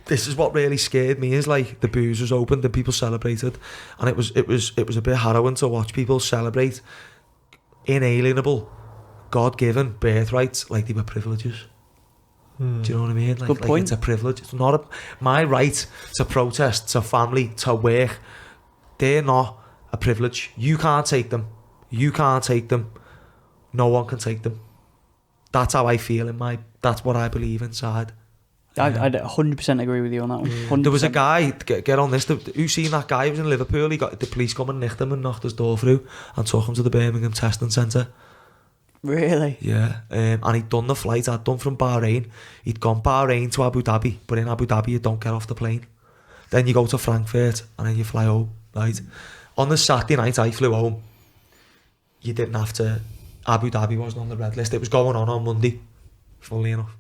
this is what really scared me, is like the booze was opened and people celebrated, and it was a bit harrowing to watch people celebrate inalienable, God-given birthrights like they were privileges. Do you know what I mean? Like, Good point. Like it's a privilege. It's not my right to protest, to family, to work. They're not a privilege. You can't take them. You can't take them. No one can take them. That's how I feel that's what I believe inside. I'd 100% agree with you on that one. 100%. There was a guy, get on this, who seen that guy who was in Liverpool. He got the police come and nicked him and knocked his door through and took him to the Birmingham testing centre. Really? Yeah, and he'd done the flight. I'd done from Bahrain. He'd gone Bahrain to Abu Dhabi, but in Abu Dhabi you don't get off the plane. Then you go to Frankfurt and then you fly home, right? On the Saturday night I flew home. You didn't have to. Abu Dhabi wasn't on the red list. It was going on Monday, funnily enough.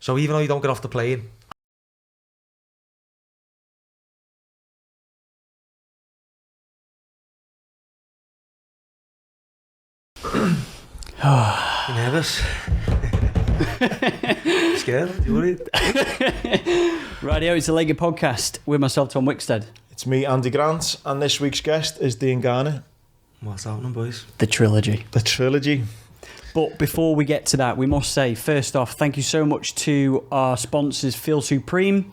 So even though you don't get off the plane, you nervous? Scared? You worried? Radio, it's the Legged Podcast with myself, Tom Wickstead. It's me, Andy Grant, and this week's guest is Dean Garnett. What's happening, boys? The trilogy. The trilogy. But before we get to that, we must say, first off, thank you so much to our sponsors, Feel Supreme.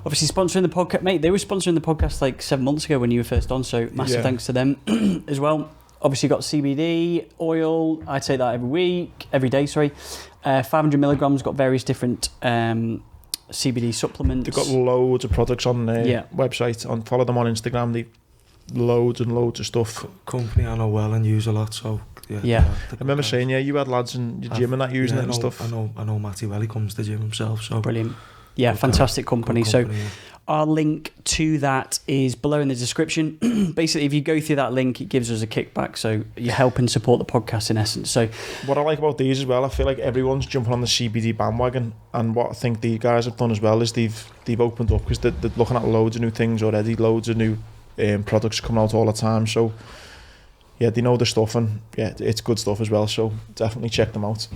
Obviously sponsoring the podcast. Mate, they were sponsoring the podcast like 7 months ago when you were first on, so massive thanks to them as well. Obviously got CBD, oil, I take that every day, 500 milligrams, got various different CBD supplements. They've got loads of products on their website. Follow them on Instagram. They've loads and loads of stuff. Company I know well and use a lot, so yeah. I remember saying, you had lads in your gym and that using it and stuff. I know Matty well, he comes to the gym himself, so brilliant. Yeah, fantastic company. So our link to that is below in the description. Basically, if you go through that link, it gives us a kickback, so you're helping support the podcast in essence. So what I like about these as well, I feel like everyone's jumping on the CBD bandwagon, and what I think these guys have done as well is they've opened up, because they're looking at loads of new things already, loads of new products coming out all the time, so yeah, they know the stuff, and yeah, it's good stuff as well, so definitely check them out.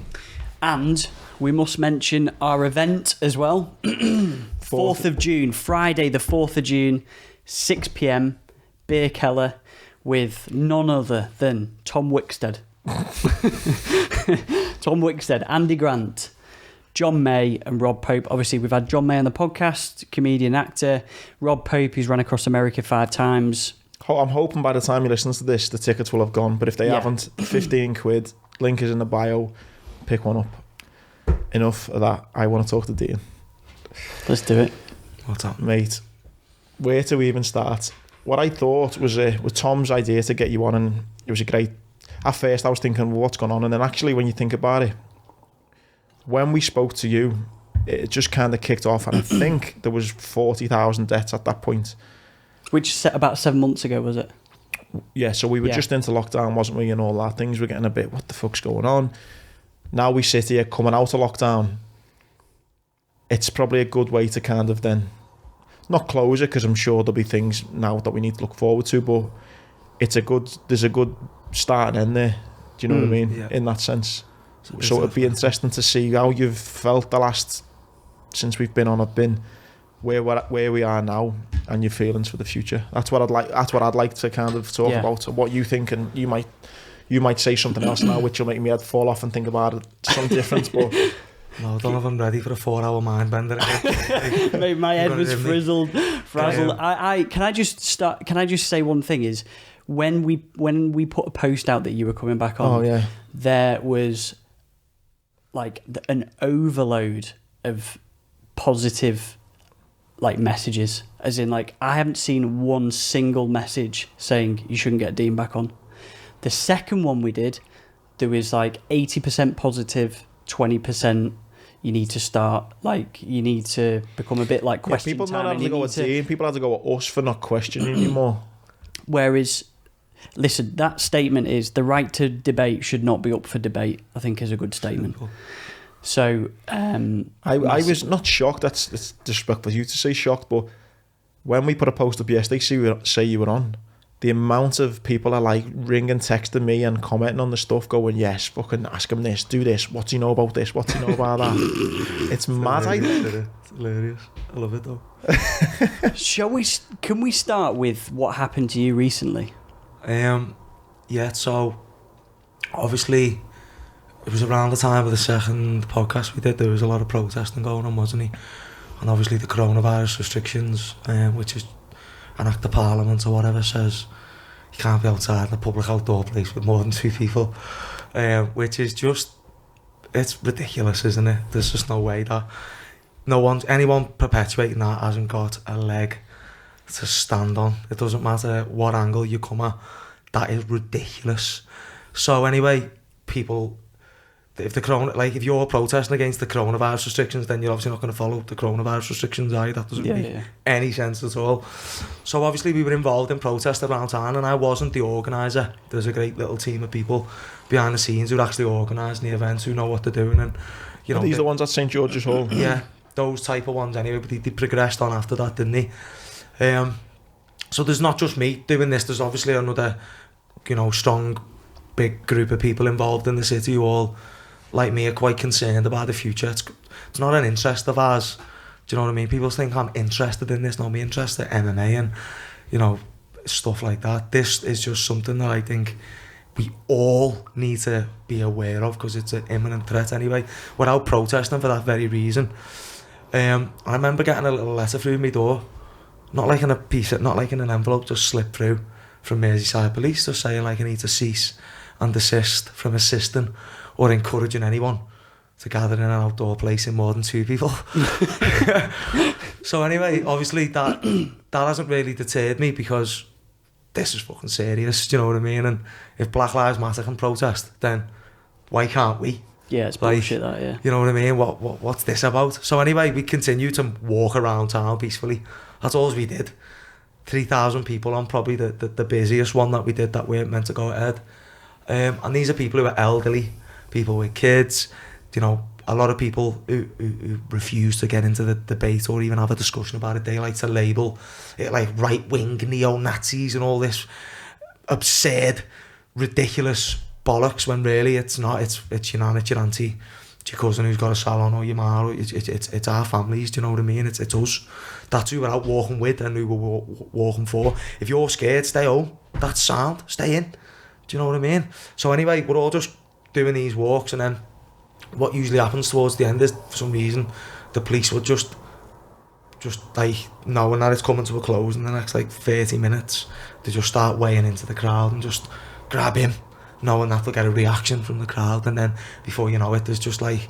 And we must mention our event as well. 4th of June, Friday the 4th of June, 6 p.m, Beer Keller, with none other than Tom Wickstead. Tom Wickstead, Andy Grant, John May and Rob Pope. Obviously, we've had John May on the podcast, comedian, actor. Rob Pope, who's run across America 5 times. I'm hoping by the time you listen to this, the tickets will have gone. But if they haven't, 15 quid, link is in the bio. Pick one up. Enough of that. I want to talk to Dean. Let's do it. What's up? Mate, where to even start? What I thought was Tom's idea to get you on, and it was a great... At first, I was thinking, well, what's going on? And then actually, when you think about it, when we spoke to you, it just kind of kicked off, and I think there was 40,000 deaths at that point. Which set about 7 months ago, was it? Yeah, so we were just into lockdown, wasn't we, and all that. Things were getting a bit, what the fuck's going on? Now we sit here coming out of lockdown. It's probably a good way to kind of then, not close it, because I'm sure there'll be things now that we need to look forward to, but there's a good start and end there. Do you know what I mean? Yeah. In that sense. So it'd be interesting to see how you've felt the last, since we've been on, where we are now, and your feelings for the future. That's what I'd like to kind of talk about, what you think, and you might say something else now, which will make me head fall off and think about it something different. But no, I don't have them ready for a 4-hour mind bender. Mate, my head was frazzled. Can I just say one thing is, when we put a post out that you were coming back on, there was like an overload of positive like messages, as in like I haven't seen one single message saying you shouldn't get Dean back on. The second one we did, there was like 80% positive, 20% you need to start, like you need to become a bit like question people time. Not having to go at Dean, people have to go at us for not questioning anymore. Whereas, listen, that statement is the right to debate should not be up for debate, I think is a good statement. So I was not shocked. It's disrespectful for you to say shocked, but when we put a post up yesterday, say you were on, the amount of people are like ringing, texting me and commenting on the stuff, going, yes, fucking ask him this, do this, what's he know about this, what's he know about that. It's mad, I think. It's hilarious. I love it though. Can we start with what happened to you recently? Yeah, so obviously it was around the time of the second podcast we did. There was a lot of protesting going on, wasn't he? And obviously the coronavirus restrictions, which is an act of parliament or whatever, says you can't be outside in a public outdoor place with more than 2 people, which is just, it's ridiculous, isn't it? There's just no way that anyone perpetuating that hasn't got a leg to stand on. It doesn't matter what angle you come at, that is ridiculous. So anyway, people, if you're protesting against the coronavirus restrictions, then you're obviously not going to follow the coronavirus restrictions, are you? That doesn't make any sense at all. So obviously we were involved in protest around town, and I wasn't the organiser. There's a great little team of people behind the scenes who actually organising the events, who know what they're doing, and you know. These are the ones at St George's Hall. Yeah, those type of ones anyway. But they progressed on after that, didn't they? So there's not just me doing this. There's obviously another, strong, big group of people involved in the city who all, like me, are quite concerned about the future. It's not an interest of ours. Do you know what I mean? People think I'm interested in this. No, me interested in MMA and, stuff like that. This is just something that I think we all need to be aware of, because it's an imminent threat anyway, without protesting for that very reason. I remember getting a little letter through my door, not like in an envelope, just slipped through from Merseyside Police, just saying like I need to cease and desist from assisting or encouraging anyone to gather in an outdoor place in more than 2 people. So anyway, obviously that hasn't really deterred me, because this is fucking serious, do you know what I mean? And if Black Lives Matter can protest, then why can't we? Yeah, it's bullshit, that, yeah. You know what I mean? What's this about? So anyway, we continued to walk around town peacefully. That's all we did. 3,000 people on probably the busiest one that we did that weren't meant to go ahead. And these are people who are elderly, people with kids, a lot of people who refuse to get into the debate or even have a discussion about it. They like to label it like right-wing neo-Nazis and all this absurd, ridiculous bollocks, when really it's not. It's your nan, it's your auntie, it's your cousin who's got a salon, or your ma, or it's our families, do you know what I mean? It's us. That's who we're out walking with and who we're walking for. If you're scared, stay home. That's sound. Stay in. Do you know what I mean? So anyway, we're all just doing these walks, and then what usually happens towards the end is, for some reason, the police would just like, knowing that it's coming to a close in the next like 30 minutes, they just start weighing into the crowd and just grab him, knowing that they'll get a reaction from the crowd. And then before you know it, there's just like,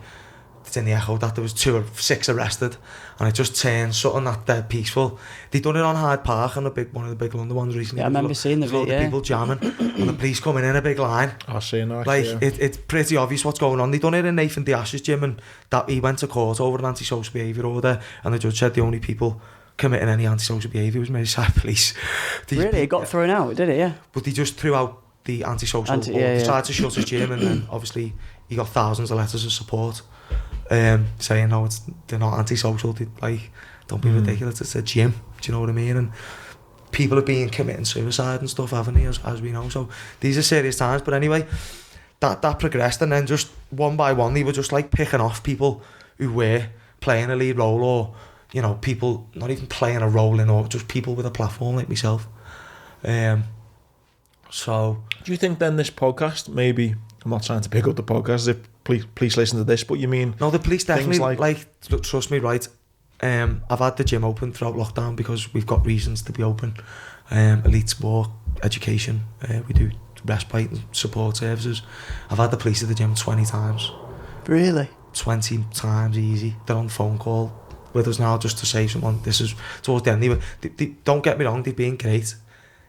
it's in the echo that there was 6 arrested, and it just turned something that dead peaceful. They done it on Hyde Park, on one of the big London ones recently. Yeah, I remember seeing the video. The people jamming and the police coming in a big line. I've seen that. Like, it's pretty obvious what's going on. They done it in Nathan Diash's gym, and that he went to court over an antisocial behaviour order, and the judge said the only people committing any antisocial behaviour was Merseyside Police. Really? It got thrown out, did it? Yeah. But they just threw out the antisocial order. They tried to shut his gym, and then obviously he got thousands of letters of support. Saying no, they're not antisocial. Don't be ridiculous. It's a gym. Do you know what I mean? And people have been committing suicide and stuff, haven't they? As we know. So these are serious times. But anyway, that progressed, and then just one by one, they were just like picking off people who were playing a lead role, or people not even playing a role in, or just people with a platform like myself. So do you think then this podcast, maybe, I'm not trying to pick up the podcast, if please listen to this, but you mean... No, the police definitely, like trust me, right, I've had the gym open throughout lockdown because we've got reasons to be open. Elite sport, education, we do respite and support services. I've had the police at the gym 20 times. Really? 20 times easy. They're on phone call with us now just to say someone, this is towards the end. They don't get me wrong, they've been great.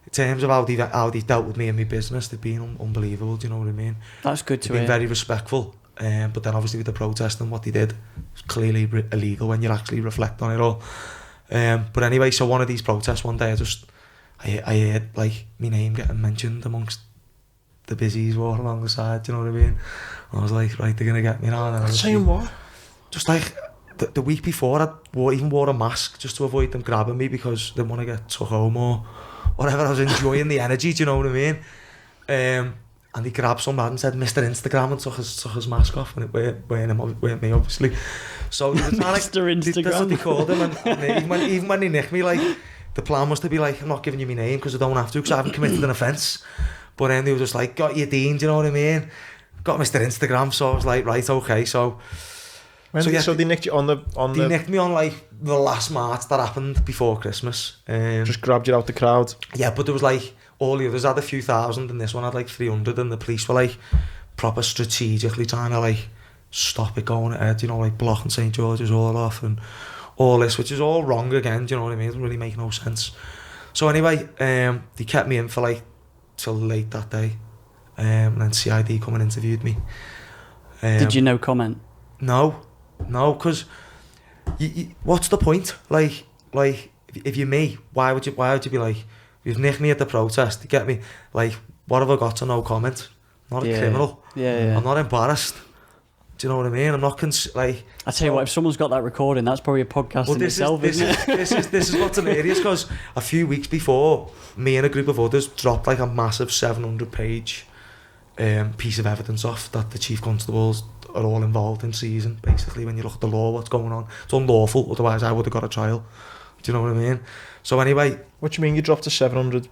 In terms of how they dealt with me and my business, they've been unbelievable, do you know what I mean? That's good to hear. They've been very respectful, but then obviously with the protest and what they did, it's clearly illegal when you actually reflect on it all. But anyway, so one of these protests one day, I heard like my name getting mentioned amongst the busies walking along the side, do you know what I mean? And I was like, right, they're going to get me now. And saying what? Just like the week before, I even wore a mask just to avoid them grabbing me because they want to get took home or whatever. I was enjoying the energy. Do you know what I mean? And he grabbed some lad and said, "Mr. Instagram," and took his mask off, and it weren't me, obviously. So they were trying Mr. Instagram. That's what they called him. And even when he nicked me, like, the plan was to be like, "I'm not giving you my name because I don't have to, because I haven't committed an offence." But then they were just like, "Got you, Dean," do you know what I mean? Got Mr. Instagram, so I was like, right, okay, so they nicked you on the. They nicked me on like the last March that happened before Christmas. Just grabbed you out the crowd. Yeah, but there was like, all the others had a few thousand, and this one had like 300, and the police were like proper strategically trying to like stop it going ahead, you know, like blocking St. George's all off and all this, which is all wrong again, do you know what I mean? It doesn't really make no sense. So anyway, they kept me in for like till late that day, and then CID come and interviewed me. Did you no comment? No, because what's the point? Like if you're me, why would you be like, you've nicked me at the protest to get me, like, what have I got to no comment? I'm not a criminal. Yeah. I'm not embarrassed. Do you know what I mean? I'm not like. I tell you what, if someone's got that recording, that's probably a podcast in itself, isn't it? This is what's hilarious, because a few weeks before, me and a group of others dropped like a massive 700-page piece of evidence off that the chief constables are all involved in season. Basically, when you look at the law, what's going on, it's unlawful. Otherwise, I would have got a trial. Do you know what I mean? So anyway, what do you mean you dropped to 700?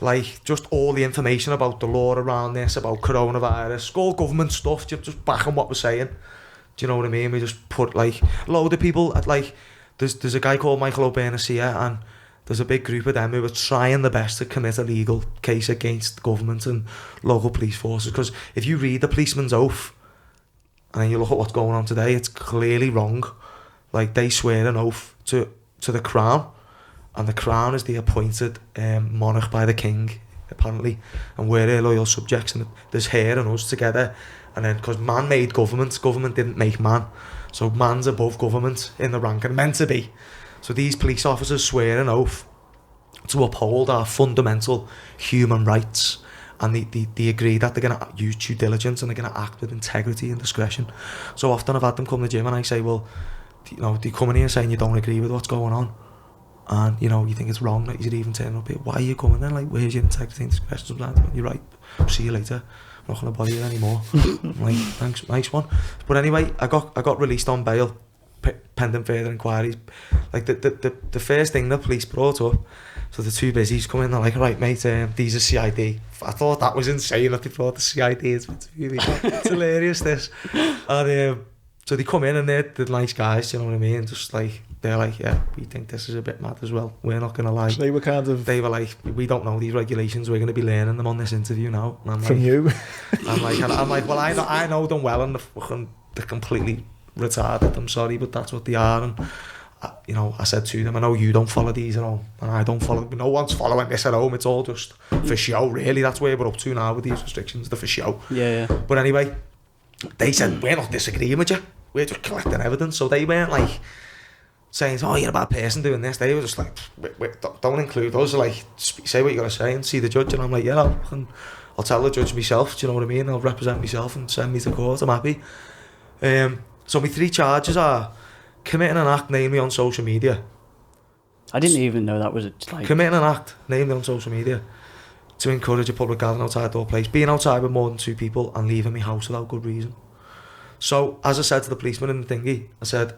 Like, just all the information about the law around this, about coronavirus, all government stuff, just backing what we're saying. Do you know what I mean? We just put like a load of people at, like, there's a guy called Michael O'Byrne here, and there's a big group of them who are trying their best to commit a legal case against the government and local police forces. Because if you read the policeman's oath and then you look at what's going on today, it's clearly wrong. Like, they swear an oath to the Crown, and the Crown is the appointed monarch by the King, apparently, and we're their loyal subjects, and there's her and us together. And then, because man made government didn't make man, so man's above government in the rank, and meant to be. So these police officers swear an oath to uphold our fundamental human rights, and they agree that they're going to use due diligence and they're going to act with integrity and discretion. So often I've had them come to the gym and I say, well, you know, they come in here saying you don't agree with what's going on, and you know, you think it's wrong that you're even turning up here. Why are you coming then? Like, where's your integrity and discretion? Sometimes you're right, see you later, I'm not going to bother you anymore. I'm like, thanks, nice one. But anyway, I got released on bail pending further inquiries. Like, the first thing the police brought up, so the two busies come in, they're like, right mate, these are CID. I thought that was insane that they brought the CID into me. It's hilarious, this. And so they come in and they're the nice guys, you know what I mean? Just like, they're like, yeah, we think this is a bit mad as well. We're not going to lie. So they were like, we don't know these regulations. We're going to be learning them on this interview now. And I'm from like, you? I'm like, well, I know them well, and they're completely retarded. I'm sorry, but that's what they are. And you know, I said to them, I know you don't follow these at home, and I don't follow. No one's following this at home. It's all just for show, really. That's where we're up to now with these restrictions. They're for show. Yeah. But anyway, they said, we're not disagreeing with you. We're just collecting evidence. So they weren't like saying, oh, you're a bad person doing this. They were just like, don't include us. Like, say what you got to say and see the judge. And I'm like, yeah, I'll tell the judge myself. Do you know what I mean? I'll represent myself and send me to court. I'm happy. So my 3 charges are committing an act, namely on social media. I didn't even know that was committing an act, namely on social media, to encourage a public gathering outside door place, being outside with more than 2 people, and leaving my house without good reason. So, as I said to the policeman in the thingy, I said,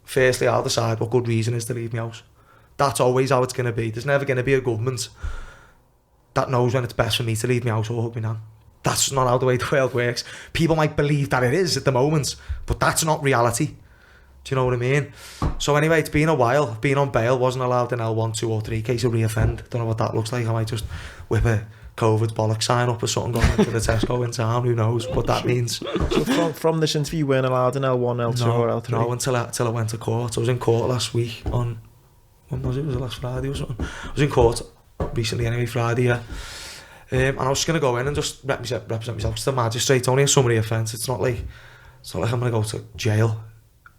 firstly, I'll decide what good reason is to leave my house. That's always how it's going to be. There's never going to be a government that knows when it's best for me to leave my house or hug me nan. That's not how the way the world works. People might believe that it is at the moment, but that's not reality. Do you know what I mean? So anyway, it's been a while. I've been on bail, wasn't allowed in L1, 2 or 3 case of reoffend. Don't know what that looks like. I might just whip a COVID bollocks sign up or something going into the Tesco in town. Who knows what that means? So from this interview, you weren't allowed in L1, L2 or L3? No, until I went to court. I was in court last week on, when was it? Was it last Friday or something? I was in court recently anyway, Friday, yeah. And I was just going to go in and just represent myself. It's the magistrate, it's only a summary offence. It's not like I'm going to go to jail.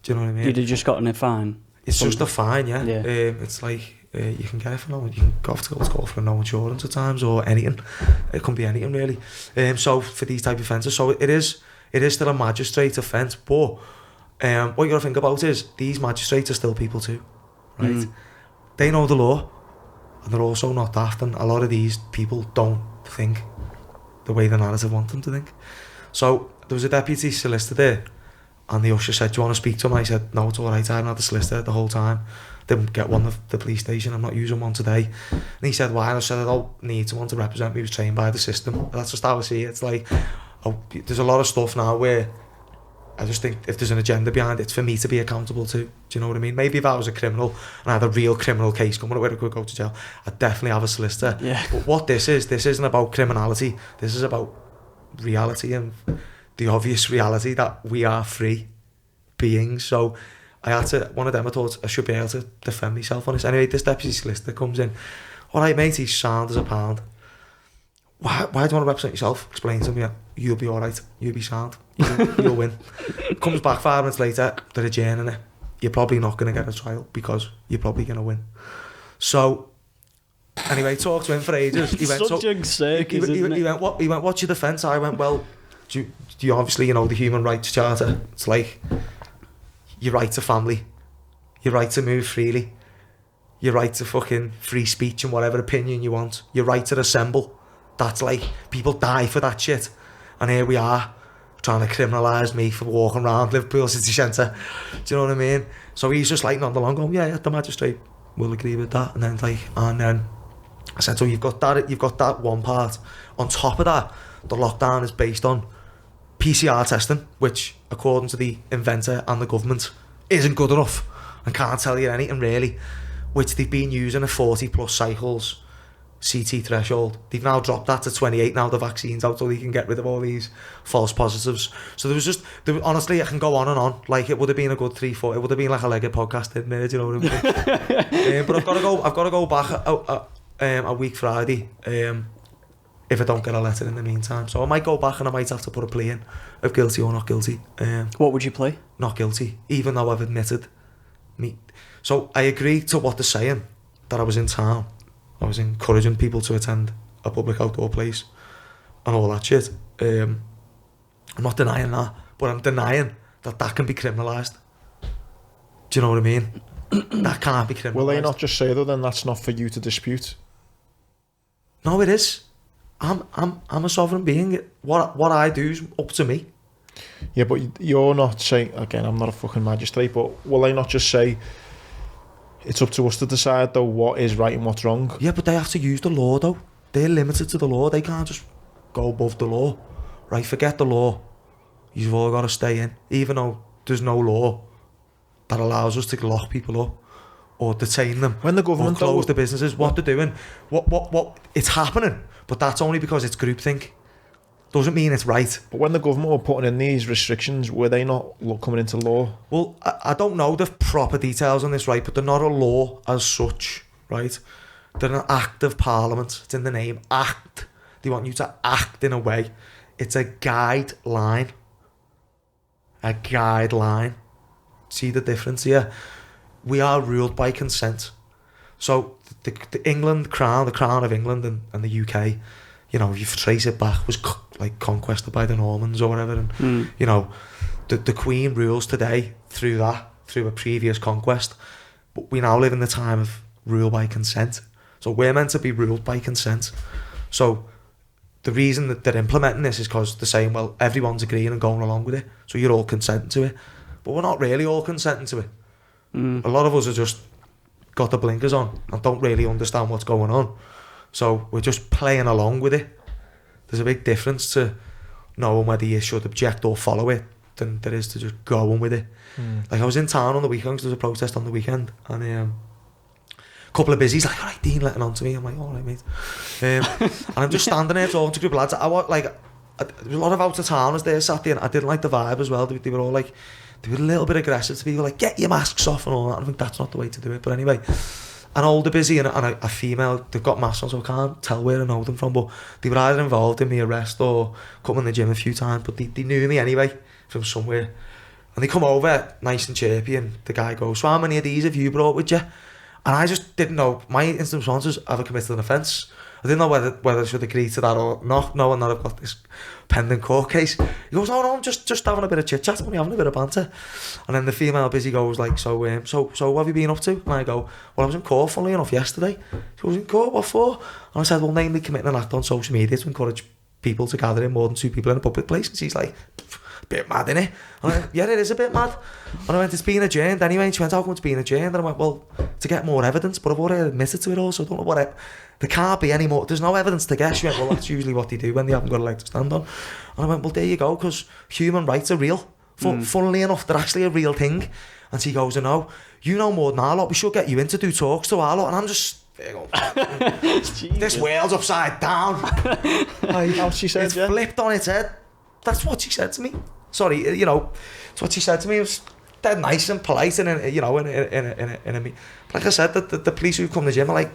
Do you know what I mean? You'd have just gotten a fine. It's just a fine, yeah. It's like, you can get it for no, you can go to court for no insurance at times, or anything. It can be anything really. So for these type of offences, so it is still a magistrate offence, but what you got to think about is these magistrates are still people too, right? They know the law, and they're also not daft, and a lot of these people don't think the way the narrative want them to think. So there was a deputy solicitor there, and the usher said, do you want to speak to him? I said, no, it's alright, I haven't had the solicitor the whole time, didn't get one at the police station, I'm not using one today. And he said, why? And I said, I don't need someone to represent me who's trained by the system. And that's just how I see it. It's like, there's a lot of stuff now where I just think if there's an agenda behind it, it's for me to be accountable to. Do you know what I mean? Maybe if I was a criminal and I had a real criminal case coming up where I could go to jail, I'd definitely have a solicitor. Yeah. But what this isn't about criminality. This is about reality, and the obvious reality that we are free beings. So I had to, one of them I thought I should be able to defend myself on this. Anyway, this deputy solicitor comes in. All right, mate, he's sound as a pound. Why do you want to represent yourself? Explain to me. You'll be all right. You'll be sound. You'll win. Comes back 5 minutes later, they're adjourning it. You're probably not going to get a trial because you're probably going to win. So, anyway, talked to him for ages. He went, such a circus, isn't it? He went, what's your defence? I went, well, do you obviously, you know, the Human Rights Charter. It's like your right to family, your right to move freely, your right to fucking free speech and whatever opinion you want, your right to assemble. That's like, people die for that shit. And here we are, trying to criminalise me for walking around Liverpool city centre. Do you know what I mean? So he's just like nodding along, going, yeah, the magistrate will agree with that. And then I said, so you've got that one part. On top of that, the lockdown is based on PCR testing, which, according to the inventor and the government, isn't good enough and can't tell you anything really, which they've been using at 40 plus cycles CT threshold. They've now dropped that to 28 now the vaccine's out, so they can get rid of all these false positives. So honestly, I can go on and on. Like, it would have been a good 3-4, it would have been like a Lego podcast, didn't it? Do you know what I mean? But I've got to go back a week Friday if I don't get a letter in the meantime. So I might go back and I might have to put a plea in of guilty or not guilty. What would you play? Not guilty, even though I've admitted me. So I agree to what they're saying, that I was in town. I was encouraging people to attend a public outdoor place and all that shit. I'm not denying that, but I'm denying that can be criminalised. Do you know what I mean? That can't be criminalised. Will they not just say though, then that's not for you to dispute? No, it is. I'm a sovereign being. What I do is up to me. Yeah, but you're not saying, again, I'm not a fucking magistrate, but will they not just say, it's up to us to decide though what is right and what's wrong? Yeah, but they have to use the law though. They're limited to the law. They can't just go above the law. Right, forget the law. You've all got to stay in. Even though there's no law that allows us to lock people up or detain them, when the government or close the businesses, what they're doing, what it's happening, but that's only because it's groupthink. Doesn't mean it's right. But when the government were putting in these restrictions, were they not coming into law? Well, I don't know the proper details on this, right, but they're not a law as such, right? They're an act of parliament. It's in the name, act. They want you to act in a way. It's a guideline. A guideline. See the difference here? We are ruled by consent. So the England crown, the crown of England and the UK, you know, if you trace it back, was like conquested by the Normans or whatever, and you know, the Queen rules today through a previous conquest, but we now live in the time of rule by consent. So we're meant to be ruled by consent. So the reason that they're implementing this is because they're saying, well, everyone's agreeing and going along with it, so you're all consenting to it, but we're not really all consenting to it. A lot of us are just got the blinkers on and don't really understand what's going on. So we're just playing along with it. There's a big difference to knowing whether you should object or follow it than there is to just going with it. Like, I was in town on the weekend, there was a protest on the weekend, and a couple of busies like, all right, Dean, letting on to me. I'm like, all right, mate. And I'm just standing there talking to a group of lads. There was a lot of out of towners there Saturday, and I didn't like the vibe as well. They were all like, they were a little bit aggressive to people, like, get your masks off and all that. I think that's not the way to do it. But anyway, an older busy and a female, they've got masks on, so I can't tell where I know them from, but they were either involved in my arrest or come in the gym a few times, but they knew me anyway from somewhere. And they come over nice and chirpy, and the guy goes, so how many of these have you brought with you? And I just didn't know. My instant response was, have I committed an offence? I didn't know whether I should agree to that or not, knowing that I've got this pending court case. He goes, no, I'm just having a bit of chit-chat, I'm only having a bit of banter. And then the female busy goes like, so what have you been up to? And I go, well, I was in court, funnily enough, yesterday. She goes, in court, what for? And I said, well, namely committing an act on social media to encourage people to gather in more than 2 people in a public place. And she's like, bit mad, innit? And I went, yeah, it is a bit mad. And I went, it's been adjourned anyway. And she went, how come it's been adjourned? And I went, well, to get more evidence, but I've already admitted to it all, so I don't know what there can't be any more, there's no evidence to get. She went, well, that's usually what they do when they haven't got a leg to stand on. And I went, well, there you go, because human rights are real. Funnily enough, they're actually a real thing. And she goes, no, you know more than our lot, we should get you in to do talks to our lot. And I'm just, this world's upside down. She said, it's flipped on its head. That's what she said to me. Sorry, it's what she said to me. It was dead nice and polite, and like I said, the police who come to the gym are like,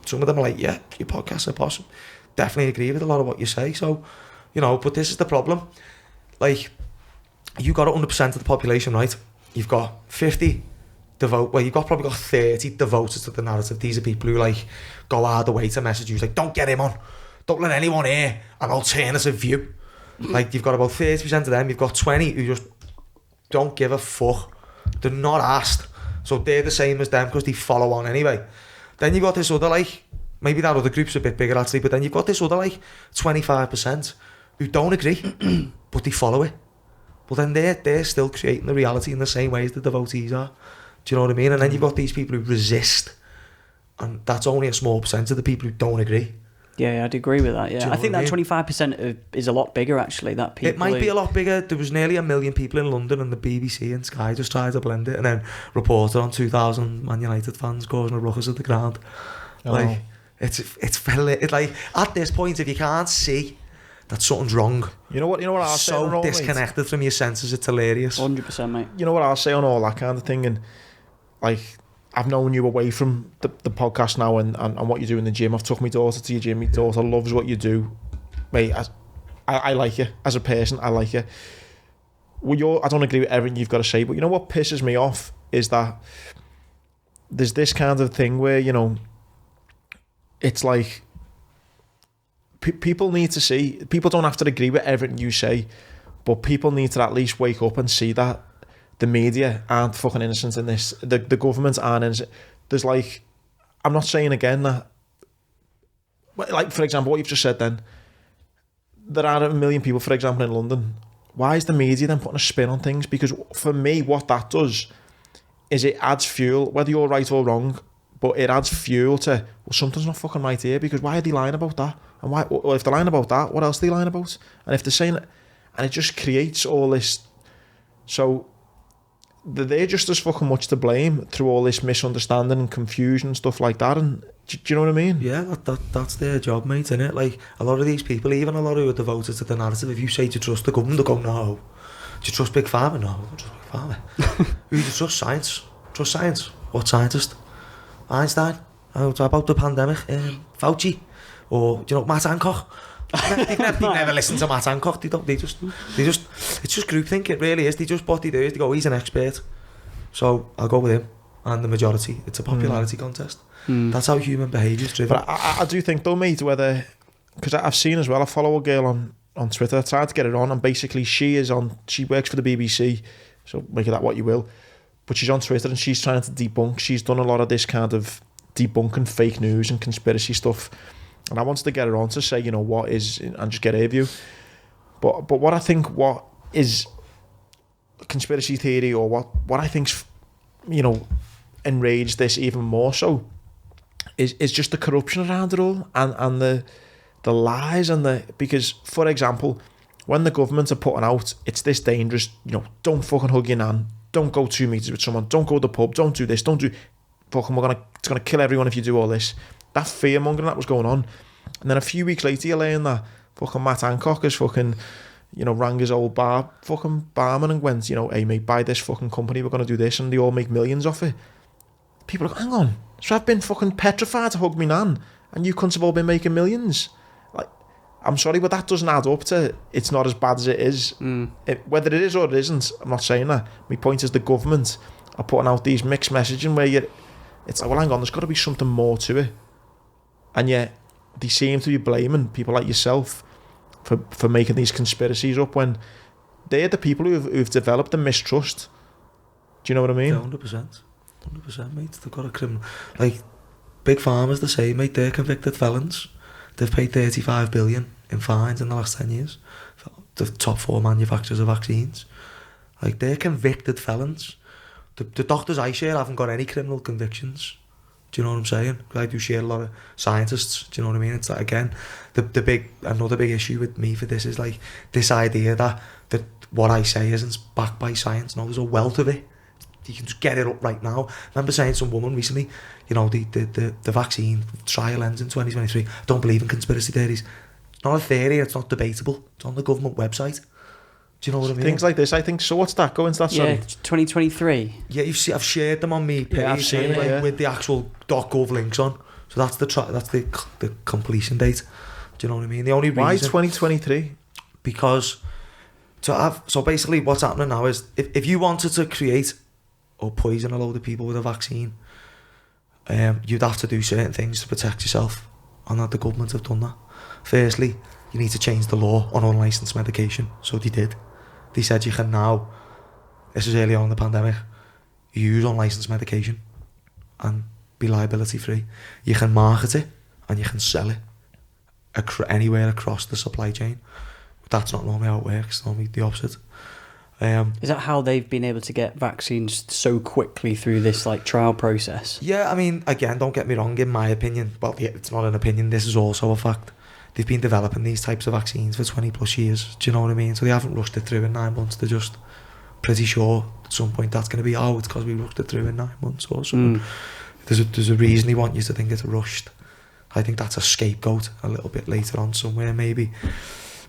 some of them are like, yeah, your podcasts are awesome. Definitely agree with a lot of what you say. So, but this is the problem. Like, you got 100% of the population, right? You've got 50 you've probably got 30 devoted to the narrative. These are people who like go out of the way to message you like, don't get him on, don't let anyone hear an alternative view. Like, you've got about 30% of them. You've got 20 who just don't give a fuck. They're not asked, so they're the same as them because they follow on anyway. Then you've got this other, like, maybe that other group's a bit bigger actually, but then you've got this other like 25% who don't agree but they follow it. Well, then they're still creating the reality in the same way as the devotees are. Do you know what I mean? And then you've got these people who resist, and that's only a small percent of the people who don't agree. Yeah, I'd agree with that. Yeah, I think that 25% is a lot bigger actually. That people, it might be a lot bigger. There was nearly 1 million people in London, and the BBC and Sky just tried to blend it, and then reported on 2,000 Man United fans causing a ruckus at the ground. Like, it's like, at this point, if you can't see that something's wrong, you know what I'll say, so disconnected from your senses, it's hilarious. 100%, mate. You know what I'll say on all that kind of thing, and like, I've known you away from the podcast now and what you do in the gym. I've took my daughter to your gym. My daughter loves what you do. Mate, I like you. As a person, I like you. Well, I don't agree with everything you've got to say, but you know what pisses me off is that there's this kind of thing where, it's like, people need to see, people don't have to agree with everything you say, but people need to at least wake up and see that the media aren't fucking innocent in this. The government aren't innocent. There's like, I'm not saying again that, like, for example, what you've just said then, there are 1 million people, for example, in London. Why is the media then putting a spin on things? Because for me, what that does is it adds fuel, whether you're right or wrong, but it adds fuel to, well, something's not fucking right here, because why are they lying about that? And why, well, if they're lying about that, what else are they lying about? And if they're saying it, and it just creates all this, so they're just as fucking much to blame through all this misunderstanding and confusion and stuff like that. And do you know what I mean? Yeah, that's their job, mate, isn't it? Like, a lot of these people, even a lot who are devoted to the narrative, if you say to trust the government, they go, no. Do you trust Big Pharma? No, I don't trust Big Pharma. Who do you trust? Science. Trust science. What scientist? Einstein. Oh, about the pandemic? Fauci. Or, Matt Hancock. They never listen to Matt Hancock. They just it's just groupthink, it really is. What they do is they go, he's an expert, so I'll go with him. And the majority, it's a popularity contest. That's how human behaviour is driven. But I do think though, mate, because I've seen as well, I follow a girl on Twitter. I tried to get her on, and basically she works for the BBC, so make of that what you will, but she's on Twitter and she's trying to debunk. She's done a lot of this kind of debunking fake news and conspiracy stuff. And I wanted to get her on to say, what is, and just get her view. But what I think, what is conspiracy theory, or what I think's, enraged this even more so, is just the corruption around it all, and the lies, and because, for example, when the government are putting out, it's this dangerous, don't fucking hug your nan, don't go 2 meters with someone, don't go to the pub, don't do this, don't do, fucking, it's gonna kill everyone if you do all this. That fear mongering that was going on, and then a few weeks later you learn that fucking Matt Hancock has fucking, rang his old fucking barman and went, hey mate, buy this fucking company, we're gonna do this, and they all make millions off it. People are like, hang on, so I've been fucking petrified to hug me nan, and you cunts have all been making millions. Like, I'm sorry, but that doesn't add up to, it's not as bad as it is. Whether it is or it isn't, I'm not saying that. My point is the government are putting out these mixed messaging where it's like, well, hang on, there's got to be something more to it. And yet, they seem to be blaming people like yourself for making these conspiracies up when they're the people who've developed the mistrust. Do you know what I mean? Yeah, 100%, mate. They've got a criminal... Like, big pharma's the same, mate. They're convicted felons. They've paid 35 billion in fines in the last 10 years. The top 4 manufacturers of vaccines. Like, they're convicted felons. The doctors I share haven't got any criminal convictions. Do you know what I'm saying? I do share a lot of scientists. Do you know what I mean? It's like, again, another big issue with me for this is like this idea that what I say isn't backed by science. No, there's a wealth of it. You can just get it up right now. I remember saying to some woman recently, you know, the vaccine trial ends in 2023. Don't believe in conspiracy theories. It's not a theory, it's not debatable. It's on the government website. Do you know what I mean? Things like this, I think. So what's that? Go into that, sorry. Yeah, 2023. Yeah, I've shared them on me page, I've seen it, with the actual .gov links on. So that's the completion date. Do you know what I mean? The only reason... Why 2023? Because so basically what's happening now is if you wanted to create or poison a load of people with a vaccine, you'd have to do certain things to protect yourself, and that the government have done that. Firstly, you need to change the law on unlicensed medication. So they did. They said you can now, this is early on in the pandemic, use unlicensed medication and be liability free. You can market it and you can sell it anywhere across the supply chain. That's not normally how it works. It's normally the opposite. Is that how they've been able to get vaccines so quickly through this like trial process? Yeah, I mean, again, don't get me wrong, in my opinion, well, yeah, it's not an opinion, this is also a fact. They've been developing these types of vaccines for 20 plus years. Do you know what I mean? So they haven't rushed it through in 9 months. They're just pretty sure at some point that's going to be, it's because we rushed it through in 9 months or something. There's a reason they want you to think it's rushed. I think that's a scapegoat a little bit later on somewhere maybe.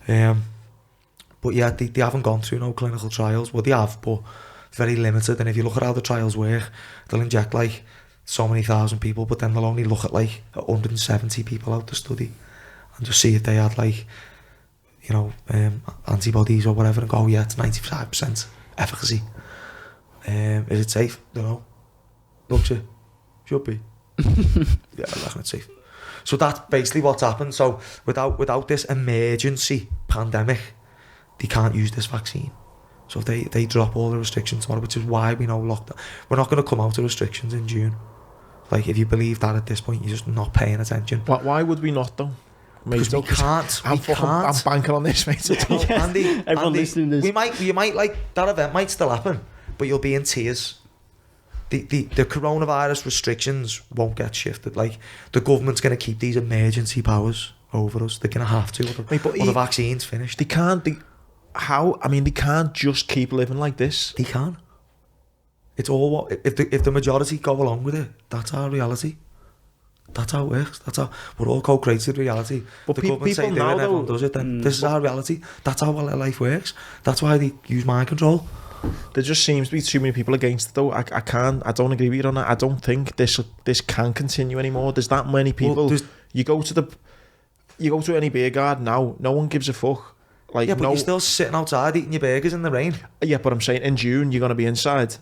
But yeah, they haven't gone through no clinical trials. Well, they have, but very limited. And if you look at how the trials work, they'll inject like so many thousand people, but then they'll only look at like 170 people out the study and just see if they had like, you know, antibodies or whatever, and go, yeah, it's 95% efficacy. Is it safe? Don't know. Looks it. Should be. Yeah, I reckon it's safe. So that's basically what's happened. So without this emergency pandemic, they can't use this vaccine. So if they drop all the restrictions tomorrow, which is why we know lockdown. We're not going to come out of restrictions in June. Like, if you believe that at this point, you're just not paying attention. But why would we not, though? Because we can't. I'm banking on this, mate. Andy, everyone listening to this. You might like, that event might still happen, but you'll be in tears. The coronavirus restrictions won't get shifted. Like, the government's going to keep these emergency powers over us. They're going to have to. Or the vaccine's finished. They can't. They can't just keep living like this. They can. It's all what if the majority go along with it. That's our reality. That's how it works. That's how we're all co-created reality. But the government say do it and everyone does it. Then this is our reality. That's how life works. That's why they use mind control. There just seems to be too many people against it, though. I don't agree with you on that. I don't think this can continue anymore. There's that many people. Well, you go to any beer garden now, no one gives a fuck. Like, yeah, but you're still sitting outside eating your burgers in the rain. Yeah, but I'm saying in June you're going to be inside.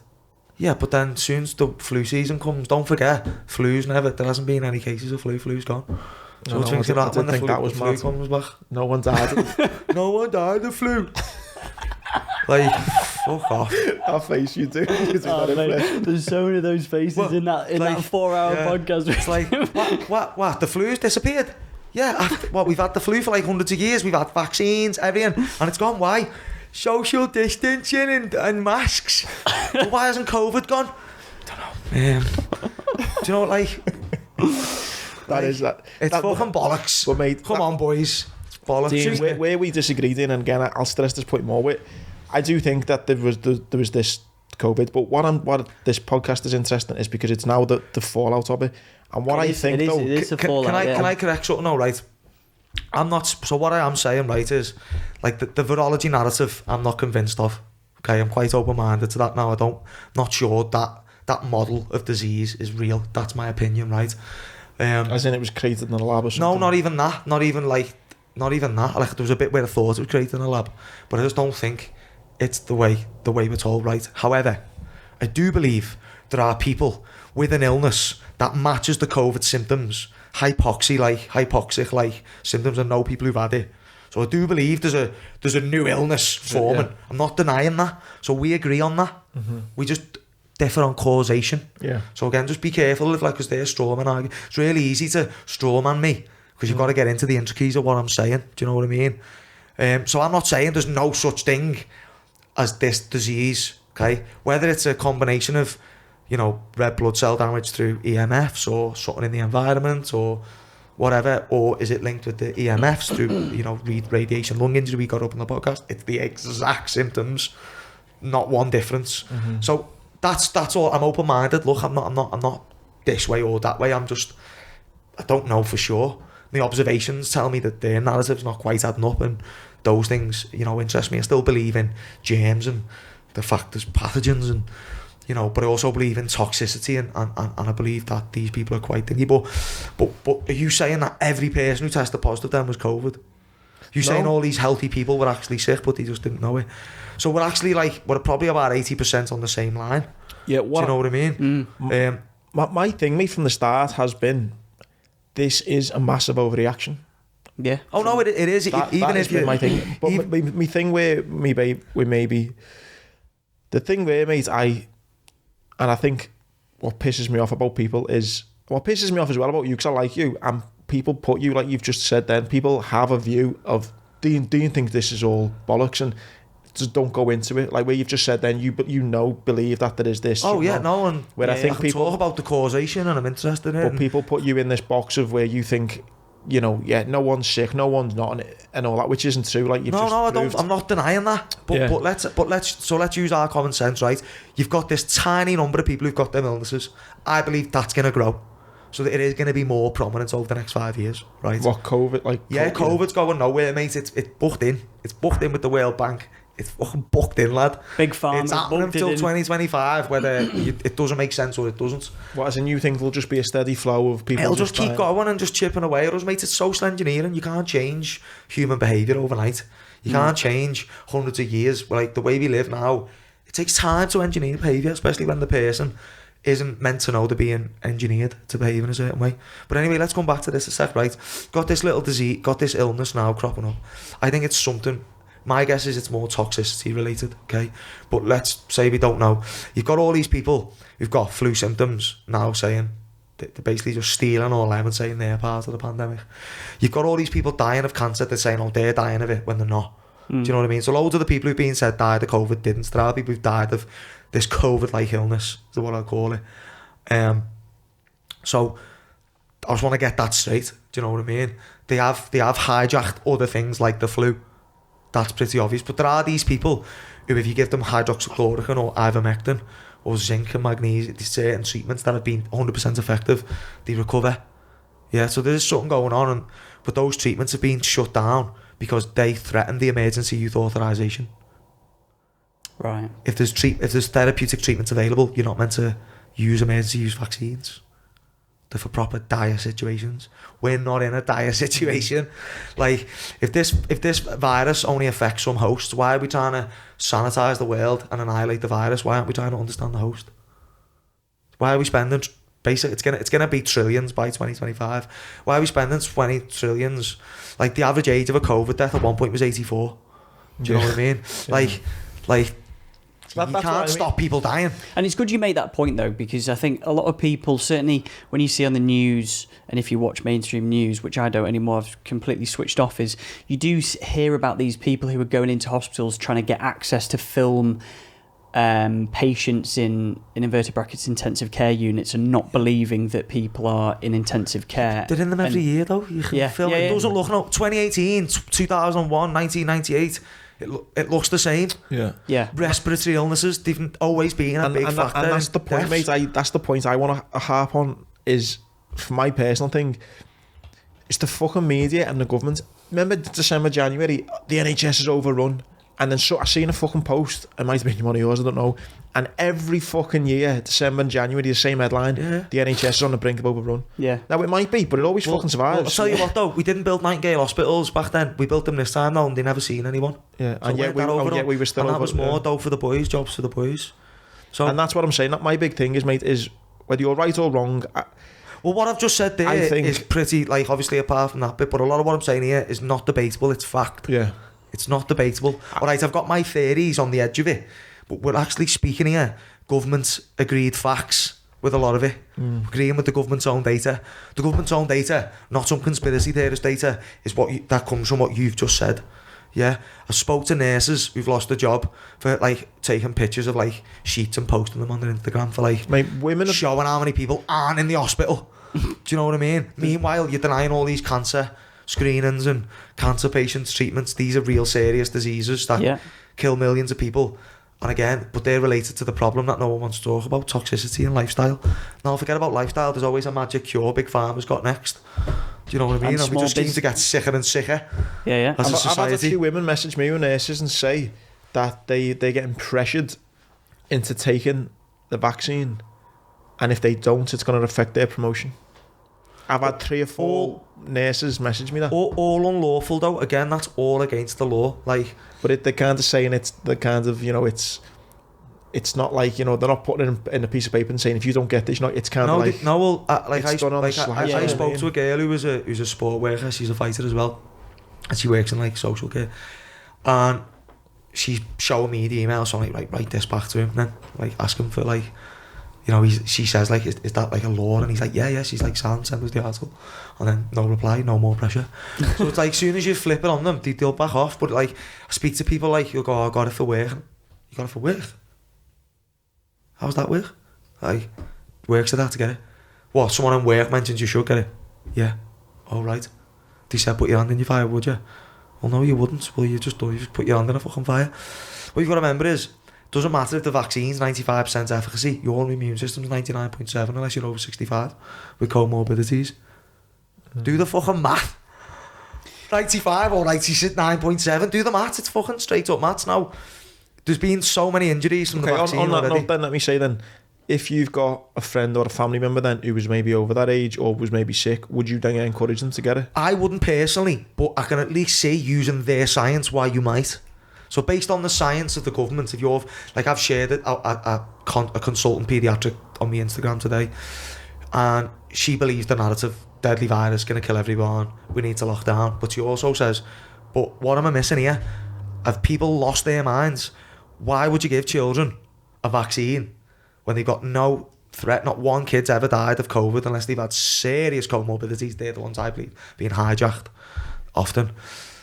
Yeah, but then soon as the flu season comes, don't forget, there hasn't been any cases of flu. Flu's gone. So I think that was flu comes back. No one died. No one died of flu. Like, fuck off. That face you do. There's so many of those faces in that 4-hour podcast. It's like, what? The flu's disappeared? Yeah, we've had the flu for like hundreds of years. We've had vaccines, everything, and it's gone. Why? Social distancing and masks. But why hasn't COVID gone? I don't know. Do you know what, like? It's fucking bollocks. But mate, come on, boys. It's bollocks. Dean, where we disagree, Dean, and again, I'll stress this point more with. I do think that there was this COVID, but what this podcast is interesting is because it's now the fallout of it. And what I think, though, it is a fallout. Can I correct something? No, right. I'm not. So what I am saying, right, is like the virology narrative. I'm not convinced of. Okay, I'm quite open-minded to that now. Not sure that model of disease is real. That's my opinion, right? As in, it was created in a lab or something. No, not even that. Not even that. Like, there was a bit where I thought it was created in a lab, but I just don't think it's the way we're told, right? However, I do believe there are people with an illness that matches the COVID symptoms, hypoxic like symptoms, and know people who've had it. So I do believe there's a new illness forming. I'm not denying that. So we agree on that. We just differ on causation. So again, just be careful if because they're strawman argument. It's really easy to strawman me because you've got to get into the intricacies of what I'm saying. Do you know what I mean? So I'm not saying there's no such thing as this disease. Okay, whether it's a combination of red blood cell damage through EMFs or something in the environment or whatever, or is it linked with the EMFs through radiation lung injury we got up on the podcast? It's the exact symptoms, not one difference. So that's all. I'm open-minded. Look, I'm not this way or that way. I don't know for sure. The observations tell me that their narrative's not quite adding up, and those things interest me. I still believe in germs and the fact there's pathogens, and but I also believe in toxicity, and I believe that these people are quite thingy. But are you saying that every person who tested positive then was COVID? You saying all these healthy people were actually sick, but they just didn't know it? So we're actually we're probably about 80% on the same line. Yeah, do you know what I mean? My thing, mate, from the start has been, this is a massive overreaction. Yeah. Oh no, it is. Even if my thing, but my thing where maybe the thing where, mate, I think what pisses me off about people is, what pisses me off as well about you, because I like you, and people put you, like you've just said then, people have a view of, Dean thinks this is all bollocks, and just don't go into it. Like where you've just said then, believe that there is this. Oh yeah, no, and where I think people talk about the causation, and I'm interested in it. But people put you in this box of where you think, no one's sick, no one's not, and all that, which isn't true. Like I'm not denying that. But let's use our common sense, right? You've got this tiny number of people who've got them illnesses. I believe that's going to grow, so that it is going to be more prominent over the next 5 years, right? What, COVID? COVID's going nowhere, mate. It's booked in. It's booked in with the World Bank. It's fucking booked in, lad. Big Pharma. It's happening until 2025, whether it doesn't make sense or it doesn't. What, as in you think there'll just be a steady flow of people? It'll just keep going and just chipping away at us, mate. It's social engineering. You can't change human behaviour overnight. You can't change hundreds of years. Like the way we live now, it takes time to engineer behaviour, especially when the person isn't meant to know they're being engineered to behave in a certain way. But anyway, let's come back to this a sec, right? Got this little disease, got this illness now cropping up. I think it's something... My guess is it's more toxicity related, okay? But let's say we don't know. You've got all these people who've got flu symptoms now saying they're basically just stealing all them and saying they're part of the pandemic. You've got all these people dying of cancer, they're saying, they're dying of it when they're not. Do you know what I mean? So loads of the people who've been said died of COVID didn't. There are people who've died of this COVID-like illness, is what I call it. So I just want to get that straight. Do you know what I mean? They have hijacked other things like the flu. That's pretty obvious. But there are these people who, if you give them hydroxychloroquine or ivermectin or zinc and magnesium, these certain treatments that have been 100% effective, they recover. Yeah, so there's something going on, but those treatments have been shut down because they threaten the emergency use authorization. Right. If there's therapeutic treatments available, you're not meant to use emergency use vaccines. They're for proper dire situations. We're not in a dire situation. Like, if this virus only affects some hosts, why are we trying to sanitize the world and annihilate the virus? Why aren't we trying to understand the host? Why are we spending it's gonna be trillions by 2025? Why are we spending 20 trillions? Like, the average age of a COVID death at one point was 84. Do you know what I mean? Like. You can't stop people dying. And it's good you made that point, though, because I think a lot of people, certainly when you see on the news, and if you watch mainstream news, which I don't anymore, I've completely switched off, is you do hear about these people who are going into hospitals trying to get access to film patients in inverted brackets intensive care units and not believing that people are in intensive care. They're in them every year, though. You can film. It doesn't look... No, 2018, 2001, 1998... It looks the same. Yeah. Respiratory illnesses, they've always been a big factor. And that's the point, mate. That's the point I want to harp on, is, for my personal thing, it's the fucking media and the government. Remember December, January, the NHS is overrun. And then I seen a fucking post, it might have been one of yours, I don't know, and every fucking year, December and January, the same headline, the NHS is on the brink of overrun. Yeah. Now it might be, but it always fucking survives. I'll tell you what though, we didn't build Nightingale hospitals back then, we built them this time now and they never seen anyone. Yeah, so and yet we were still and over. that was more dough for the boys, jobs for the boys. So, and that's what I'm saying, that my big thing is, mate, is whether you're right or wrong, Well, what I've just said there is pretty, like, obviously apart from that bit, but a lot of what I'm saying here is not debatable, it's fact. Yeah. It's not debatable. All right, I've got my theories on the edge of it, but we're actually speaking here government agreed facts with a lot of it. Agreeing with the government's own data. The government's own data, not some conspiracy theorist data, is that comes from what you've just said. Yeah, I spoke to nurses who've lost their job for like taking pictures of like sheets and posting them on their Instagram for like women showing how many people aren't in the hospital. Do you know what I mean? Meanwhile, you're denying all these cancer screenings and cancer patients treatments. These are real serious diseases that kill millions of people. And again, but they're related to the problem that no one wants to talk about, toxicity and lifestyle. Now, forget about lifestyle. There's always a magic cure Big Pharma's got next. Do you know what I mean? And we just seem to get sicker and sicker. Yeah. As a society. I've had a few women message me with nurses and say that they're getting pressured into taking the vaccine, and if they don't, it's going to affect their promotion. I've had 3 or 4 nurses message me that. All unlawful though. Again, that's all against the law. Like, but they're kind of saying it's the kind of, you know, it's not like, you know, they're not putting it in a piece of paper and saying if you don't get this, you know, it's kind of like I spoke to a girl who's a sport worker. She's a fighter as well, and she works in like social care, and she's showing me the email. So I'm like, write this back to him, then like ask him for like, you know, she says like, is that like a law? And he's like, yeah. She's like, send us the article, and then no reply, no more pressure. So it's like, as soon as you flip it on them, they'll back off. But like, I speak to people like, you'll go, I got it for work. You got it for work? How's that work? Like, works at that to get it. What, someone in work mentions you should get it? Yeah. All right. They said put your hand in your fire, would you? Well, no, you wouldn't. Well, you just put your hand in a fucking fire. What you've got to remember is, doesn't matter if the vaccine's 95% efficacy, your immune system's 99.7 unless you're over 65 with comorbidities. Do the fucking math. 95 or 99.7, do the maths. It's fucking straight up maths now. There's been so many injuries from the vaccine on that already. note, then let me say then, if you've got a friend or a family member then who was maybe over that age or was maybe sick, would you then encourage them to get it? I wouldn't personally, but I can at least see using their science why you might. So based on the science of the government, if you're like, I've shared it, a consultant paediatric on my Instagram today, and she believes the narrative, deadly virus, going to kill everyone, we need to lock down. But she also says, but what am I missing here? Have people lost their minds? Why would you give children a vaccine when they've got no threat? Not one kid's ever died of COVID unless they've had serious comorbidities. They're the ones I believe being hijacked often.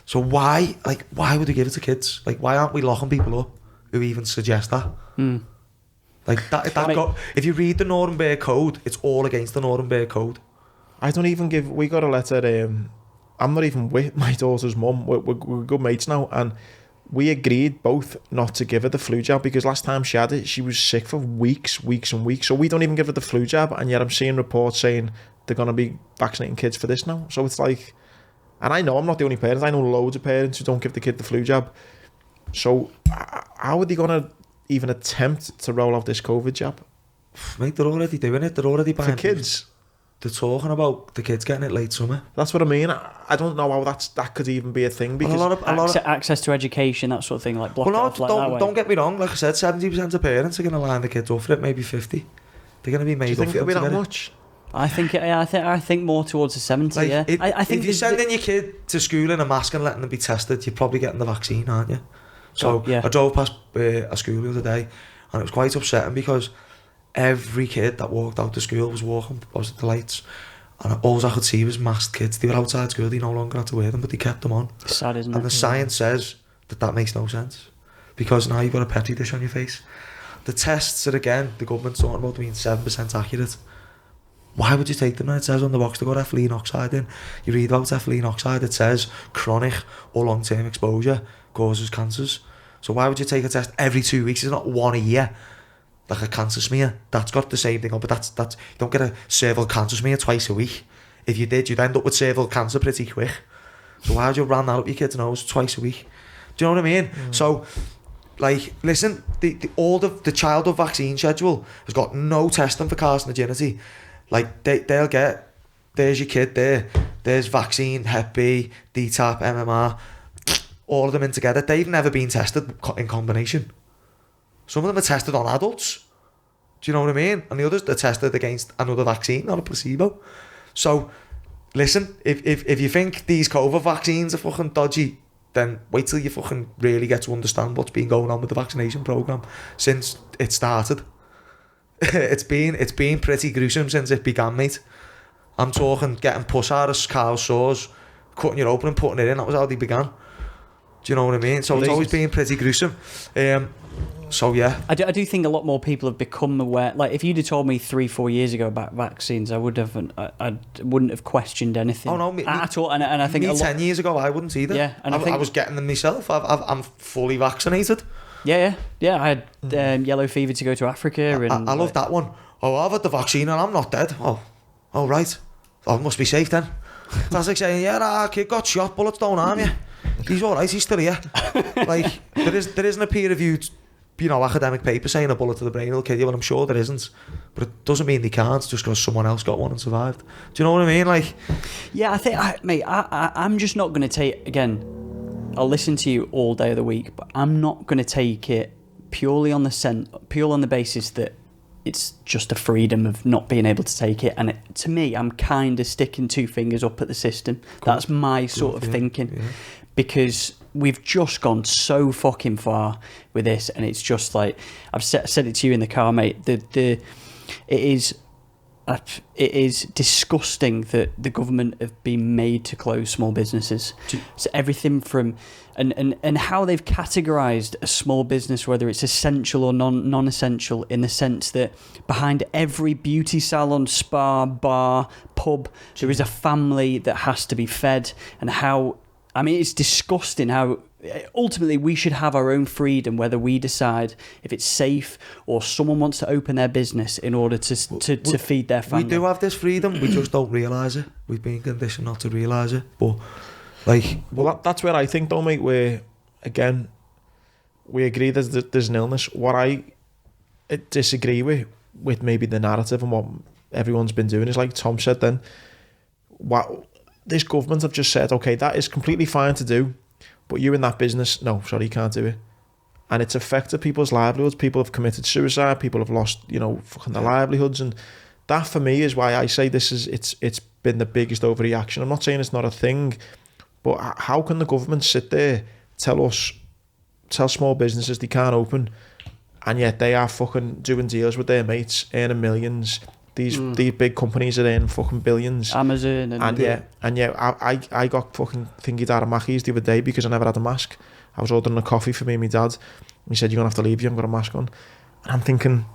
So why would you give it to kids? Like, why aren't we locking people up who even suggest that? Like if you read the Nuremberg Code, it's all against the Nuremberg Code. We got a letter, I'm not even with my daughter's mum, we're good mates now, and we agreed both not to give her the flu jab because last time she had it, she was sick for weeks and weeks. So we don't even give her the flu jab, and yet I'm seeing reports saying they're going to be vaccinating kids for this now. So it's like, and I know I'm not the only parent, I know loads of parents who don't give the kid the flu jab. So how are they going to even attempt to roll out this COVID jab? Mate, they're already doing it. They're already buying for kids. They're talking about the kids getting it late summer. That's what I mean. I don't know how that could even be a thing because access to education, that sort of thing, like block it off like that way. Don't get me wrong. Like I said, 70% of parents are going to line the kids up for it. Maybe 50. They're going to be made up. Do you think it'll be that much? I think more towards the 70. Like, yeah. I think if you're sending your kid to school in a mask and letting them be tested, you're probably getting the vaccine, aren't you? So I drove past a school the other day, and it was quite upsetting because every kid that walked out to school was walking opposite the lights, and all I could see was masked kids. They were outside school, they no longer had to wear them, but they kept them on. It's sad, isn't it? And the science says that makes no sense, because now you've got a petri dish on your face. The tests are, again, the government's talking about being 7% accurate. Why would you take them? And it says on the box they've got ethylene oxide in. You read about ethylene oxide, it says chronic or long-term exposure causes cancers. So why would you take a test every 2 weeks? It's not one a year, like a cancer smear. That's got the same thing on, but that's you don't get a cervical cancer smear twice a week. If you did, you'd end up with cervical cancer pretty quick. So why would you ram that up your kid's nose twice a week? Do you know what I mean? So, like, listen, the childhood vaccine schedule has got no testing for carcinogenity. Like, they'll get, there's your kid there, there's vaccine, Hep B, DTaP, MMR, all of them in together. They've never been tested in combination. Some of them are tested on adults. Do you know what I mean? And the others are tested against another vaccine, not a placebo. So, listen, if you think these COVID vaccines are fucking dodgy, then wait till you fucking really get to understand what's been going on with the vaccination programme since it started. It's been pretty gruesome since it began, mate. I'm talking getting pus out of cow's sores, cutting you open and putting it in. That was how they began. Do you know what I mean? So it's always been pretty gruesome. So yeah, I do think a lot more people have become aware. Like, if you'd have told me 3-4 years ago about vaccines, I wouldn't have questioned anything. Oh no, at all. And I think 10 years ago I wouldn't either. Yeah, and I was getting them myself. I'm fully vaccinated. Yeah. I had yellow fever to go to Africa, and I love that one. Oh, I've had the vaccine and I'm not dead. Oh right. Oh, it must be safe then. That's like saying, yeah, our kid got shot, bullets don't harm you. He's all right. He's still here. Like there isn't a peer-reviewed, academic paper saying a bullet to the brain will kill you, but I'm sure there isn't. But it doesn't mean they can't just because someone else got one and survived. Do you know what I mean? Like, yeah, I think, I'm just not going to take, again, I'll listen to you all day of the week, but I'm not going to take it purely on the basis that it's just a freedom of not being able to take it. And to me, I'm kind of sticking 2 fingers up at the system. That's my sort of thinking. Yeah. Because we've just gone so fucking far with this, and it's just like, I've said it to you in the car, mate. It is disgusting that the government have been made to close small businesses. So everything from and how they've categorised a small business, whether it's essential or non-essential, in the sense that behind every beauty salon, spa, bar, pub, there is a family that has to be fed, and how. I mean, it's disgusting how ultimately we should have our own freedom, whether we decide if it's safe or someone wants to open their business in order to feed their family. We do have this freedom, we just don't realise it. We've been conditioned not to realise it. But, that's where I think, though, mate, where, again, we agree there's an illness. What I disagree with maybe the narrative and what everyone's been doing is, like Tom said then, this government have just said, okay, that is completely fine to do, but you in that business, no, sorry, you can't do it. And it's affected people's livelihoods. People have committed suicide. People have lost, fucking their livelihoods. And that, for me, is why I say it's been the biggest overreaction. I'm not saying it's not a thing, but how can the government sit there, tell small businesses they can't open, and yet they are fucking doing deals with their mates, earning millions. These big companies are in fucking billions. Amazon and I got fucking thingied out of Mackey's the other day because I never had a mask. I was ordering a coffee for me and my dad. He said, "You're gonna have to leave. You haven't got a mask on." And I'm thinking,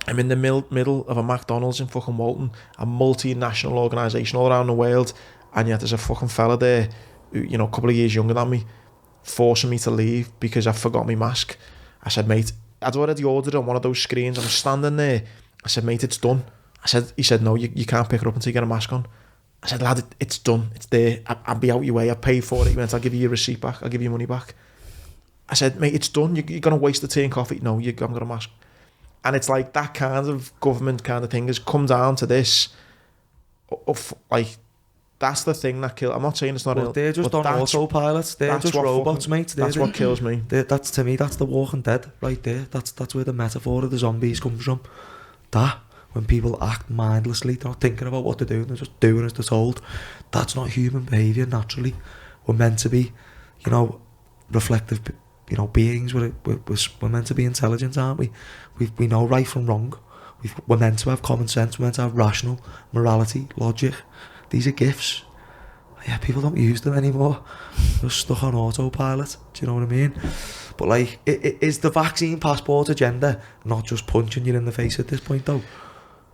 I'm in the middle of a McDonald's in fucking Walton, a multinational organisation all around the world, and yet there's a fucking fella there, who, a couple of years younger than me, forcing me to leave because I forgot my mask. I said, "Mate, I'd already ordered on one of those screens. I'm standing there." I said, "Mate, it's done." He said, "No, you can't pick it up until you get a mask on." I said, "Lad, it's done. It's there. I'll be out your way. I paid for it." He went, "I'll give you your receipt back. I'll give you your money back." I said, "Mate, it's done. You're going to waste the tea and coffee." "No, you haven't got a mask." And it's like that kind of government kind of thing has come down to this. Like, that's the thing that kills. I'm not saying it's not. They're just on autopilot. They're just robots, mate. That's what kills me. That's, to me, that's the Walking Dead right there. That's where the metaphor of the zombies comes from. That. When people act mindlessly, they're not thinking about what they're doing, they're just doing as they're told. That's not human behaviour, naturally. We're meant to be, reflective, beings. We're meant to be intelligent, aren't we? We know right from wrong. We're meant to have common sense, we're meant to have rational morality, logic. These are gifts. Yeah, people don't use them anymore. They're stuck on autopilot, do you know what I mean? But, like, is the vaccine passport agenda not just punching you in the face at this point, though?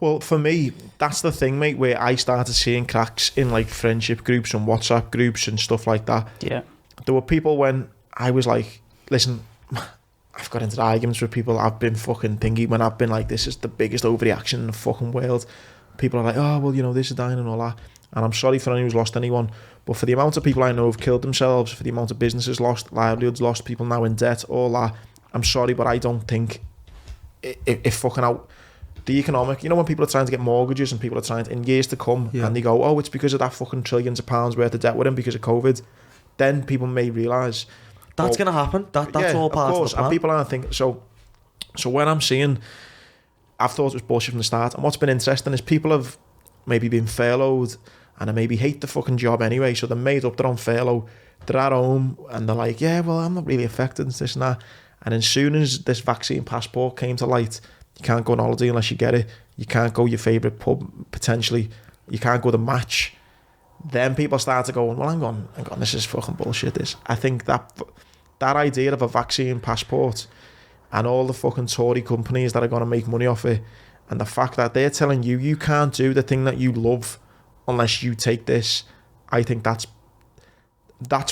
Well, for me, that's the thing, mate, where I started seeing cracks in, like, friendship groups and WhatsApp groups and stuff like that. Yeah. There were people when I was like, listen, I've got into arguments with people. I've been fucking thingy when I've been like, this is the biggest overreaction in the fucking world. People are like, oh, well, this is dying and all that. And I'm sorry for anyone who's lost anyone. But for the amount of people I know who've killed themselves, for the amount of businesses lost, livelihoods lost, people now in debt, all that, I'm sorry, but I don't think if fucking out the economic, when people are trying to get mortgages and people are trying to, in years to come, and they go, oh, it's because of that fucking trillions of pounds worth of debt with them because of COVID, then people may realise that's going to happen. That's all part of the plan. And people aren't thinking. So when I'm seeing I've thought it was bullshit from the start. And what's been interesting is people have maybe been furloughed and they maybe hate the fucking job anyway, so they're made up, they're on furlough, they're at home, and they're like, yeah, well, I'm not really affected and this and that. And as soon as this vaccine passport came to light, you can't go on holiday unless you get it. You can't go your favourite pub, potentially. You can't go to match. Then people started going, well, hang on, this is fucking bullshit, this. I think that idea of a vaccine passport and all the fucking Tory companies that are going to make money off it, and the fact that they're telling you, you can't do the thing that you love unless you take this, I think that's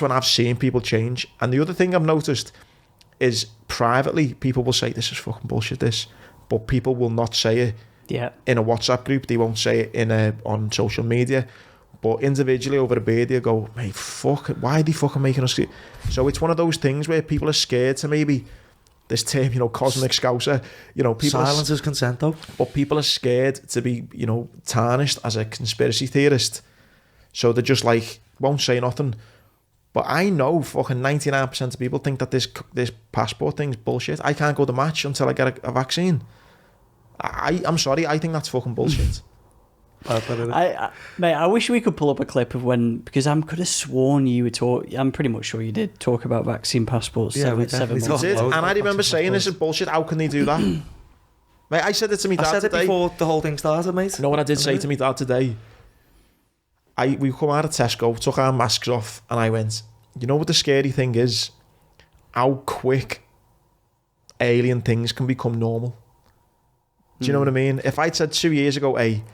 when I've seen people change. And the other thing I've noticed is privately, people will say, this is fucking bullshit, this, but people will not say it in a WhatsApp group. They won't say it on social media. But individually over a beer, they go, mate, fuck it, why are they fucking making us... So it's one of those things where people are scared to maybe... This term, cosmic scouser, people... Silence is consent, though. But people are scared to be, tarnished as a conspiracy theorist. So they're just like, won't say nothing. But I know fucking 99% of people think that this passport thing's bullshit. I can't go to match until I get a vaccine. I'm sorry, I think that's fucking bullshit. Mate, I wish we could pull up a clip of when, because I could have sworn you were I'm pretty much sure you did talk about vaccine passports 7 months ago. And I remember saying, this is bullshit, how can they do that? Mate, I said it to me dad today. I said it before the whole thing started, mate. You know what I did say to me dad today? We come out of Tesco, took our masks off, and I went, you know what the scary thing is? How quick alien things can become normal. Do you know what I mean? If I'd said 2 years ago, hey,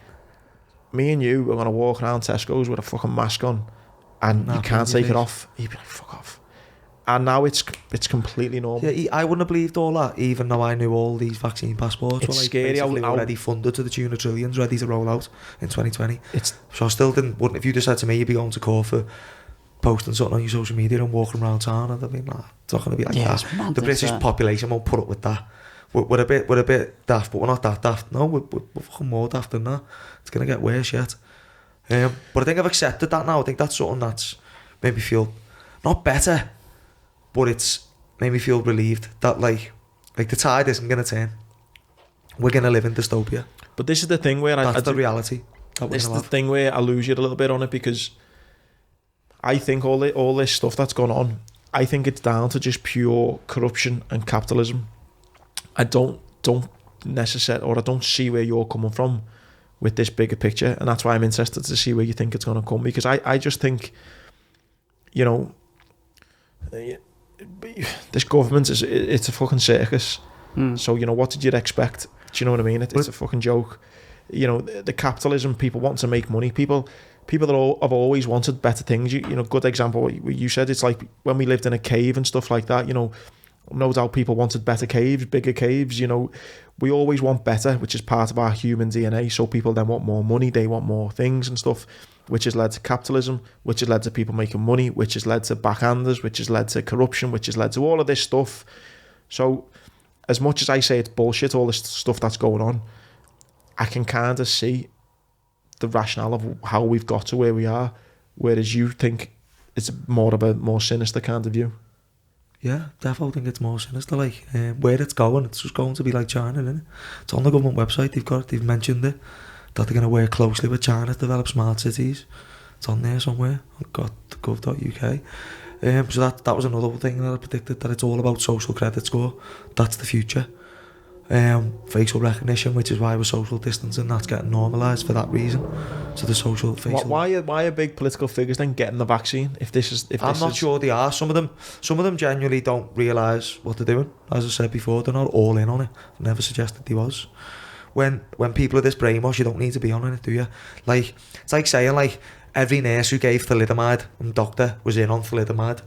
me and you are going to walk around Tesco's with a fucking mask on and you can't take it off, you'd be like, fuck off. And now it's completely normal. Yeah, I wouldn't have believed all that, even though I knew all these vaccine passports were like scary already funded to the tune of trillions, ready to roll out in 2020. So I still wouldn't, if you just said to me, you'd be going to court for posting something on your social media and walking around town, and I'd be like, nah, it's not going to be like that. The British population won't put up with that. We're a bit daft, but we're not that daft. No, we're fucking more daft than that. It's going to get worse yet. But I think I've accepted that now. I think that's something that's made me feel not better, but it's made me feel relieved that like the tide isn't going to turn. We're going to live in dystopia. But this is the thing where that's the reality. This is the thing where I lose you a little bit on it, because I think all this stuff that's gone on, I think it's down to just pure corruption and capitalism. I don't necessarily, or I don't see where you're coming from with this bigger picture, and that's why I'm interested to see where you think it's going to come, because I just think, this government it's a fucking circus. So what did you expect? Do you know what I mean? It's a fucking joke. The capitalism, people want to make money, people that have always wanted better things. Good example what you said, it's like when we lived in a cave and stuff like that. No doubt people wanted better caves, bigger caves. We always want better, which is part of our human DNA. So people then want more money, they want more things and stuff, which has led to capitalism, which has led to people making money, which has led to backhanders, which has led to corruption, which has led to all of this stuff. So as much as I say it's bullshit, all this stuff that's going on, I can kind of see the rationale of how we've got to where we are, whereas you think it's more of a more sinister kind of view. Yeah, definitely think it's more sinister. Like where it's going, it's just going to be like China, isn't it? It's on the government website. They've mentioned it, that they're going to work closely with China to develop smart cities. It's on there somewhere. gov.uk. So that was another thing that I predicted, that it's all about social credit score. That's the future. Facial recognition, which is why we're social distancing, that's getting normalised for that reason. So the social facial. Why are big political figures then getting the vaccine? I'm not sure they are. Some of them genuinely don't realise what they're doing. As I said before, they're not all in on it. I never suggested they was. When people are this brainwashed, you don't need to be on it, do you? Like, it's like saying like every nurse who gave thalidomide and doctor was in on thalidomide.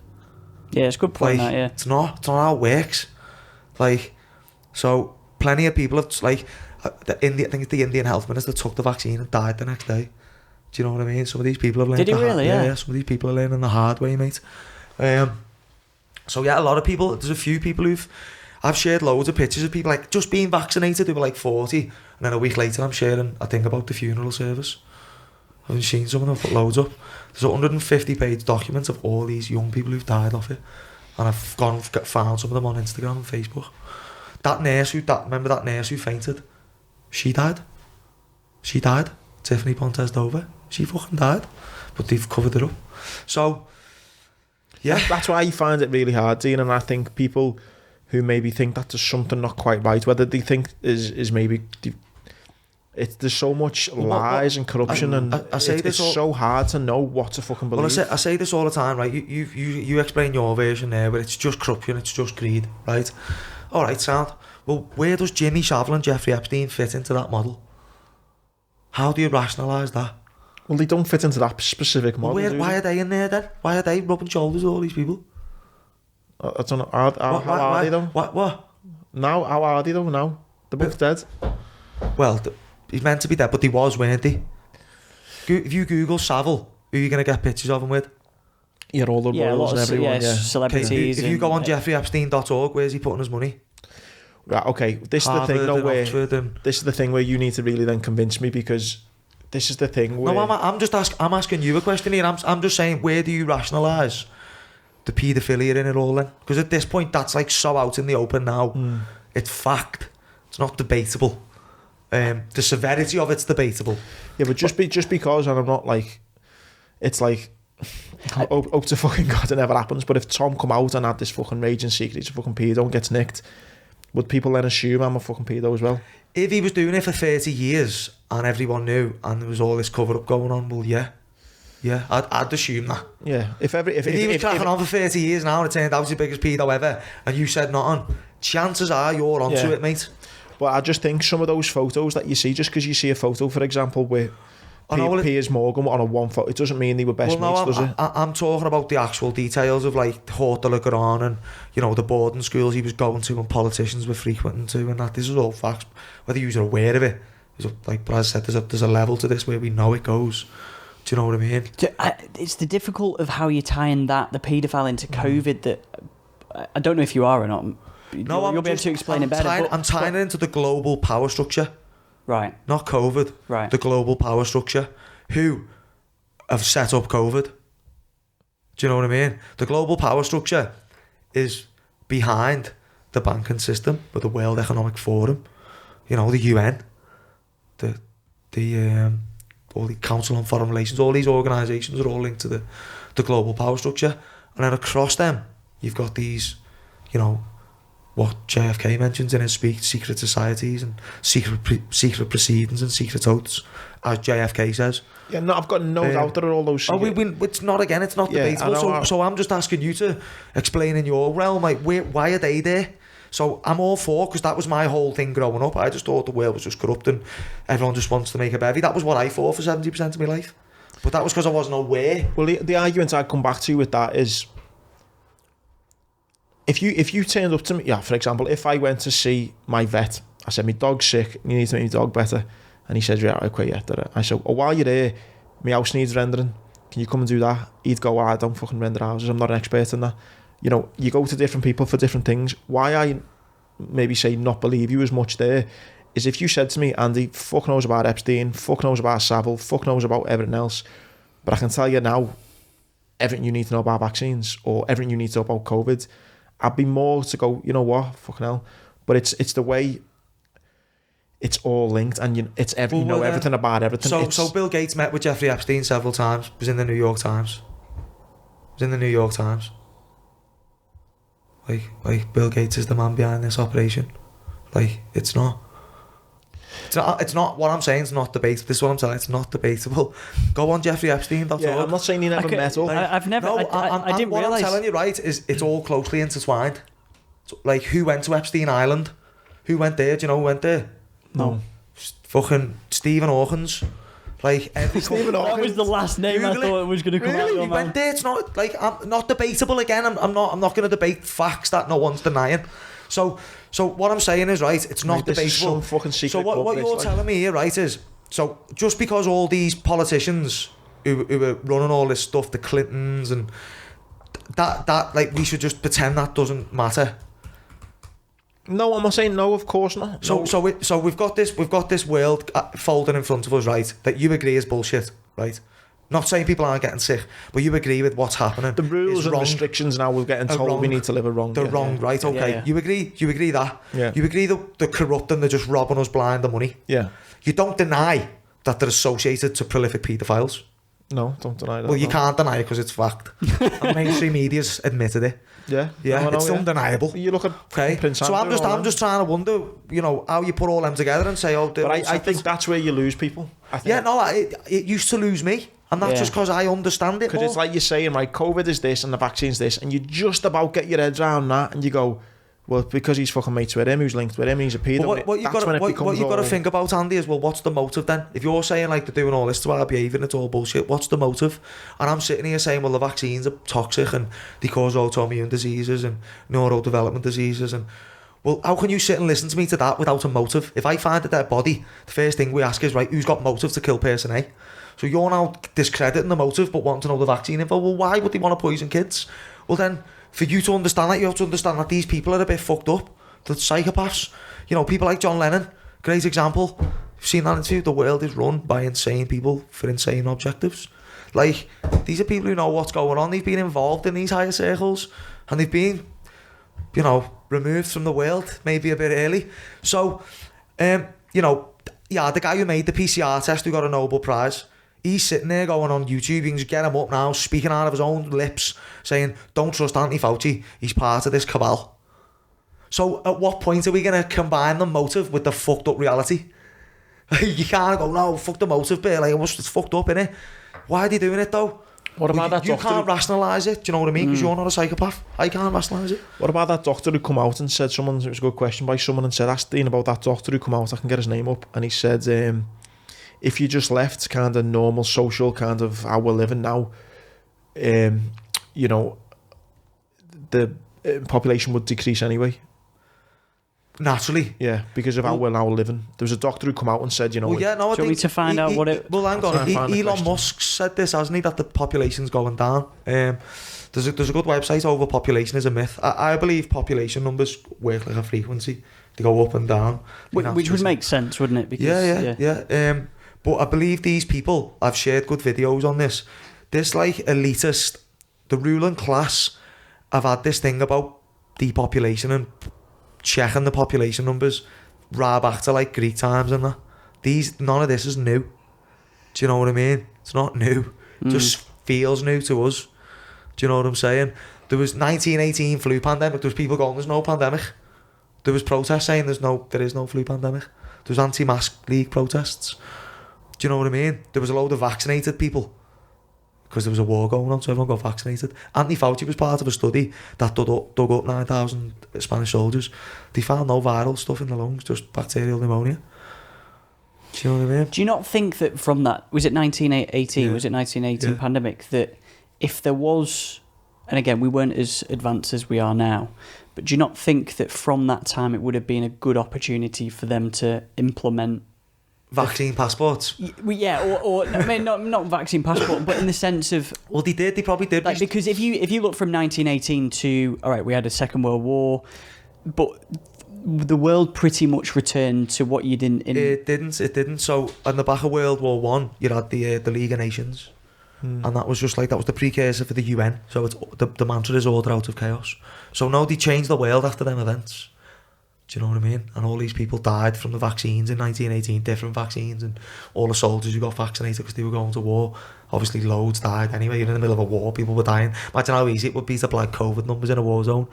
Yeah, it's a good point. Like, that, yeah, it's not how it works. Like, so. Plenty of people have, like, I think it's the Indian health minister took the vaccine and died the next day. Do you know what I mean? Some of these people have learned. Did he really? Yeah. Some of these people are learning the hard way, mate. So yeah, a lot of people. There's a few people I've shared loads of pictures of people like just being vaccinated. They were like 40, and then a week later I'm sharing a thing about the funeral service. I've seen some of them, put loads up. There's a 150-page document of all these young people who've died of it, and I've found some of them on Instagram and Facebook. Remember that nurse who fainted? She died. Tiffany Pontesdova. She fucking died. But they've covered it up. So, yeah. That's why I find it really hard, Dean, and I think people who maybe think that there's something not quite right, whether they think is maybe... there's so much lies and corruption, it's so hard to know what to fucking believe. Well, I say this all the time, right? You explain your version there, but it's just corruption, it's just greed, right? All right, sound. Well, where does Jimmy Savile and Jeffrey Epstein fit into that model? How do you rationalise that? Well, they don't fit into that specific model. Well, why are they in there then? Why are they rubbing shoulders with all these people? I don't know. How are they though? What? Now, how are they though now? They're both dead. Well, he's meant to be dead, but he was, weren't he? If you Google Savile, who are you going to get pictures of him with? Yeah, all the royals and everyone, celebrities. If you go on jeffreyepstein.org, where's he putting his money? Right, okay. This Harvard is the thing, though, this is the thing where you need to really then convince me, because this is the thing where... No, I'm asking you a question here. I'm just saying, where do you rationalise the paedophilia in it all then? Because at this point, that's like so out in the open now. It's fact. It's not debatable. The severity of it's debatable. Yeah, but just because, and I'm not like... It's like... hope to fucking God it never happens, but if Tom come out and had this fucking raging secret, he's a fucking pedo and gets nicked, would people then assume I'm a fucking pedo as well? If he was doing it for 30 years and everyone knew and there was all this cover-up going on, well, yeah, I'd assume that. Yeah, if he was cracking on for 30 years now and it turned out he's the biggest pedo ever and you said nothing, chances are you're onto it, mate. But I just think some of those photos that you see, just because you see a photo, for example, with Piers Morgan on a one photo, it doesn't mean they were best mates, does it? I'm talking about the actual details of like Horta Legrand and, you know, the boarding schools he was going to and politicians were frequenting to and that. This is all facts. Whether you're aware of it, like Brad said, there's a level to this where we know it goes. Do you know what I mean? It's the difficult of how you're tying the paedophile into COVID that I don't know if you are or not. No, you'll be able to explain it better. I'm tying it into the global power structure. Right. Not COVID. Right. The global power structure. Who have set up COVID. Do you know what I mean? The global power structure is behind the banking system with the World Economic Forum, you know, the UN, all the Council on Foreign Relations, all these organisations are all linked to the global power structure. And then across them, you've got these, you know, what JFK mentions in his speech, secret societies and secret proceedings and secret oaths, as JFK says. Yeah, no, I've got no doubt there are all those... it's not debatable. So I'm just asking you to explain in your realm, like, why are they there? So I'm all for, because that was my whole thing growing up. I just thought the world was just corrupt and everyone just wants to make a bevy. That was what I thought for 70% of my life. But that was because I wasn't aware. Well, the argument I'd come back to with that is... If you turned up to me, for example, if I went to see my vet, I said, my dog's sick, you need to make my dog better. And he said, yeah, okay, yeah. I said, while you're there, my house needs rendering. Can you come and do that? He'd go, I don't fucking render houses, I'm not an expert in that. You know, you go to different people for different things. Why I maybe say not believe you as much there is if you said to me, Andy, fuck knows about Epstein, fuck knows about Savile, fuck knows about everything else, but I can tell you now everything you need to know about vaccines or everything you need to know about COVID, I'd be more to go, you know what, fucking hell. But it's the way it's all linked and you know everything about everything. So Bill Gates met with Jeffrey Epstein several times, was in the New York Times. Like Bill Gates is the man behind this operation. Like, it's not what I'm saying, it's not debatable. This is what I'm saying, it's not debatable. Go on jeffreyepstein.org. Yeah, I'm not saying you never met up. I've never, no, I didn't what realise. I'm telling you, right, is it's all closely intertwined. So, like, who went to Epstein Island? Who went there? Do you know who went there? No. Fucking Stephen Hawkins. Like, Stephen Hawkins. That was the last name I thought it was going to come out of your He mouth. went there. It's not, like, I'm not debatable again. I'm not going to debate facts that no one's denying. So what I'm saying is, right, it's not debatable. Some fucking secret. So what you're telling me here, right, is, so just because all these politicians who are running all this stuff, the Clintons and that like, we should just pretend that doesn't matter. No, I'm not saying no, of course not. No. So we've got this world folding in front of us, right, that you agree is bullshit, right? Not saying people aren't getting sick, but you agree with what's happening. The rules and restrictions now we're getting told we need to live are wrong. They're wrong, right? Okay. Yeah. You agree that? Yeah. You agree that they're corrupt and they're just robbing us blind of money? Yeah. You don't deny that they're associated to prolific paedophiles? No, don't deny that. Well, you can't deny it because it's fact. And mainstream media's admitted it. Yeah. Yeah, it's undeniable. You look at Prince so Andrew I'm just trying to wonder, you know, how you put all them together and say, oh, but I think that's where you lose people. It used to lose me. And that's just because I understand it. Because it's like you're saying, right, COVID is this and the vaccine's this, and you just about get your head around that, and you go, well, because he's fucking mates with him, who's linked with him, he's a pedo. What you've got to think about, Andy, is, well, what's the motive then? If you're saying, like, they're doing all this to our behaviour and it's all bullshit, what's the motive? And I'm sitting here saying, well, the vaccines are toxic and they cause autoimmune diseases and neurodevelopment diseases. And, well, how can you sit and listen to me to that without a motive? If I find a dead body, the first thing we ask is, right, who's got motive to kill person A? So you're now discrediting the motive but wanting to know the vaccine info. Well, why would they want to poison kids? Well, then, for you to understand that, you have to understand that these people are a bit fucked up. They're psychopaths. You know, people like John Lennon, great example. You've seen that interview. The world is run by insane people for insane objectives. Like, these are people who know what's going on. They've been involved in these higher circles and they've been, you know, removed from the world maybe a bit early. So, you know, yeah, the guy who made the PCR test who got a Nobel Prize, he's sitting there going on YouTube, you can just get him up now, speaking out of his own lips, saying, don't trust Anthony Fauci, he's part of this cabal. So at what point are we going to combine the motive with the fucked up reality? You can't go, no, fuck the motive bit, like, it's fucked up, innit? Why are they doing it though? What about that you doctor? You can't rationalise it, do you know what I mean? Because you're not a psychopath. I can't rationalise it. What about that doctor who come out and said, it was a good question by someone, and said, ask Dean about that doctor who come out, I can get his name up, and he said, if you just left kind of normal social kind of how we're living now, you know, the population would decrease anyway. Naturally. Yeah, because of how we're now living. There was a doctor who come out and said, you know... Well, yeah, no, I think... to find out what it... Well, hang on. Elon Musk said this, hasn't he, that the population's going down. There's a good website, Overpopulation is a Myth. I believe population numbers work like a frequency. They go up and down. Which would make sense, wouldn't it? Because, yeah. But I believe these people, I've shared good videos on this, like elitist, the ruling class have had this thing about depopulation and checking the population numbers right back to like Greek times and that. None of this is new. Do you know what I mean? It's not new. It just feels new to us. Do you know what I'm saying? There was 1918 flu pandemic. There was people going, there's no pandemic. There was protests saying there is no flu pandemic. There was anti-mask league protests. Do you know what I mean? There was a load of vaccinated people because there was a war going on, so everyone got vaccinated. Anthony Fauci was part of a study that dug up 9,000 Spanish soldiers. They found no viral stuff in the lungs, just bacterial pneumonia. Do you know what I mean? Do you not think that from that, was it 1918, was it 1918 pandemic, that if there was, and again, we weren't as advanced as we are now, but do you not think that from that time it would have been a good opportunity for them to implement vaccine passports? Yeah, or I mean, not vaccine passport, but in the sense of... Well, they probably did. Like, because if you look from 1918 to, all right, we had a Second World War, but the world pretty much returned to what you didn't... It didn't. So, on the back of World War One, you had the League of Nations. And that was just like, that was the precursor for the UN. So it's the mantra is order out of chaos. So no, they changed the world after them events. Do you know what I mean? And all these people died from the vaccines in 1918, different vaccines, and all the soldiers who got vaccinated because they were going to war. Obviously loads died anyway. You're in the middle of a war, people were dying. Imagine how easy it would be to like COVID numbers in a war zone.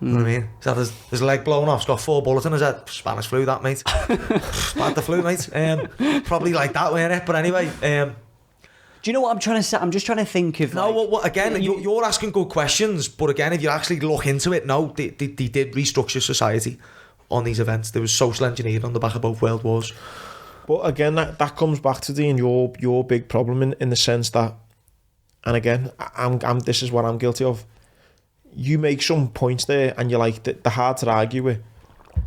You know what I mean? So his leg blown off, he's got 4 bullets in his head. Spanish flu, that, mate. Bad the flu, mate. Probably like that, weren't it? But anyway... Do you know what I'm trying to say? I'm just trying to think of... No, like, again, you're asking good questions, but again, if you actually look into it, no, they did restructure society on these events. There was social engineering on the back of both world wars. But again, that comes back to Dean, your big problem in the sense that, and again, I'm this is what I'm guilty of. You make some points there, and you're like, they're hard to argue with.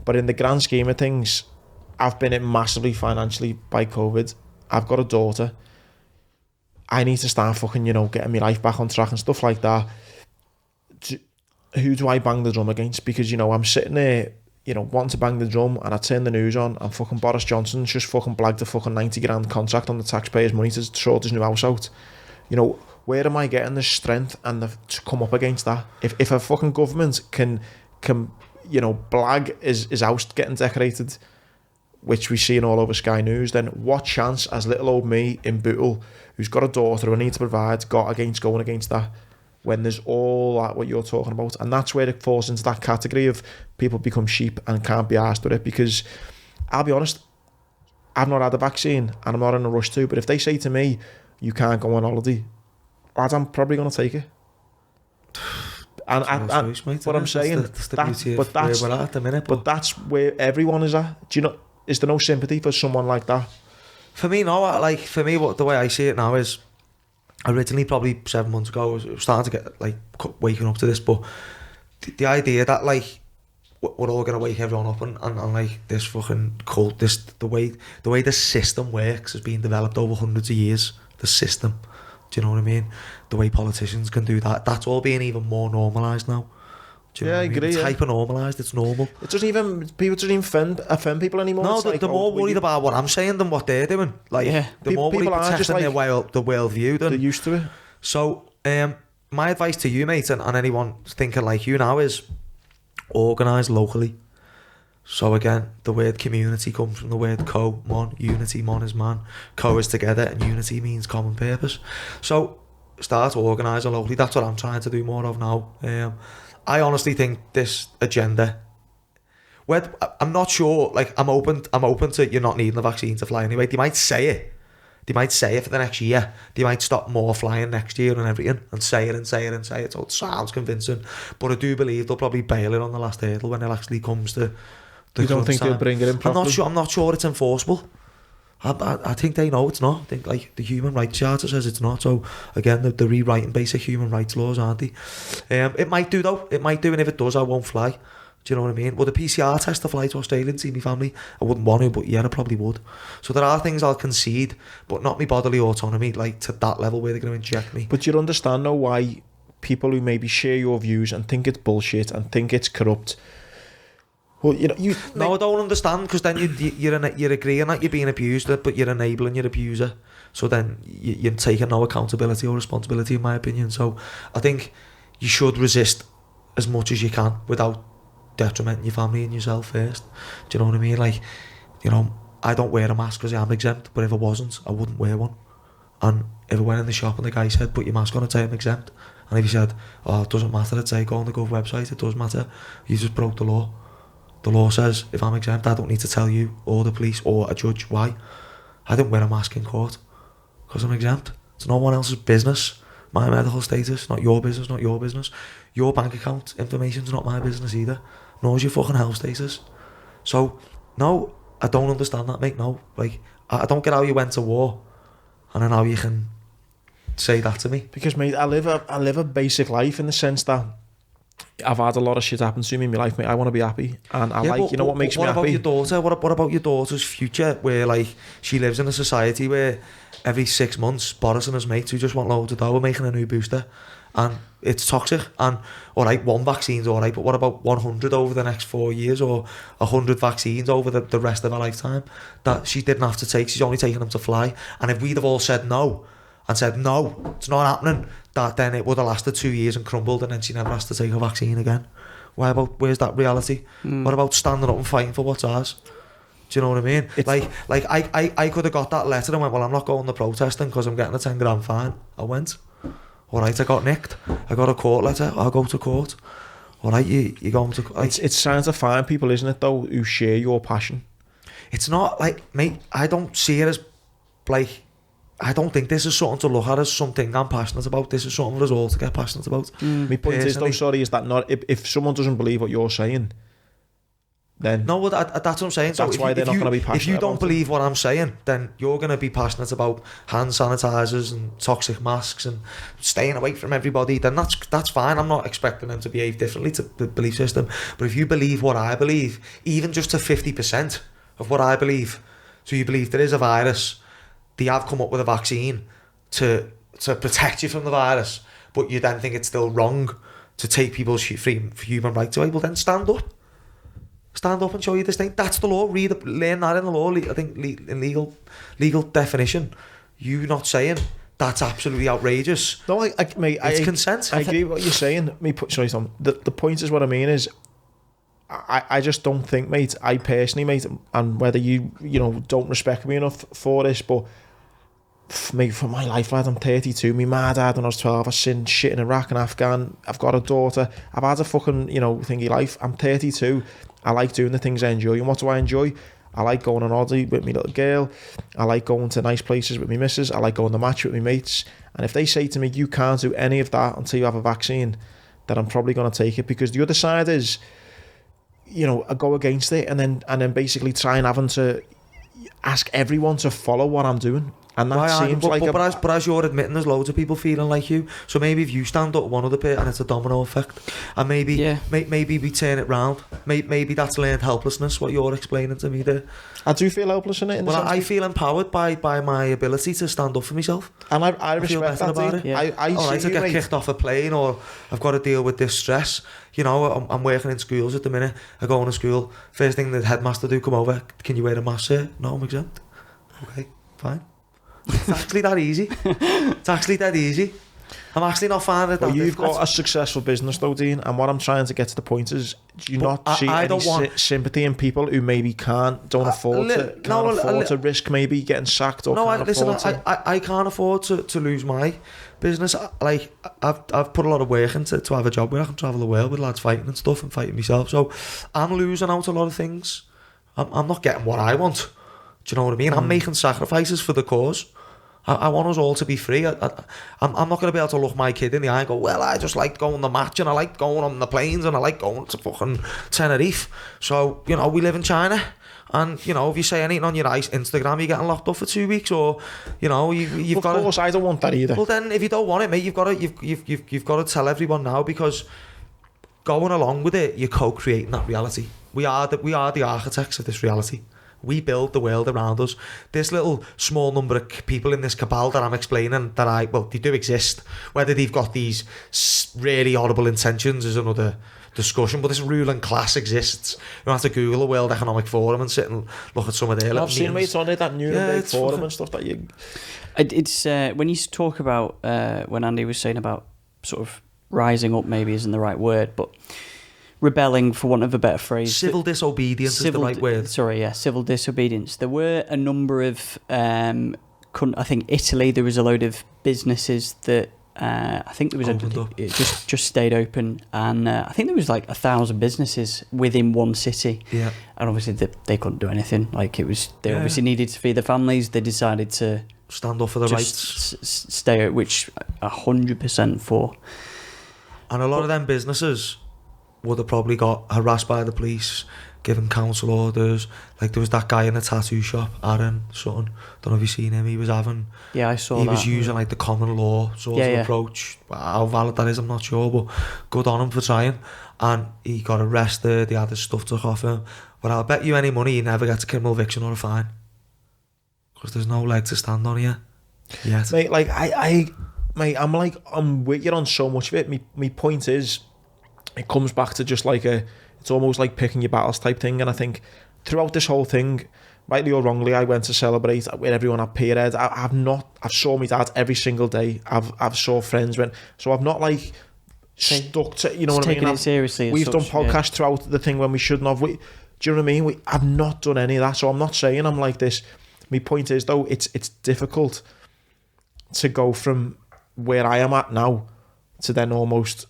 But in the grand scheme of things, I've been hit massively financially by COVID. I've got a daughter. I need to start fucking, getting my life back on track and stuff like that. Who do I bang the drum against? Because, I'm sitting there you know, wanting to bang the drum, and I turn the news on, and fucking Boris Johnson's just fucking blagged a fucking 90 grand contract on the taxpayers' money to sort his new house out. You know, where am I getting the strength and to come up against that? If a fucking government can you know, blag his house getting decorated, which we're seeing all over Sky News, then what chance has little old me in Bootle, who's got a daughter who I need to provide, got against going against that, when there's all that what you're talking about? And that's where it falls into that category of people become sheep and can't be arsed with it, because I'll be honest, I've not had a vaccine and I'm not in a rush to, but if they say to me, you can't go on holiday, lad, I'm probably going to take it. And what I'm saying, but that's where everyone is at. Do you know? Is there no sympathy for someone like that? For me, no. Like, for me, the way I see it now is, originally probably 7 months ago, I was starting to get like waking up to this, but the idea that like we're all gonna wake everyone up and like this fucking cult, the way the system works has been developed over hundreds of years. The system. Do you know what I mean? The way politicians can do that, that's all being even more normalised now. Do you know what I agree. It's hyper normalised, it's normal. It doesn't even offend people anymore. No, they're more worried about what I'm saying than what they're doing. Like, they're more worried protecting their worldview than... They're used to it. So, my advice to you, mate, and anyone thinking like you now is organise locally. So again, the word community comes from the word co-mon, unity, mon is man, co is together, and unity means common purpose. So start organising locally. That's what I'm trying to do more of now. I honestly think this agenda, I'm not sure, like I'm open to you not needing the vaccine to fly anyway. They might say it for the next year. They might stop more flying next year and everything, and say it, so it sounds convincing. But I do believe they'll probably bail it on the last hurdle when it actually comes to... You don't think they'll bring it in properly? I'm not sure it's enforceable. I think they know it's not. I think like the Human Rights Charter says it's not. So again, they're rewriting basic human rights laws, aren't they? It might do though. It might do, and if it does, I won't fly. Do you know what I mean? Would a PCR test to fly to Australia and see my family? I wouldn't want to, but yeah, I probably would. So there are things I'll concede, but not my bodily autonomy, like to that level where they're going to inject me. But you understand though why people who maybe share your views and think it's bullshit and think it's corrupt. Well, you know, I don't understand, because then you're agreeing that you're being abused, but you're enabling your abuser. So then you're taking no accountability or responsibility, in my opinion. So I think you should resist as much as you can without detrimenting your family and yourself first. Do you know what I mean? Like, you know, I don't wear a mask because I am exempt, but if I wasn't, I wouldn't wear one. And if I went in the shop and the guy said, put your mask on, I'd say I'm exempt. And if he said, oh, it doesn't matter, I'd say, go on the Gov website, it does matter. You just broke the law. The law says if I'm exempt, I don't need to tell you or the police or a judge why. I don't wear a mask in court because I'm exempt. It's no one else's business. My medical status, not your business, not your business. Your bank account information's not my business either. Nor is your fucking health status. So, no, I don't understand that, mate. No, like, I don't get how you went to war and then how you can say that to me. Because, mate, I live a basic life in the sense that I've had a lot of shit happen to me in my life, mate. I want to be happy, and what makes me happy. What about your daughter? What about your daughter's future, where like she lives in a society where every 6 months Boris and his mates who just want loads of dough are making a new booster, and it's toxic. And alright, one vaccine's alright, but what about 100 over the next 4 years, or 100 vaccines over the rest of her lifetime that she didn't have to take? She's only taking them to fly. And if we'd have all said no, and said no, it's not happening, that then it would have lasted 2 years and crumbled, and then she never has to take a vaccine again. Where's that reality? What about standing up and fighting for what's ours? Do you know what I mean? I could have got that letter and went, well, I'm not going to protesting because I'm getting a 10 grand fine. I went. Alright, I got nicked. I got a court letter. I'll go to court. Alright, you going to... Like, it's trying to find people, isn't it, though, who share your passion. It's not like, mate, I don't see it as like... I don't think this is something to look at as something I'm passionate about. This is something for us all to get passionate about. My point is, though, is that not if someone doesn't believe what you're saying, then... No, well, that's what I'm saying. That's why they're not going to be passionate. If you don't believe what I'm saying, then you're going to be passionate about hand sanitizers and toxic masks and staying away from everybody, then that's fine. I'm not expecting them to behave differently to the belief system. But if you believe what I believe, even just to 50% of what I believe, so you believe there is a virus, they have come up with a vaccine to protect you from the virus, but you then think it's still wrong to take people's human rights away, well then stand up. stand up and show your disdain. That's the law. Learn that in the law. I think in legal definition, you not saying that's absolutely outrageous. No, mate, it's consent. I agree with what you're saying. Sorry, Tom. The point is, what I mean is, I just don't think, mate. I personally, mate, and whether you don't respect me enough for this, but mate, for my life, lad, I'm 32. My ma died when I was 12. I seen shit in Iraq and Afghan. I've got a daughter. I've had a fucking, thingy life. I'm 32. I like doing the things I enjoy. And what do I enjoy? I like going on holiday with my little girl. I like going to nice places with my missus. I like going to match with my mates. And if they say to me, you can't do any of that until you have a vaccine, then I'm probably going to take it, because the other side is, I go against it and then basically try and having to ask everyone to follow what I'm doing. And that seems like but as you're admitting, there's loads of people feeling like you. So maybe if you stand up one other bit and it's a domino effect, and maybe we turn it round. Maybe that's learned helplessness, what you're explaining to me there. I do feel helpless in it. I feel empowered by my ability to stand up for myself. And I respect that, about it. Yeah. I get kicked off a plane, or I've got to deal with this stress. I'm working in schools at the minute. I go into school. First thing the headmaster do, come over. Can you wear a mask, sir? No, I'm exempt. Okay, fine. It's actually that easy. It's actually that easy. I'm actually not finding it that you've difficult. got a successful business though, Dean, and what I'm trying to get to the point is, do you not see any sympathy in people who maybe don't afford to risk maybe getting sacked, or I can't afford to lose my business. Like, I've put a lot of work into to have a job where I can travel the world with lads fighting and stuff, and fighting myself, so I'm losing out a lot of things. I'm not getting what I want. Do you know what I mean? I'm making sacrifices for the cause. I want us all to be free. I'm not going to be able to look my kid in the eye and go, well, I just like going to the match, and I like going on the planes, and I like going to fucking Tenerife. So, we live in China, and, if you say anything on your Instagram, you're getting locked up for 2 weeks, or, you've got to... Of course, I don't want that either. Well, then, if you don't want it, mate, you've got to tell everyone now, because going along with it, you're co-creating that reality. We are the architects of this reality. We build the world around us. This little small number of people in this cabal that I'm explaining, they do exist. Whether they've got these really horrible intentions is another discussion, but this ruling class exists. You have to Google the World Economic Forum and sit and look at some of their... I've seen mates on it, that Nuremberg Forum and stuff that you... It's when you talk about, when Andy was saying about sort of rising up, maybe isn't the right word, but... rebelling, for want of a better phrase. Civil disobedience is the right word. Civil disobedience. There were a number of, I think Italy, there was a load of businesses that I think there was it just stayed open, and I think there was like 1,000 businesses within one city. Yeah. And obviously they couldn't do anything. Like, they obviously needed to feed their families. They decided to stand up for the rights. Stay out, which 100% for. And a lot of them businesses would have probably got harassed by the police, given council orders. Like, there was that guy in the tattoo shop, Aaron Sutton. Don't know if you've seen him. He was having... Yeah, I saw he that. was using, like, the common law sort of approach. How valid that is, I'm not sure, but good on him for trying. And he got arrested. He had his stuff took off him. But I'll bet you any money he never gets a criminal eviction or a fine. Because there's no leg to stand on here yet. Mate, like, I'm with you on so much of it. My point is... it comes back to just like it's almost like picking your battles type thing. And I think throughout this whole thing, rightly or wrongly, I went to celebrate with everyone at Pierhead. I've saw my dad every single day. I've saw friends so I've not like stuck to, what I mean? Taking it seriously. We've done podcasts throughout the thing when we shouldn't have. Do you know what I mean? I've not done any of that. So I'm not saying I'm like this. My point is though, it's difficult to go from where I am at now to then almost...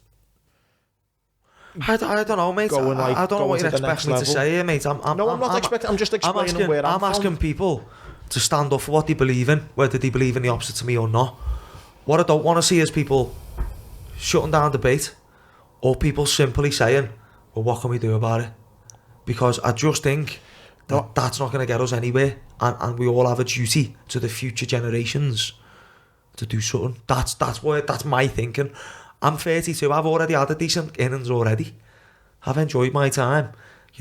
I don't know, mate. I don't know what you're expecting me to say here, mate. I'm not expecting. I'm just explaining where I'm asking people to stand up for what they believe in, whether they believe in the opposite to me or not. What I don't want to see is people shutting down debate, or people simply saying, well, what can we do about it? Because I just think that's not going to get us anywhere, and we all have a duty to the future generations to do something. That's my thinking. I'm 32, I've already had a decent innings already. I've enjoyed my time.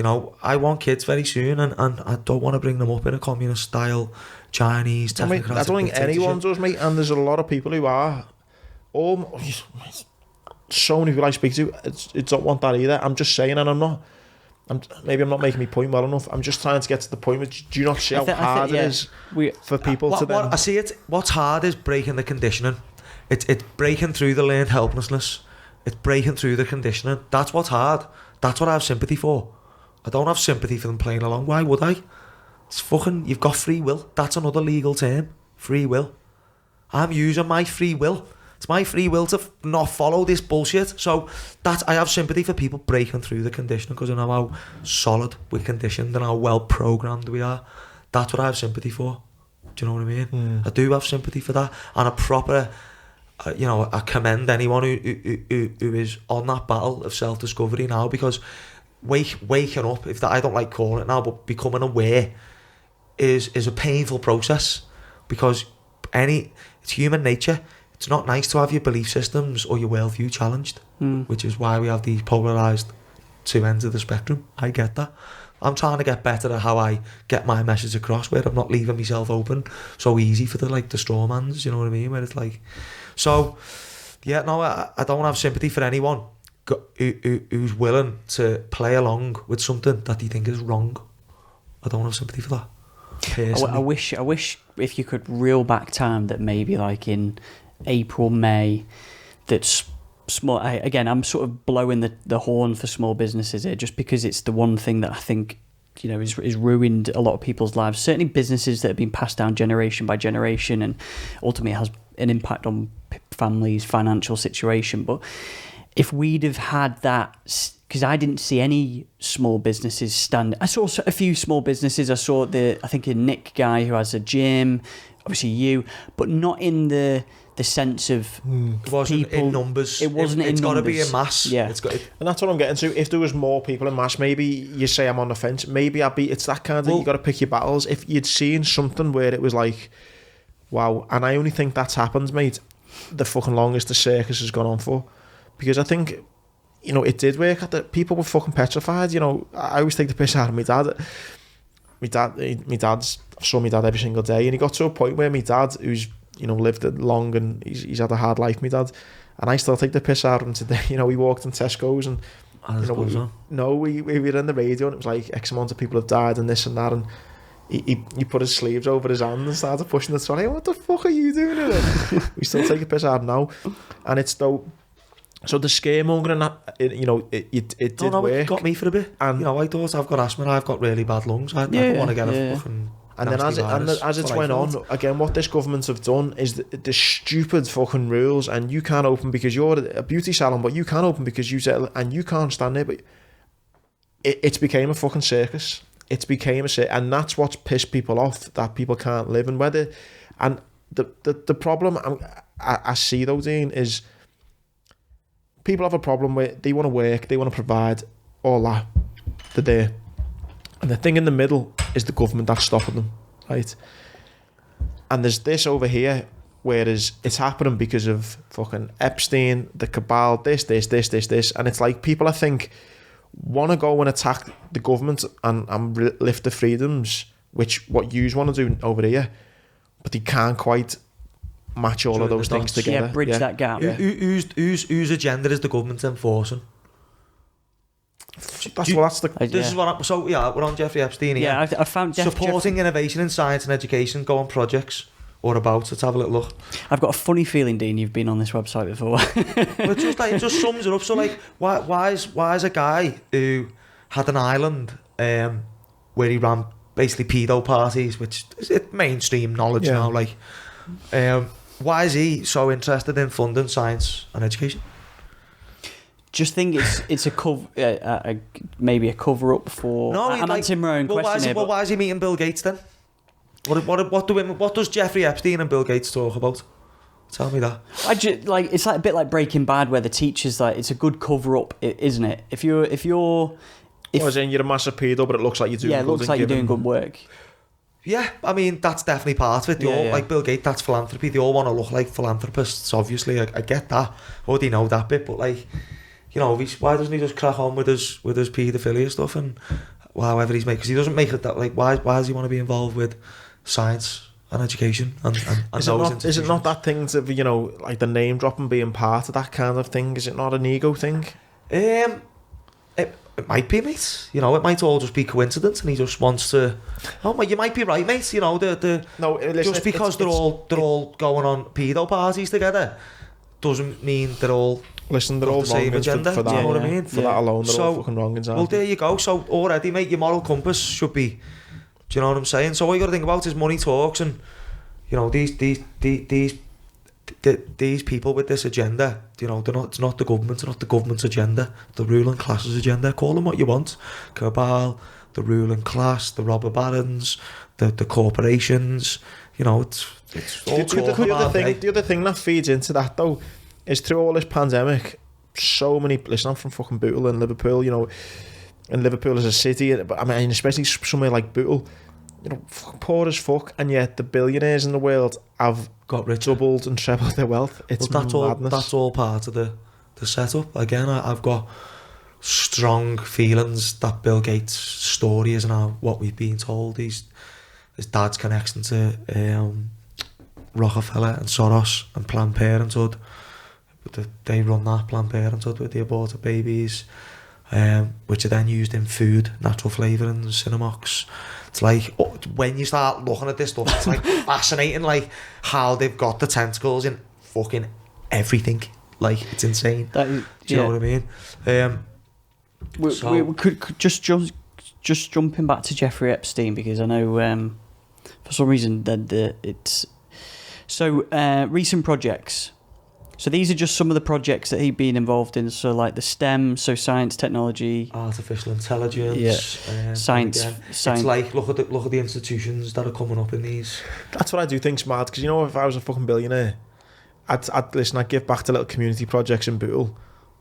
I want kids very soon, and I don't want to bring them up in a communist style, Chinese, technocratic. I don't think anyone does, mate, and there's a lot of people who are. So many people I speak to, don't want that either. I'm just saying, and I'm maybe I'm not making my point well enough. I'm just trying to get to the point. Do you not see how hard it is for people to then... I see it. What's hard is breaking the conditioning. It's breaking through the learned helplessness. It's breaking through the conditioning. That's what's hard. That's what I have sympathy for. I don't have sympathy for them playing along. Why would I? It's fucking... You've got free will. That's another legal term. Free will. I'm using my free will. It's my free will to not follow this bullshit. So I have sympathy for people breaking through the conditioning because I know how solid we're conditioned and how well programmed we are. That's what I have sympathy for. Do you know what I mean? I do have sympathy for that. And a proper, I commend anyone who is on that battle of self-discovery now, because waking up, I don't like calling it now, but becoming aware is a painful process, because it's human nature. It's not nice to have your belief systems or your worldview challenged, which is why we have these polarised two ends of the spectrum. I get that. I'm trying to get better at how I get my message across, where I'm not leaving myself open so easy for the straw mans, you know what I mean? Where it's like... So, yeah, no, I don't have sympathy for anyone who's willing to play along with something that they think is wrong. I don't have sympathy for that. I wish if you could reel back time, that maybe like in April, May, that's small. I'm sort of blowing the horn for small businesses here, just because it's the one thing that I think is ruined a lot of people's lives. Certainly businesses that have been passed down generation by generation, and ultimately has an impact on families' financial situation. But if we'd have had that, because I didn't see any small businesses stand. I saw a few small businesses. I saw I think a Nick guy who has a gym, obviously you, but not in the sense of it wasn't people, in numbers. It wasn't in numbers. It's got to be in mass. Yeah, and that's what I'm getting to. If there was more people in mass, maybe you say I'm on the fence. Maybe it's that kind of. You got to pick your battles. If you'd seen something where it was like, wow, and I only think that's happened, mate, the fucking longest the circus has gone on for, because I think, it did work. People were fucking petrified. I always take the piss out of my dad. I saw my dad every single day, and he got to a point where my dad, who's lived it long and he's had a hard life, my dad, and I still take the piss out of him today. We walked in Tesco's and we were in the radio and it was like X amount of people have died and this and that, and he put his sleeves over his hand and started pushing the trolley. What the fuck are you doing in it? We still take a piss out now, and it's though. So the scaremongering, that it did work. It got me for a bit. And I thought, I've got asthma, I've got really bad lungs. I don't want to get a fucking. And then as it went on, again, what this government have done is the stupid fucking rules, and you can't open because you're a beauty salon, but you can't open because and you can't stand there. But it's became a fucking circus. It's became a circus, and that's what's pissed people off, that people can't live. And the problem I see though, Dean, is people have a problem where they want to work, they want to provide, all that. They're there. And the thing in the middle is the government that's stopping them, right? And there's this over here, whereas it's happening because of fucking Epstein, the cabal, this. And it's like people, I think, want to go and attack the government and lift the freedoms, which what yous want to do over here, but they can't quite match all of those things together. Yeah, bridge that gap. Yeah. Whose agenda is the government enforcing? We're on Jeffrey Epstein here. Yeah, I found supporting innovation in science and education, go on projects or about. Let's have a little look. I've got a funny feeling, Dean, you've been on this website before. But it just sums it up. So why is a guy who had an island where he ran basically pedo parties, which is mainstream knowledge now, why is he so interested in funding science and education? Just think it's a maybe a cover up for. No, I'm answering my own question. Why is he meeting Bill Gates then? What does Jeffrey Epstein and Bill Gates talk about? Tell me that. It's like a bit like Breaking Bad, where the teacher's like, it's a good cover up, isn't it? If you're you're a massive pedo, but it looks like you're doing. Yeah, it looks like you're doing good work. Yeah, I mean, that's definitely part of it. Like Bill Gates, that's philanthropy. They all want to look like philanthropists, obviously. I get that. Or they know that bit, but why doesn't he just crack on with his paedophilia stuff and however he's making? Because he doesn't make it that, why does he want to be involved with science and education and is it not that thing to the name dropping being part of that kind of thing? Is it not an ego thing? It might be, mate. You know, it might all just be coincidence, and he just wants to. Oh, you might be right, mate. You know, no, listen, just because they're all going on pedo parties together doesn't mean they're all. Listen, they're all the same wrong agenda. for that. You know what I mean? For that alone, they're all fucking wrong. Well, there you go. So already, mate, your moral compass should be. Do you know what I'm saying? So all you got to think about is money talks, and you know these people with this agenda. You know, it's not the government. It's not the government's agenda. The ruling class's agenda. Call them what you want. Cabal, the ruling class, the robber barons, the corporations. You know, it's all the other thing that feeds into that though is through all this pandemic, so many. Listen, I'm from fucking Bootle in Liverpool. You know, and Liverpool is a city, but I mean, especially somewhere like Bootle. You know, poor as fuck, and yet the billionaires in the world have got rich, doubled and trebled their wealth. It's madness. That's all part of the setup. Again, I've got strong feelings that Bill Gates' story is now what we've been told. His dad's connection to Rockefeller and Soros and Planned Parenthood. They run that Planned Parenthood with the aborted babies, which are then used in food, natural flavourings, Cinemax. It's like, when you start looking at this stuff, it's like fascinating, like how they've got the tentacles in fucking everything. Like, it's insane. Do you know what I mean? We could just jumping back to Jeffrey Epstein, because I know for some reason that it's so recent projects. So these are just some of the projects that he'd been involved in. So like the STEM, so science, technology, artificial intelligence, science. It's like look at the institutions that are coming up in these. That's what I do think's mad, because you know, if I was a fucking billionaire, I'd give back to little community projects in Bootle.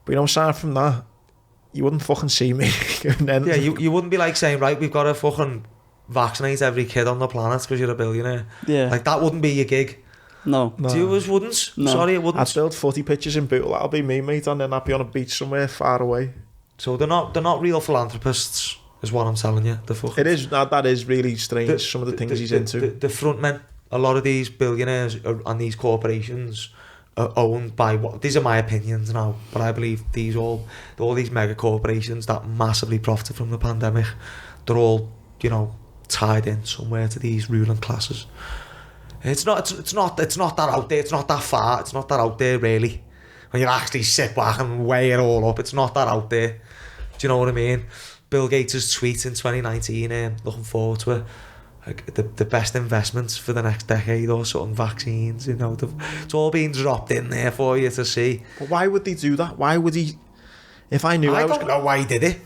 But you know, aside from that, you wouldn't fucking see me. Yeah, you wouldn't be like saying, right, we've got to fucking vaccinate every kid on the planet because you're a billionaire. Yeah, like that wouldn't be your gig. No. Viewers wouldn't. No. Sorry, it wouldn't. I'd build footy pitches in Bootle. That'll be me, mate, and then I'd be on a beach somewhere far away. So they're not real philanthropists, is what I'm telling you. It is. That is really strange. Some of the things he's into. The front men, a lot of these billionaires and these corporations are owned by what? These are my opinions now, but I believe all these mega corporations that massively profited from the pandemic, they're all, you know, tied in somewhere to these ruling classes. It's not that out there. It's not that far. It's not that out there, really. When you actually sit back and weigh it all up, it's not that out there. Do you know what I mean? Bill Gates' tweet in 2019, looking forward to it. Like the best investments for the next decade or something, vaccines. You know, it's all being dropped in there for you to see. But why would they do that? Why would he? If I knew, I don't know why he did it.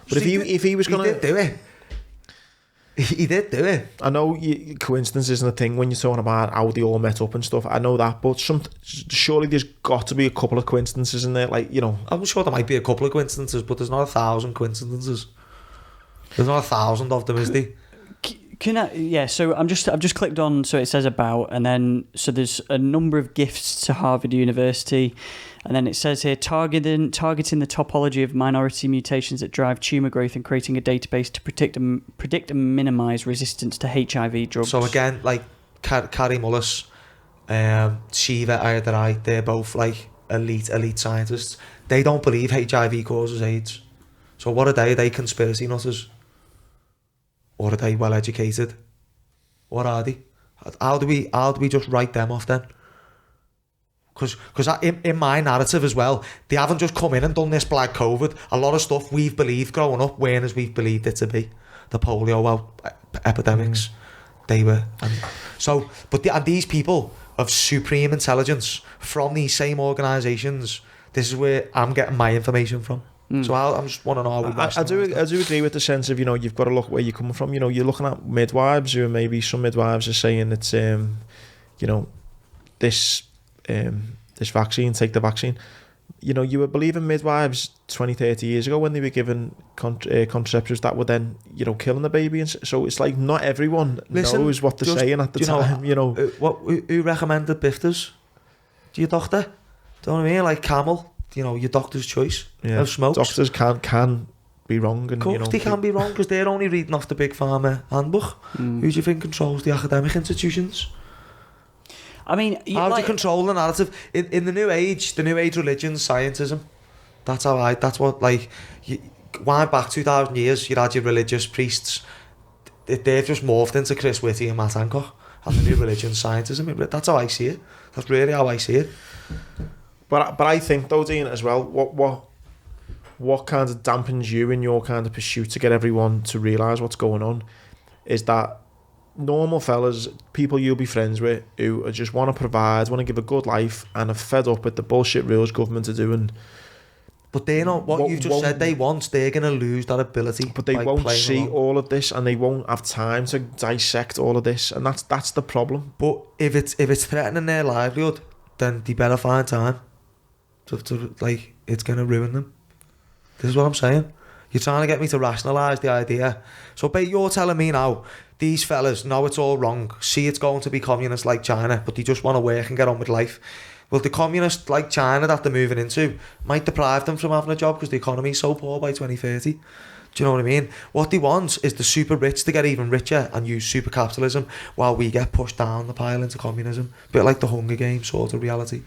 But if he was going to do it. He did do it. I know coincidence isn't a thing when you're talking about how they all met up and stuff. I know that, but surely there's got to be a couple of coincidences in there. Like, you know, I'm sure there might be a couple of coincidences, but there's not 1,000 coincidences. There's not 1,000 of them, is there? Can I? Yeah. So I've just clicked on. So it says about, and then so there's a number of gifts to Harvard University. And then it says here, targeting the topology of minority mutations that drive tumour growth and creating a database to predict and minimise resistance to HIV drugs. So again, like Carrie Mullis, Shiva Ayyadurai, they're both like elite scientists. They don't believe HIV causes AIDS. So what are they? Are they conspiracy nutters? Or are they well educated? What are they? How do we just write them off then? Because in my narrative as well, they haven't just come in and done this black COVID. A lot of stuff we've believed growing up weren't as we've believed it to be. The polio epidemics, they were. And these people of supreme intelligence from these same organisations, this is where I'm getting my information from. So I'm just want to know how I do agree with the sense of, you know, you've got to look where you're coming from. You know, you're looking at midwives who maybe some midwives are saying that, you know, this vaccine, take the vaccine. You know, you were believing midwives 20, 30 years ago when they were given contraceptives that were then, you know, killing the baby. And so it's like not everyone knows what they're saying at the time, you know. Who recommended bifters? Your doctor? Do you know what I mean? Like Camel, you know, your doctor's choice of smokes. Doctors can be wrong. And, of course, you know, they can be wrong because they're only reading off the big pharma handbook. Who do you think controls the academic institutions? I mean, how do you control the narrative in the new age? The new age religion, scientism. That's what like wind back 2,000 years, you had your religious priests. They've just morphed into Chris Whitty and Matt Hancock and the new religion, scientism. That's how I see it. That's really how I see it. But I think though, Dean, as well, what kind of dampens you in your kind of pursuit to get everyone to realise what's going on is that normal fellas, people you'll be friends with, who just want to provide, want to give a good life, and are fed up with the bullshit rules government are doing. But they're not what you've just said they want. They're going to lose that ability. But they won't see all of this, and they won't have time to dissect all of this, and that's the problem. But if it's threatening their livelihood, then they better find time to like, it's going to ruin them. This is what I'm saying. You're trying to get me to rationalise the idea. So you're telling me now, these fellas know it's all wrong, see it's going to be communist like China, but they just want to work and get on with life. Well, the communist like China that they're moving into might deprive them from having a job because the economy is so poor by 2030. Do you know what I mean? What they want is the super rich to get even richer and use super capitalism while we get pushed down the pile into communism. A bit like the Hunger Games sort of reality.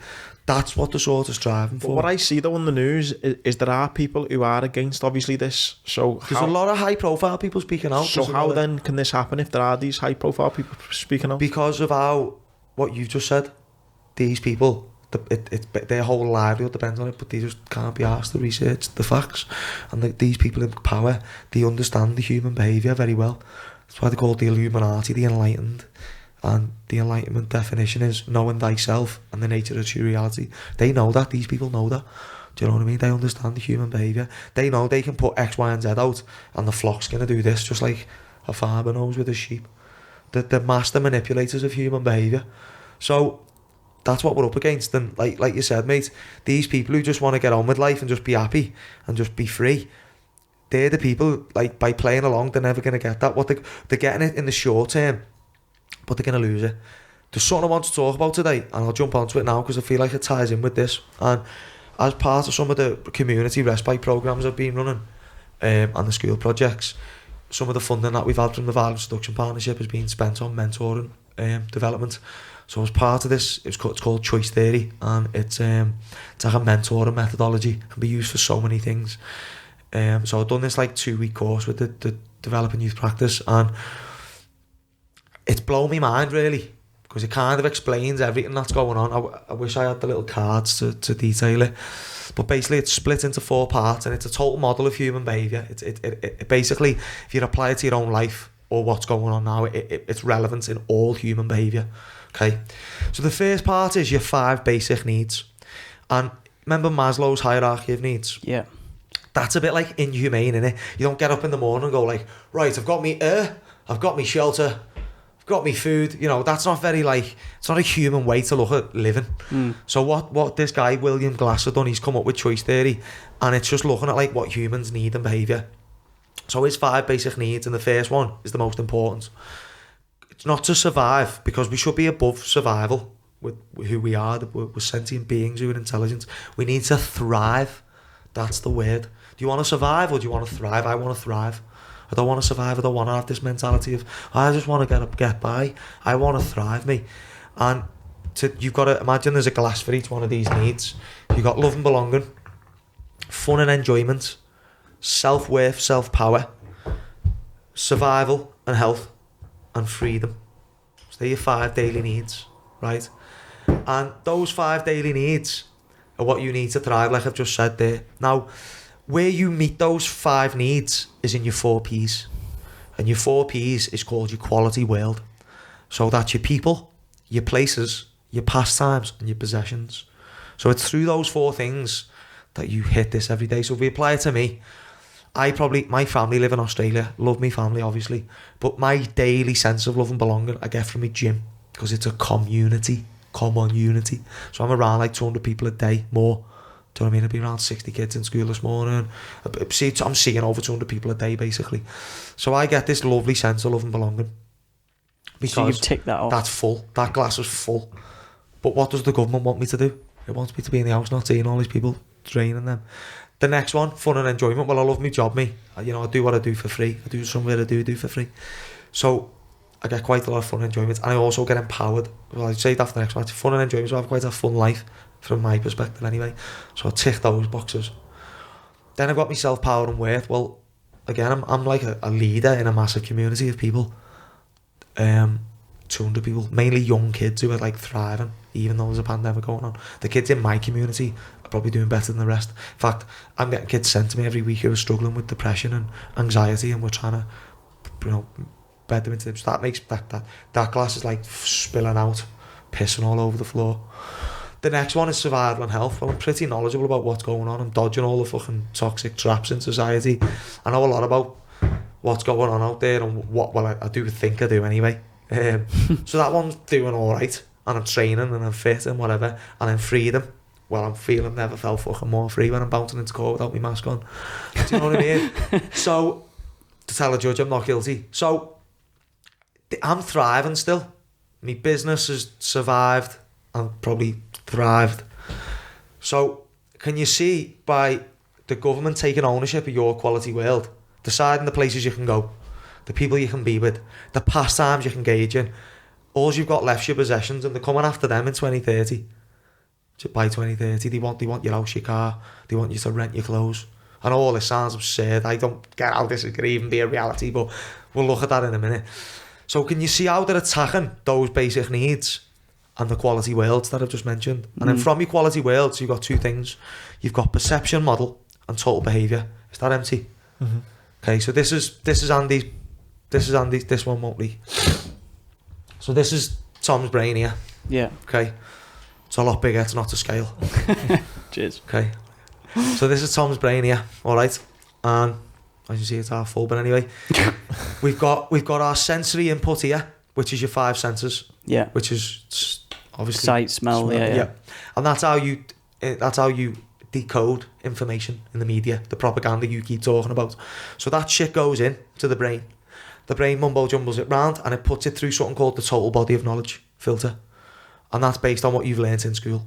That's what they're sort of striving for. But what I see though on the news is there are people who are against obviously this. So there's a lot of high profile people speaking out. So how then can this happen if there are these high profile people speaking out? Because of what you've just said. These people, their whole livelihood depends on it, but they just can't be asked to research the facts. And these people in power, they understand the human behaviour very well. That's why they call the Illuminati the Enlightened. And the Enlightenment definition is knowing thyself and the nature of true reality. They know that. These people know that. Do you know what I mean? They understand the human behaviour. They know they can put X, Y and Z out and the flock's going to do this, just like a farmer knows with his sheep. The master manipulators of human behaviour. So that's what we're up against. And like you said, mate, these people who just want to get on with life and just be happy and just be free, they're the people, like, by playing along, they're never going to get that. They're getting it in the short term, but they're going to lose it. There's something I want to talk about today, and I'll jump onto it now because I feel like it ties in with this. And as part of some of the community respite programs I've been running and the school projects, some of the funding that we've had from the Violence Reduction Partnership has been spent on mentoring development. So as part of this, it's called Choice Theory, and it's like a mentoring methodology. It can be used for so many things. So I've done this like 2-week course with the Developing Youth Practice, and it's blown my mind really, because it kind of explains everything that's going on. I wish I had the little cards to detail it, but basically it's split into 4 parts, and it's a total model of human behaviour. It basically, if you apply it to your own life or what's going on now, it's relevant in all human behaviour. Okay, so the first part is your 5 basic needs, and remember Maslow's hierarchy of needs? Yeah. That's a bit like inhumane, innit? You don't get up in the morning and go like, right, I've got me air, I've got me shelter, I've got me food. You know, that's not very like, it's not a human way to look at living. So what this guy William Glass has done, he's come up with choice theory, and it's just looking at like what humans need and behaviour. So his 5 basic needs, and the first one is the most important. It's not to survive, because we should be above survival with who we are. We're sentient beings who are intelligent. We need to thrive. That's the word. Do you want to survive or do you want to thrive? I want to thrive. I don't want to survive. I don't want to have this mentality of, I just want to get by. I want to thrive, me. And you've got to imagine there's a glass for each one of these needs. You've got love and belonging, fun and enjoyment, self-worth, self-power, survival and health, and freedom. So they're your 5 daily needs, right? And those 5 daily needs are what you need to thrive, like I've just said there. Now, where you meet those 5 needs is in your 4 Ps. And your 4 Ps is called your quality world. So that's your people, your places, your pastimes, and your possessions. So it's through those 4 things that you hit this every day. So if we apply it to me, my family live in Australia, love me family obviously, but my daily sense of love and belonging I get from my gym, because it's a community. So I'm around like 200 people a day more. Do you know what I mean? I've been around 60 kids in school this morning. I'm seeing over 200 people a day basically. So I get this lovely sense of love and belonging. Because so you've ticked that off. That's full. That glass is full. But what does the government want me to do? It wants me to be in the house, not seeing all these people, draining them. The next one, fun and enjoyment. Well, I love my job, me. You know, I do what I do for free. I do somewhere I do for free. So I get quite a lot of fun and enjoyment, and I also get empowered. Well, I'd say that for the next one. It's fun and enjoyment, so I have quite a fun life from my perspective anyway. So I tick those boxes. then I've got my self-power and worth. Well, again, I'm like a leader in a massive community of people. 200 people, mainly young kids who are like thriving, even though there's a pandemic going on. The kids in my community are probably doing better than the rest. In fact, I'm getting kids sent to me every week who are struggling with depression and anxiety, and we're trying to, bed them into them. So that makes that glass is like spilling out, pissing all over the floor. The next one is survival and health. Well, I'm pretty knowledgeable about what's going on. I'm dodging all the fucking toxic traps in society. I know a lot about what's going on out there and I do think I do anyway. So that one's doing all right, and I'm training and I'm fit and whatever, and then freedom. Well, I'm feeling never felt fucking more free when I'm bouncing into court without my mask on. Do you know what I mean? So to tell a judge I'm not guilty. So I'm thriving still. My business has survived and probably thrived. So can you see, by the government taking ownership of your quality world, deciding the places you can go, the people you can be with, the pastimes you can engage in, all you've got left's your possessions, and they're coming after them in 2030. By 2030, they want your house, your car, they want you to rent your clothes. And all this sounds absurd. I don't get how this could even be a reality, but we'll look at that in a minute. So can you see how they're attacking those basic needs and the quality worlds that I've just mentioned? And then from equality worlds, you've got two things. You've got perception model and total behaviour. Is that empty? Mm-hmm. Okay, so this is Andy's. This one won't be. So this is Tom's brain here. Yeah. Okay. It's a lot bigger. It's not to scale. Cheers. Okay. So this is Tom's brain here. All right. And as you see, it's half full. But anyway, we've got our sensory input here, which is your 5 senses. Yeah. Which is obviously sight, smell. Yeah. And that's how you decode information in the media, the propaganda you keep talking about. So that shit goes in to the brain. The brain mumbo jumbles it round and it puts it through something called the total body of knowledge filter. And that's based on what you've learnt in school.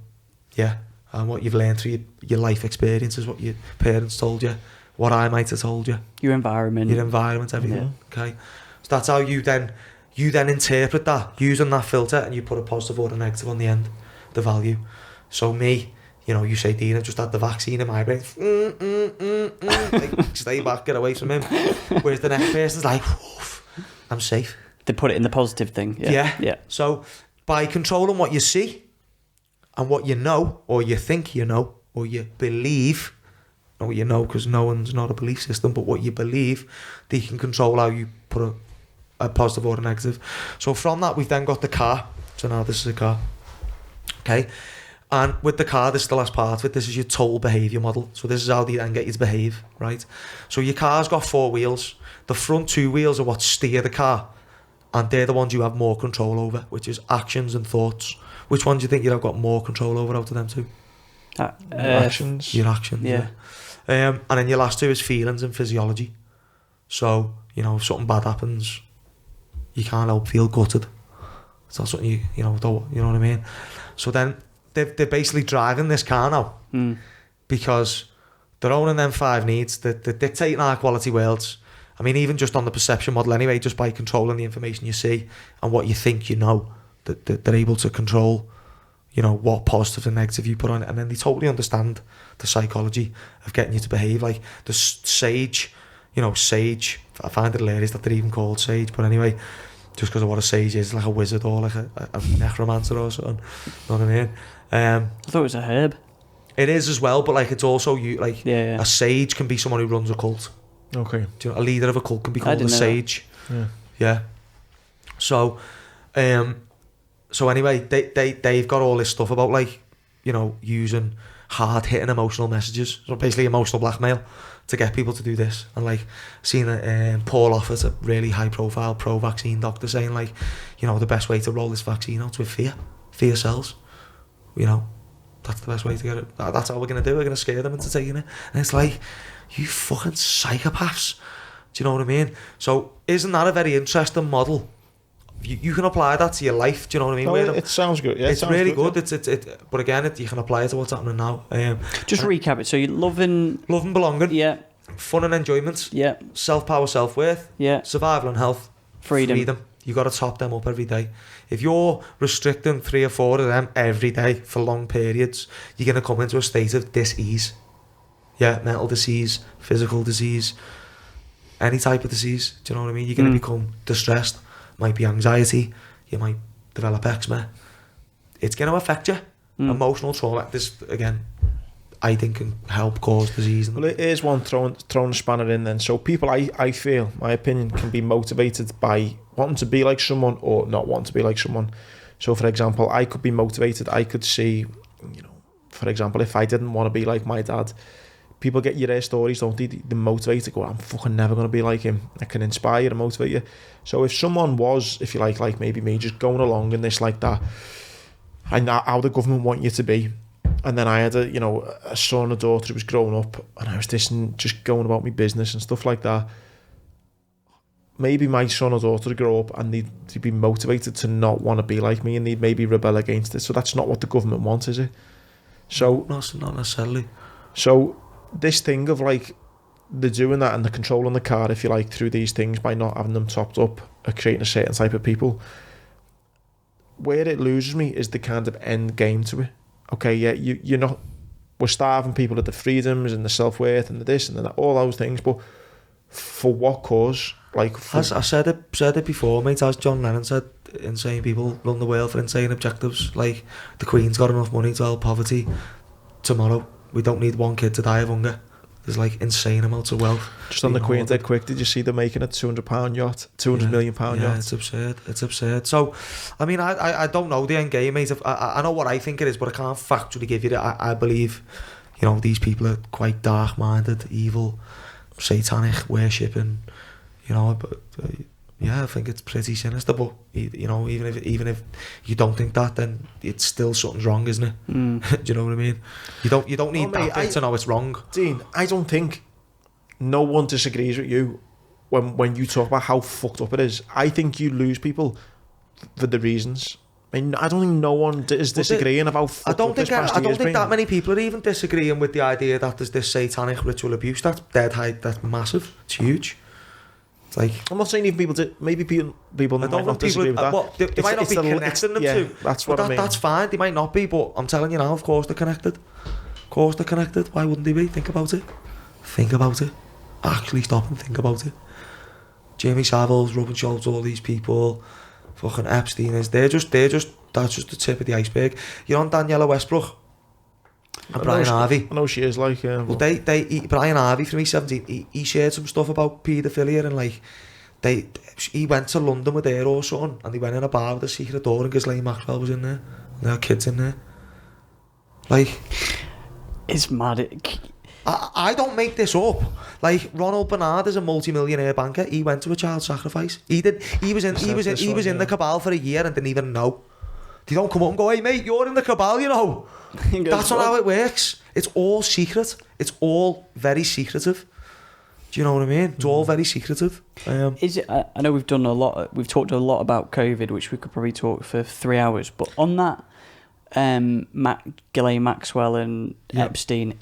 Yeah. And what you've learned through your life experiences, what your parents told you, what I might have told you. Your environment, everything. Yeah. Okay. So that's how you then interpret that using that filter, and you put a positive or a negative on the end, the value. So me, you say, Dean, I just had the vaccine in my brain. Like, stay back, get away from him. Whereas the next person's like, I'm safe. They put it in the positive thing. Yeah. So by controlling what you see and what you know, or you think you know, or you believe, or because no one's not a belief system, but what you believe, they can control how you put a positive or a negative. So from that, we've then got the car. So now this is a car. Okay. And with the car, this is the last part of it. This is your total behaviour model. So this is how they then get you to behave, right? So your car's got 4 wheels. The front 2 wheels are what steer the car. And they're the ones you have more control over, which is actions and thoughts. Which ones do you think you'd have got more control over out of them two? Actions. Your actions, yeah. And then your last 2 is feelings and physiology. So, if something bad happens, you can't help feel gutted. It's not something you know what I mean? So then they're basically driving this car now because they're owning them 5 needs. They're dictating our quality worlds. I mean, even just on the perception model anyway, just by controlling the information you see and what you think you know, that they're able to control, what positive and negative you put on it. And then they totally understand the psychology of getting you to behave. Like the sage, sage, I find it hilarious that they're even called sage, but anyway, just because of what a sage is, like a wizard or like a necromancer or something. You know what I mean? I thought it was a herb. It is as well, but like it's also a sage can be someone who runs a cult. Okay. A leader of a cult can be called a sage. Yeah. So, anyway, they've got all this stuff about using hard hitting emotional messages. So basically emotional blackmail to get people to do this. And seeing Paul Offit, a really high profile pro-vaccine doctor, saying the best way to roll this vaccine out with fear sells. That's the best way to get it. That's how we're going to do it. We're going to scare them into taking it. And it's like, you fucking psychopaths. Do you know what I mean? So isn't that a very interesting model? You can apply that to your life. Do you know what I mean? No, it sounds good. Yeah, it's really good. But again, you can apply it to what's happening now. Just recap it. So you're loving belonging. Yeah. Fun and enjoyment. Yeah. Self-power, self-worth. Yeah. Survival and health. Freedom. You got to top them up every day. If you're restricting 3 or 4 of them every day for long periods, you're going to come into a state of dis-ease. Yeah, mental disease, physical disease, any type of disease. Do you know what I mean? You're going to become distressed. Might be anxiety. You might develop eczema. It's going to affect you. Emotional trauma. This again, I think, can help cause disease. Well, it is one throwing a spanner in then. So people, I feel, my opinion, can be motivated by wanting to be like someone or not wanting to be like someone. So, for example, I could be motivated. I could see, you know, for example, if I didn't want to be like my dad, people get your stories, don't they? They're motivated. Go, I'm fucking never going to be like him. I can inspire and motivate you. So if someone was, if you like maybe me, just going along in this like that, and how the government want you to be, and then I had a son, a daughter who was growing up, and I was just going about my business and stuff like that. Maybe my son or daughter would grow up and they'd be motivated to not want to be like me, and they'd maybe rebel against it. So that's not what the government wants, is it? So not necessarily. So this thing of like they're doing that and they're controlling the car, if you like, through these things by not having them topped up or creating a certain type of people. Where it loses me is the kind of end game to it. Okay, yeah, you're not. We're starving people of the freedoms and the self-worth and the this and the that, all those things, but for what cause? Like, I said it before, mate. As John Lennon said, insane people run the world for insane objectives. Like, the Queen's got enough money to help poverty. Tomorrow, we don't need one kid to die of hunger. There's like insane amounts of wealth. Just on the Queen dead quick, did you see they're making a £200 yacht, £200 million yacht? Yeah, it's absurd. So, I mean, I don't know the end game, mate. I know what I think it is, but I can't factually give you that. I believe, these people are quite dark-minded, evil, satanic, worshipping, but yeah, I think it's pretty sinister. But even if you don't think that, then it's still something's wrong, isn't it? Do you know what I mean? You don't need that bit to know it's wrong. Dean, I don't think no one disagrees with you when you talk about how fucked up it is. I think you lose people for the reasons. I mean, I don't think no one is disagreeing about fucked up this past year's been. I don't think that many people are even disagreeing with the idea that there's this satanic ritual abuse. That's dead high. That's massive. It's huge. Like, I'm not saying even people maybe people might not disagree with that. Well, they might not be connecting them to. That's what I mean. That's fine. They might not be, but I'm telling you now, of course they're connected. Of course they're connected. Why wouldn't they be? Think about it. Actually stop and think about it. Jamie Savile's rubbing shoulders with all these people. Fucking Epstein is. That's just the tip of the iceberg. You're on Daniela Westbrook. And Brian Harvey. I know she is like... well, Brian Harvey from E17, he shared some stuff about paedophilia, and like, he went to London with her or something, and they went in a bar with a secret door, and Ghislaine Maxwell was in there, and there were kids in there. Like... It's mad. I don't make this up. Like, Ronald Bernard is a multi-millionaire banker. He went to a child sacrifice. He was in the cabal for a year and didn't even know. They don't come up and go, hey mate, you're in the cabal, That's not how it works. It's all secret. It's all very secretive. Do you know what I mean? It's all very secretive. Is it? I know we've talked a lot about COVID, which we could probably talk for 3 hours. But on that, Ghislaine Maxwell and Epstein,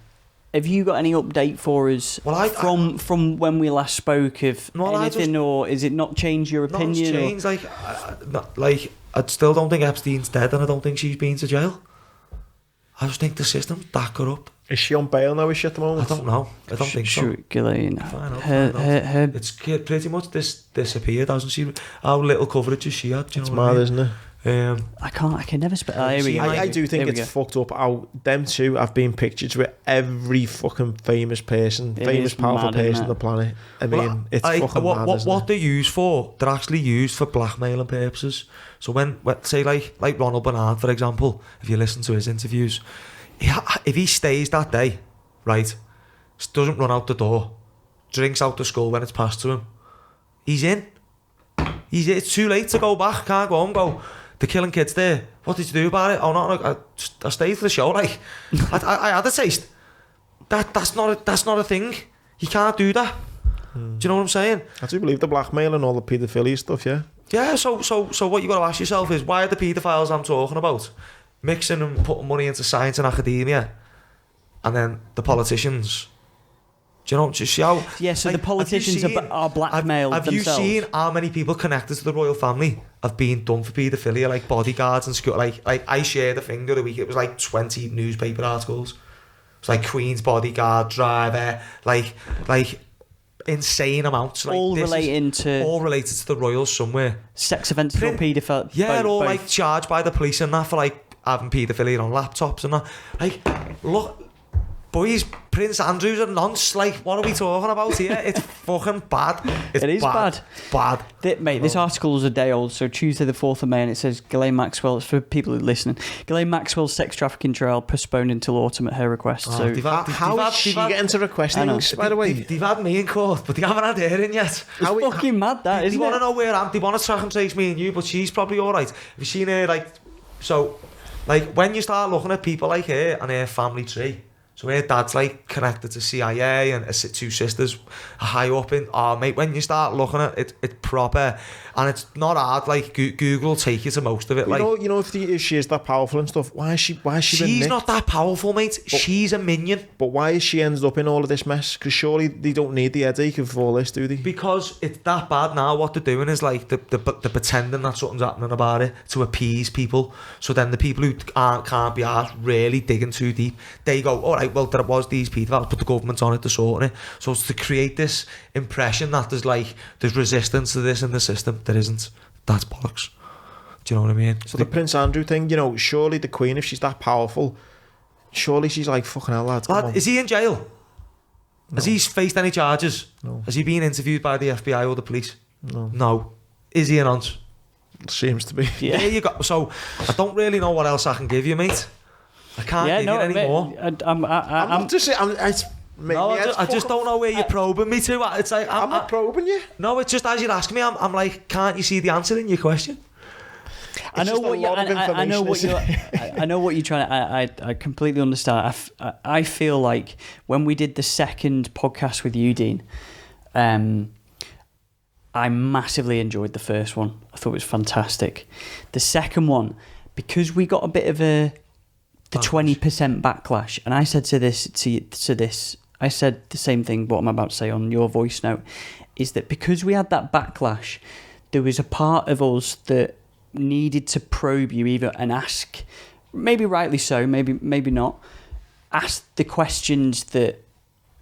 have you got any update for us from when we last spoke of anything, or is it not changed your opinion? No, it's changed. I still don't think Epstein's dead, and I don't think she's been to jail. I just think the system's that corrupt. Is she on bail now, is she, at the moment? I don't know. I don't think so. Ghislaine. It's pretty much disappeared, hasn't she? How little coverage has she had? It's mad, isn't it? I can never spell. I do think it's fucked up how them two have been pictured with every fucking famous powerful person on the planet. I mean, it's fucking mad, isn't what they're used for, they're actually used for blackmailing purposes. So when say like Ronald Bernard, for example, if you listen to his interviews, if he stays that day, right, doesn't run out the door, drinks out the skull when it's passed to him, he's in. It's too late to go back. Can't go home. Go. They're killing kids there. What did you do about it? Oh no, I stayed for the show. Like, I had a taste. That's not a thing. You can't do that. Do you know what I'm saying? I do believe the blackmail and all the paedophilia stuff. Yeah. Yeah. So what you got to ask yourself is, why are the paedophiles I'm talking about mixing and putting money into science and academia, and then the politicians? Do you know? Just see how? Yeah. So the politicians are blackmailed themselves. Have you seen how many people connected to the royal family have been done for paedophilia, like bodyguards and school? Like I shared a thing the other week. It was like 20 newspaper articles. It's like Queen's bodyguard, driver, like insane amounts. Like, all related to the royals somewhere. Sex offences or paedophile. Yeah, all both. Like charged by the police and that for like having paedophilia on laptops and that. Like, look, boys, Prince Andrew's a nonce. Like, what are we talking about here? It's fucking bad. It is bad. Mate, this article is a day old, so Tuesday the 4th of May, and it says Ghislaine Maxwell, it's for people who are listening, Ghislaine Maxwell's sex trafficking trial postponed until autumn at her request. How is she getting to request things, by the way? They've had me in court, but they haven't had her in yet. It's fucking mad, that, isn't it? They want to know where I am. They want to track and trace me and you, but she's probably alright. Have you seen her, like... So, like, when you start looking at people like her and her family tree, so her dad's like connected to CIA and her 2 sisters are high up in. Oh mate, when you start looking at it, it's proper, and it's not hard. Like Google will take you to most of it. You know, if she is that powerful and stuff, why is she? She's not that powerful, mate. She's a minion. But why is she ended up in all of this mess? Because surely they don't need the headache of all this, do they? Because it's that bad now. What they're doing is like the pretending that something's happening about it to appease people. So then the people who can't be asked really digging too deep, they go, all right, well, there was these paedophiles, but the government's on it, they're sorting it. So it's to create this impression that there's resistance to this in the system. There isn't. That's bollocks. Do you know what I mean? So the Prince Andrew thing, you know, surely the Queen, if she's that powerful, surely she's like, fucking hell, lads. Is he in jail? No. Has he faced any charges? No. Has he been interviewed by the FBI or the police? No. Is he an nonce? Seems to be. Yeah. There you go. So I don't really know what else I can give you, mate. I can't give you any more. I just don't know where you're probing me to. It's like I'm not probing you. No, it's just as you're asking me, I'm like, can't you see the answer in your question? I know what you're trying to. I completely understand. I feel like when we did the second podcast with you, Dean, I massively enjoyed the first one. I thought it was fantastic. The second one, because we got a bit of the 20% backlash, and I said to this, I said the same thing what I'm about to say on your voice note, is that because we had that backlash, there was a part of us that needed to probe you either and ask, maybe rightly so, maybe not, ask the questions that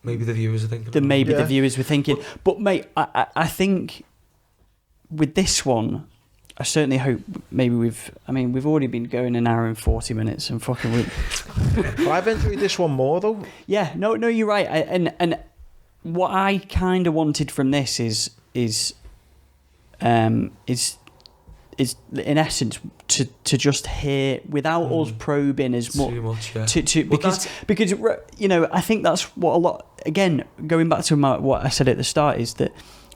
maybe the viewers are thinking. The viewers were thinking. But mate, I think with this one, I certainly hope maybe we've already been going an hour and 40 minutes and fucking. But I've enjoyed this one more though. Yeah, no, you're right. And what I kind of wanted from this is in essence to just hear without us probing as much. Too much, yeah. Because you know, I think that's what a lot. Again, going back to what I said at the start is that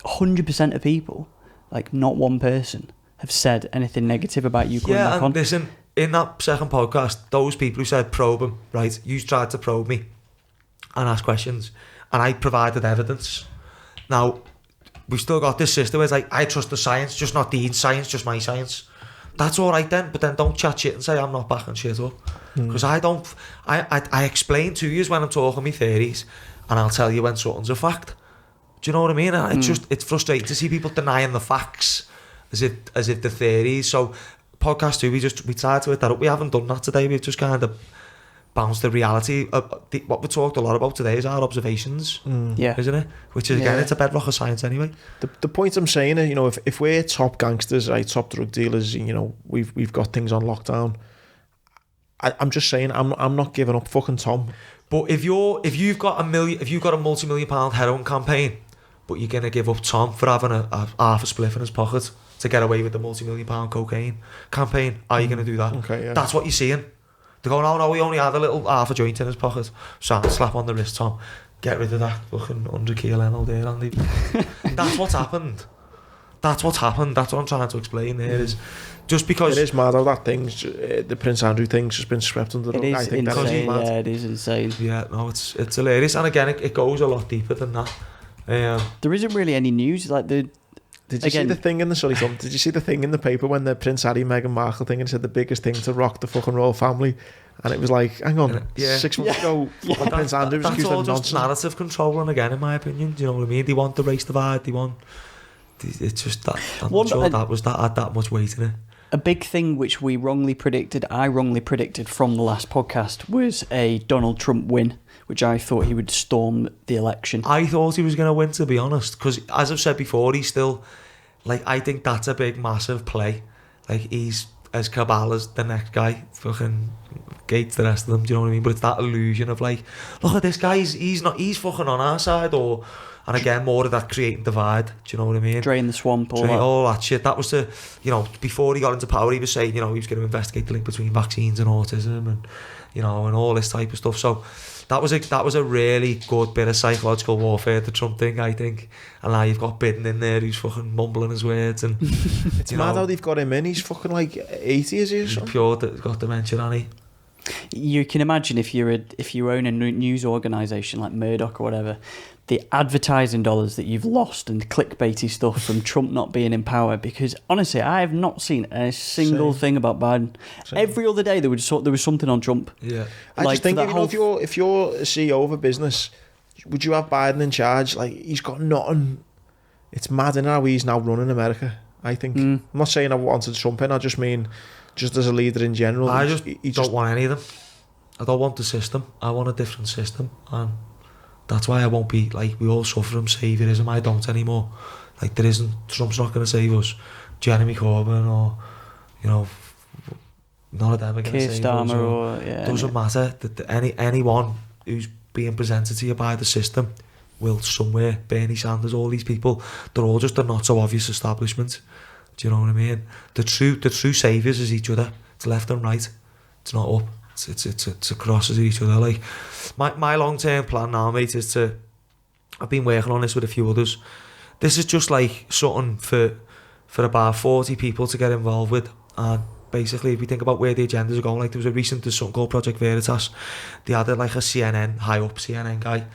100% of people, like not one person, have said anything negative about you coming back on. Yeah, listen, in that second podcast, those people who said probe him, right, you tried to probe me and ask questions, and I provided evidence. Now, we've still got this system where it's like, I trust the science, just not Dean's science, just my science. That's all right then, but then don't chat shit and say I'm not backing shit up. Because I explain to you when I'm talking my theories, and I'll tell you when something's a fact. Do you know what I mean? It's frustrating to see people denying the facts as if the theories. So podcast 2, we tried to hit that up. We haven't done that today. We've just kind of bounced the reality. What we talked a lot about today is our observations, isn't it? Which is again, it's a bedrock of science anyway. The point I'm saying is, you know, if we're top gangsters, right, top drug dealers, you know, we've got things on lockdown. I'm just saying, I'm not giving up fucking Tom. But if you've got a multi-million-pound heroin campaign, but you're gonna give up Tom for having a half a spliff in his pocket to get away with the multi-million-pound cocaine campaign, are you gonna do that? Okay, yeah. That's what you're seeing. They're going, oh no, he only had a little half a joint in his pocket. So slap on the wrist, Tom. Get rid of that fucking 100 kilo ML there, Andy. That's what's happened. That's what I'm trying to explain here is just because... It is mad how that thing's, the Prince Andrew thing's just been swept under the rug. I think that's mad. Yeah, it is insane. Yeah, no, it's hilarious. And again, it goes a lot deeper than that. There isn't really any news. Like Did you see the thing in the Did you see the thing in the paper when the Prince Harry, Meghan Markle thing, and said the biggest thing to rock the fucking royal family, and it was like, hang on, 6 months ago, Prince Andrew was accused of nonsense. That's all just narrative controlling again, in my opinion. Do you know what I mean? They want the race divide. They want. It's just that. I'm not sure that had that much weight in it. A big thing which I wrongly predicted from the last podcast was a Donald Trump win, which I thought he would storm the election. I thought he was going to win, to be honest, because as I've said before, he's still, like, I think that's a big, massive play. Like, he's as cabal as the next guy, fucking Gates, the rest of them, do you know what I mean? But it's that illusion of, like, look at this guy, he's fucking on our side, and again, more of that creating divide, do you know what I mean? Drain the swamp, all that shit. That was the, before he got into power, he was saying, he was going to investigate the link between vaccines and autism and, and all this type of stuff. So that was a really good bit of psychological warfare, the Trump thing, I think. And now you've got Biden in there who's fucking mumbling his words. And it's mad how they've got him in. He's fucking like 80, is he? He's got dementia, hasn't he? You can imagine if you own a news organisation like Murdoch or whatever, the advertising dollars that you've lost and clickbaity stuff from Trump not being in power. Because honestly, I have not seen a single thing about Biden. Every other day there was something on Trump. Yeah, I just think if you're a CEO of a business, would you have Biden in charge? Like, he's got nothing. It's mad in how he's now running America, I think. I'm not saying I wanted Trump in. I just mean just as a leader in general. I don't want any of them. I don't want the system. I want a different system, and that's why I won't be, like, we all suffer from saviorism. I don't anymore. Like, Trump's not going to save us. Jeremy Corbyn or, none of them are going to save us. Doesn't matter. Anyone who's being presented to you by the system will somewhere, Bernie Sanders, all these people, they're all just a not so obvious establishment. Do you know what I mean? The true saviours is each other. It's left and right. It's not up. It's across as each other. Like, my long-term plan now, mate, is I've been working on this with a few others. This is just like something for about 40 people to get involved with. And basically, if we think about where the agendas are going, like, there's something called Project Veritas. They had like a high up CNN guy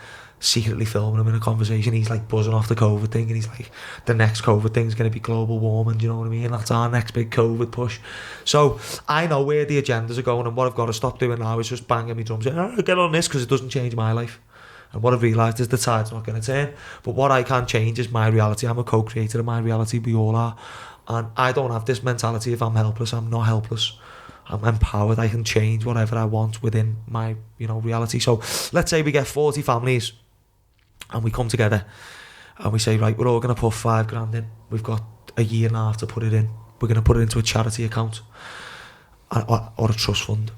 secretly filming him in a conversation. He's like buzzing off the COVID thing, and he's like, the next COVID thing's going to be global warming, do you know what I mean? That's our next big COVID push. So I know where the agendas are going, and what I've got to stop doing now is just banging my drums saying, get on this, because it doesn't change my life. And what I've realised is the tide's not going to turn, but what I can change is my reality. I'm a co-creator of my reality, we all are, and I don't have this mentality if I'm helpless. I'm not helpless. I'm empowered. I can change whatever I want within my reality. So let's say we get 40 families and we come together and we say, right, we're all going to put $5,000 in. We've got a year and a half to put it in. We're going to put it into a charity account or a trust fund.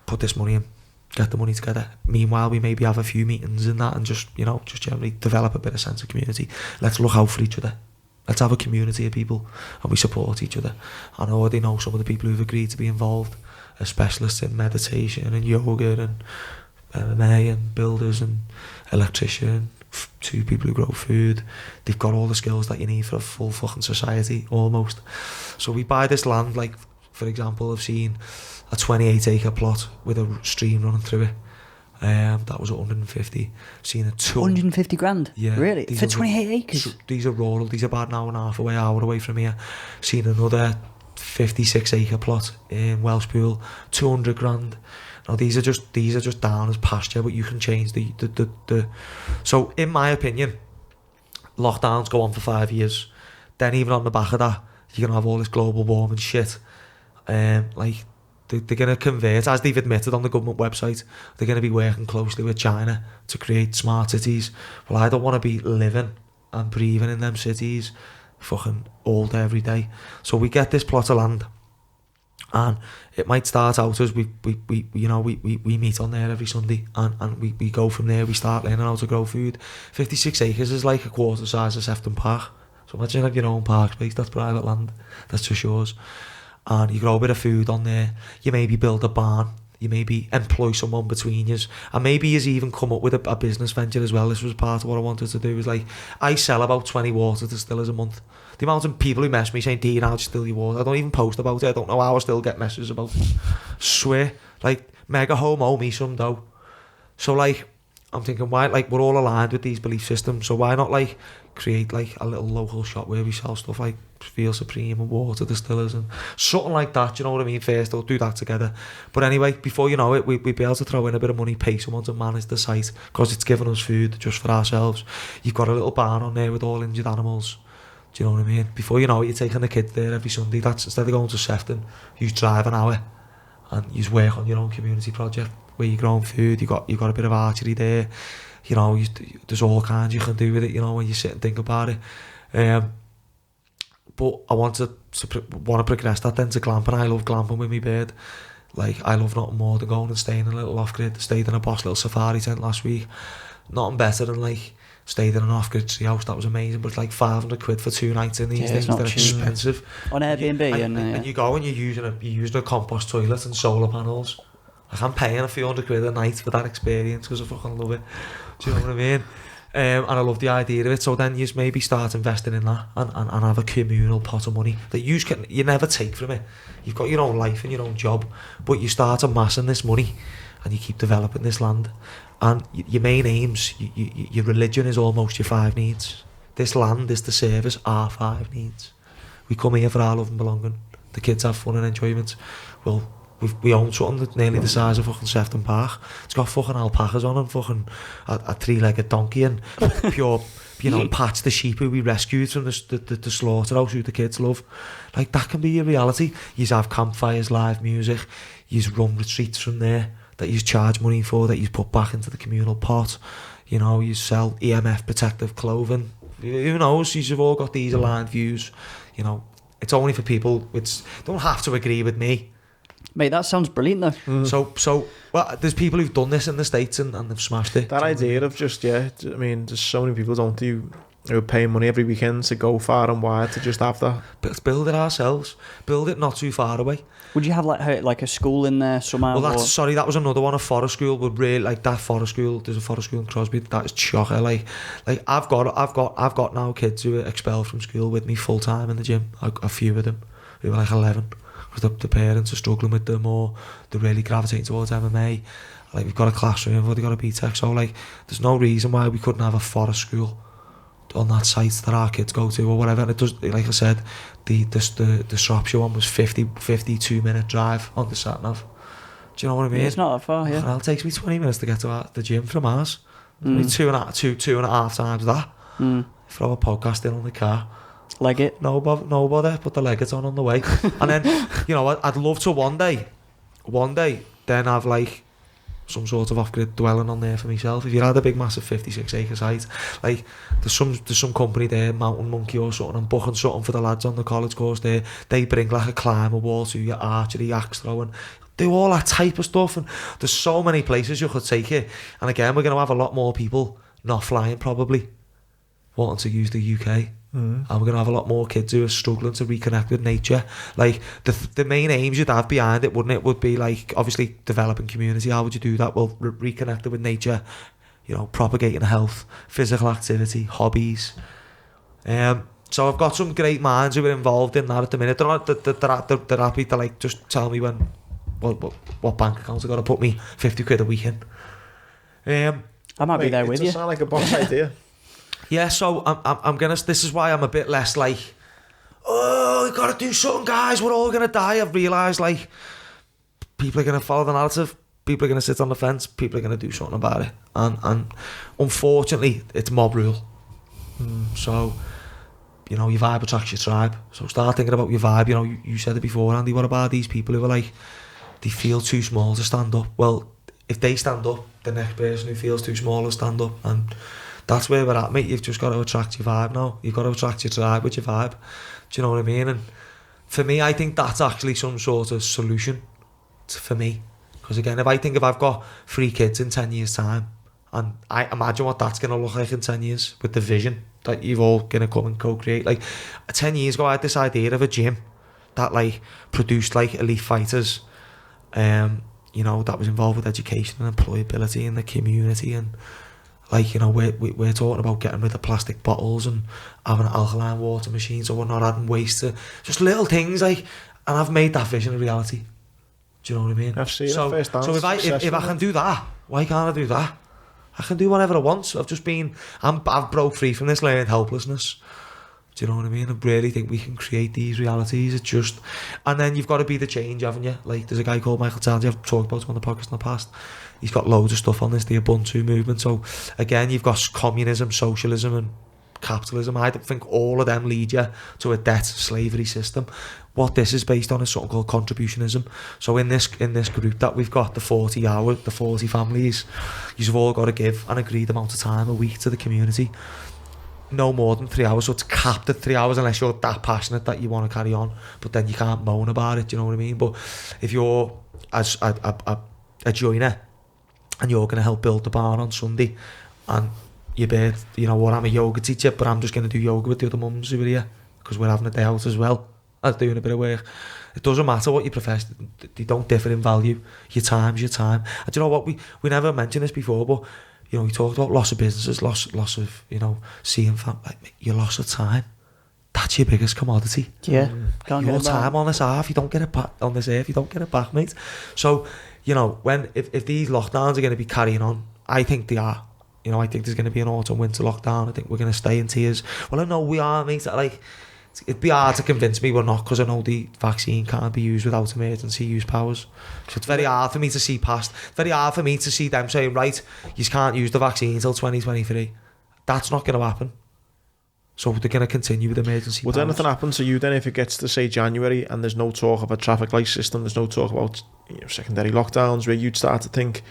Put this money in. Get the money together. Meanwhile, we maybe have a few meetings in that and just generally develop a bit of sense of community. Let's look out for each other. Let's have a community of people and we support each other. I already know some of the people who've agreed to be involved are specialists in meditation and yoga and MMA and builders and electrician, 2 people who grow food. They've got all the skills that you need for a full fucking society, almost. So we buy this land, like, for example, I've seen a 28-acre plot with a stream running through it. That was 150. Seen a 150 grand? Yeah. Really? For 28 acres? These are rural. These are about an hour away from here. Seen another 56-acre plot in Welshpool, 200 grand. Now these are just down as pasture, but you can change the. So in my opinion, lockdowns go on for 5 years. Then even on the back of that, you're gonna have all this global warming shit. Like, they're going to convert, as they've admitted on the government website, they're going to be working closely with China to create smart cities. Well, I don't want to be living and breathing in them cities fucking all day, every day. So we get this plot of land, and it might start out as we meet on there every Sunday, and we go from there. We start learning how to grow food. 56 acres is like a quarter size of Sefton Park. So imagine you have your own park space. That's private land. That's just yours. And you grow a bit of food on there. You maybe build a barn. You maybe employ someone between you. And maybe you even come up with a business venture as well. This was part of what I wanted to do. Was like, I sell about 20 water distillers a month. The amount of people who mess me saying, Dean, I'll distill your water. I don't even post about it. I don't know how I still get messages about it. Swear. Like, mega homo me some dough. So, like, I'm thinking, why, like, we're all aligned with these belief systems, so why not, like, create, like, a little local shop where we sell stuff like Feel Supreme and water distillers and something like that, you know what I mean? First, we'll do that together. But anyway, before you know it, we'd be able to throw in a bit of money, pay someone to manage the site, because it's giving us food just for ourselves. You've got a little barn on there with all injured animals. Do you know what I mean? Before you know it, you're taking the kids there every Sunday. That's instead of going to Sefton, you drive an hour and you work on your own community project where you're growing food. You got a bit of archery there. You know, there's all kinds you can do with it. You know, when you sit and think about it. But I want to progress that then to glamping. I love glamping with me bird. Like, I love nothing more than going and staying in a little off-grid. Stayed in a boss little safari tent last week. Nothing better than like stayed in an off-grid tree house. That was amazing. But it's like 500 quid for 2 nights in these things. They're expensive. On Airbnb. And you go and you're using a compost toilet and solar panels. Like, I'm paying a few £100 a night for that experience because I fucking love it. Do you know what I mean? And I love the idea of it. So then you just maybe start investing in that and have a communal pot of money that you never take from it. You've got your own life and your own job, but you start amassing this money and you keep developing this land. And your main aims, your religion is almost your 5 needs. This land is to serve as our 5 needs. We come here for our love and belonging. The kids have fun and enjoyment. Well, we own something that's nearly the size of fucking Sefton Park. It's got fucking alpacas on and fucking a 3-legged donkey and pure, you know, Patch the sheep who we rescued from the slaughterhouse who the kids love. Like, that can be your reality. You have campfires, live music, you run retreats from there that you charge money for, that you put back into the communal pot. You know, you sell EMF protective clothing. Who knows? You've all got these aligned views. You know, it's only for people which don't have to agree with me. Mate, that sounds brilliant though. So well, there's people who've done this in the States and they've smashed it. That idea of just, I mean, there's so many people who are paying money every weekend to go far and wide to just have that. But let's build it ourselves. Build it not too far away. Would you have like a school in there somehow? Well, that was another one, a forest school. But really, like that forest school, there's a forest school in Crosby. That is chocker. Like I've got now kids who are expelled from school with me full time in the gym. A few of them who are like 11. Because the parents are struggling with them or they're really gravitating towards MMA. Like, we've got a classroom, we've got a BTEC, so like there's no reason why we couldn't have a forest school on that site that our kids go to or whatever. And it does, like I said, the Shropshire one was 52-minute drive on the sat-nav. Do you know what I mean? It's not that far, yeah. Well, it takes me 20 minutes to get to the gym from ours. Two and a half times that. Throw a podcast in on the car. Leg it? No bother, put the leggings on the way. And then, you know, I'd love to one day, then have like some sort of off-grid dwelling on there for myself. If you had a big massive 56-acre site, like there's some company there, Mountain Monkey or something, and booking something for the lads on the college course there. They bring like a climber wall to you, archery, axe throwing, do all that type of stuff. And there's so many places you could take it. And again, we're going to have a lot more people not flying probably, wanting to use the UK. And we're going to have a lot more kids who are struggling to reconnect with nature. Like, the main aims you'd have behind it, wouldn't it, would be like, obviously, developing community. How would you do that? Well, reconnecting with nature, you know, propagating health, physical activity, hobbies. So I've got some great minds who are involved in that at the minute. They're happy to, like, just tell me what bank accounts I've got to put me 50 quid a week in. I might be there with you. It sound like a boss idea. Yeah, so I'm gonna. This is why I'm a bit less like, oh, we gotta do something, guys. We're all gonna die. I've realised, like, people are gonna follow the narrative. People are gonna sit on the fence. People are gonna do something about it. And unfortunately, it's mob rule. So, you know, your vibe attracts your tribe. So start thinking about your vibe. You know, you said it before, Andy. What about these people who are like, they feel too small to stand up? Well, if they stand up, the next person who feels too small will stand up. And that's where we're at, mate. You've just got to attract your vibe now. You've got to attract your tribe with your vibe. Do you know what I mean? And for me, I think that's actually some sort of solution for me. Because again, if I've got 3 kids in 10 years' time, and I imagine what that's going to look like in 10 years with the vision that you've all going to come and co-create. Like, 10 years ago, I had this idea of a gym that, like, produced, like, elite fighters, you know, that was involved with education and employability in the community. And, like, you know, we're talking about getting rid of plastic bottles and having an alkaline water machine so we're not adding waste to just little things, like, and I've made that vision a reality. Do you know what I mean? I've seen it first hand. So if I can do that, why can't I do that? I can do whatever I want. I've broke free from this learned helplessness. Do you know what I mean? I really think we can create these realities. It's just, and then you've got to be the change, haven't you? Like, there's a guy called Michael Tanzi, I've talked about him on the podcast in the past. He's got loads of stuff on this, the Ubuntu movement. So again, you've got communism, socialism, and capitalism. I don't think all of them lead you to a debt slavery system. What this is based on is something called contributionism. So in this group that we've got, the 40 families, you've all got to give an agreed amount of time a week to the community. No more than 3 hours, so it's capped at 3 hours unless you're that passionate that you want to carry on, but then you can't moan about it, do you know what I mean? But if you're as a joiner and you're going to help build the barn on Sunday, and you bet, you know what, I'm a yoga teacher, but I'm just going to do yoga with the other mums who are here because we're having a day out as well as doing a bit of work. It doesn't matter what you profess, they don't differ in value. Your time's your time. And do you know what, we never mentioned this before, but you know, we talked about loss of businesses, loss of, you know, seeing family, like your loss of time. That's your biggest commodity. Yeah, can't your get it back. time on this earth, you don't get it back. On this earth, you don't get it back, mate. So, you know, if these lockdowns are going to be carrying on, I think they are. You know, I think there's going to be an autumn-winter lockdown. I think we're going to stay in tears. Well, I know we are, mate. Like, it'd be hard to convince me we're not, because I know the vaccine can't be used without emergency use powers. So it's very hard for me to see past. It's very hard for me to see them saying, right, you can't use the vaccine until 2023. That's not going to happen. So they're going to continue with emergency powers. Would anything happen to you then if it gets to, say, January and there's no talk of a traffic light system, there's no talk about, you know, secondary lockdowns, where you'd start to think,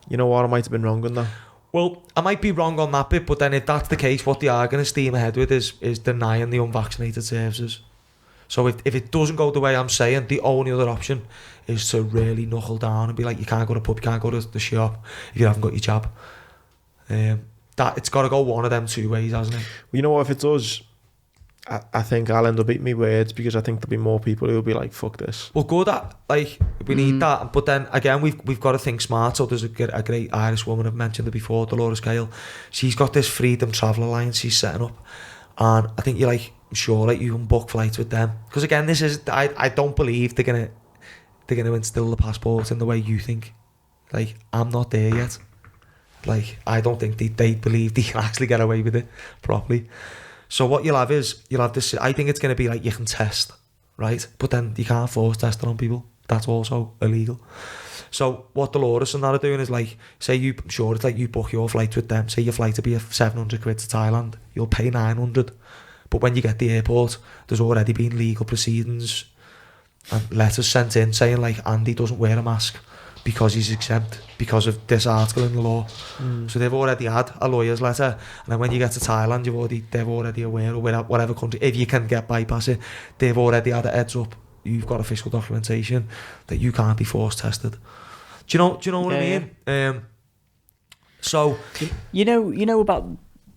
you know what, I might have been wrong on that? Well, I might be wrong on that bit, but then if that's the case, what they are going to steam ahead with is denying the unvaccinated services. So if it doesn't go the way I'm saying, the only other option is to really knuckle down and be like, you can't go to the pub, you can't go to the shop if you haven't got your jab. That it's got to go one of them two ways, hasn't it? Well, you know what, if it does, I think I'll end up eating my words, because I think there'll be more people who'll be like, fuck this. Well, good at, like, we need that, but then again, we've got to think smart. So there's a great Irish woman, I've mentioned her before, Dolores Gale. She's got this Freedom Travel Alliance she's setting up, and I think I'm sure like you can book flights with them, because again, this is, I don't believe they're gonna instill the passport in the way you think. Like, I'm not there yet. Like, I don't think they believe they can actually get away with it properly. So what you'll have this, I think it's going to be like, you can test, right? But then you can't force test it on people. That's also illegal. So what Dolores and that are doing is like, say I'm sure it's like you book your flight with them. Say your flight will be £700 to Thailand. You'll pay 900. But when you get to the airport, there's already been legal proceedings and letters sent in saying like, Andy doesn't wear a mask because he's exempt because of this article in the law. So they've already had a lawyer's letter, and then when you get to Thailand, they're already aware, or whatever country, if you can get bypass it, they've already had a heads up. You've got official documentation that you can't be force tested. Do you know what I mean? So you know about,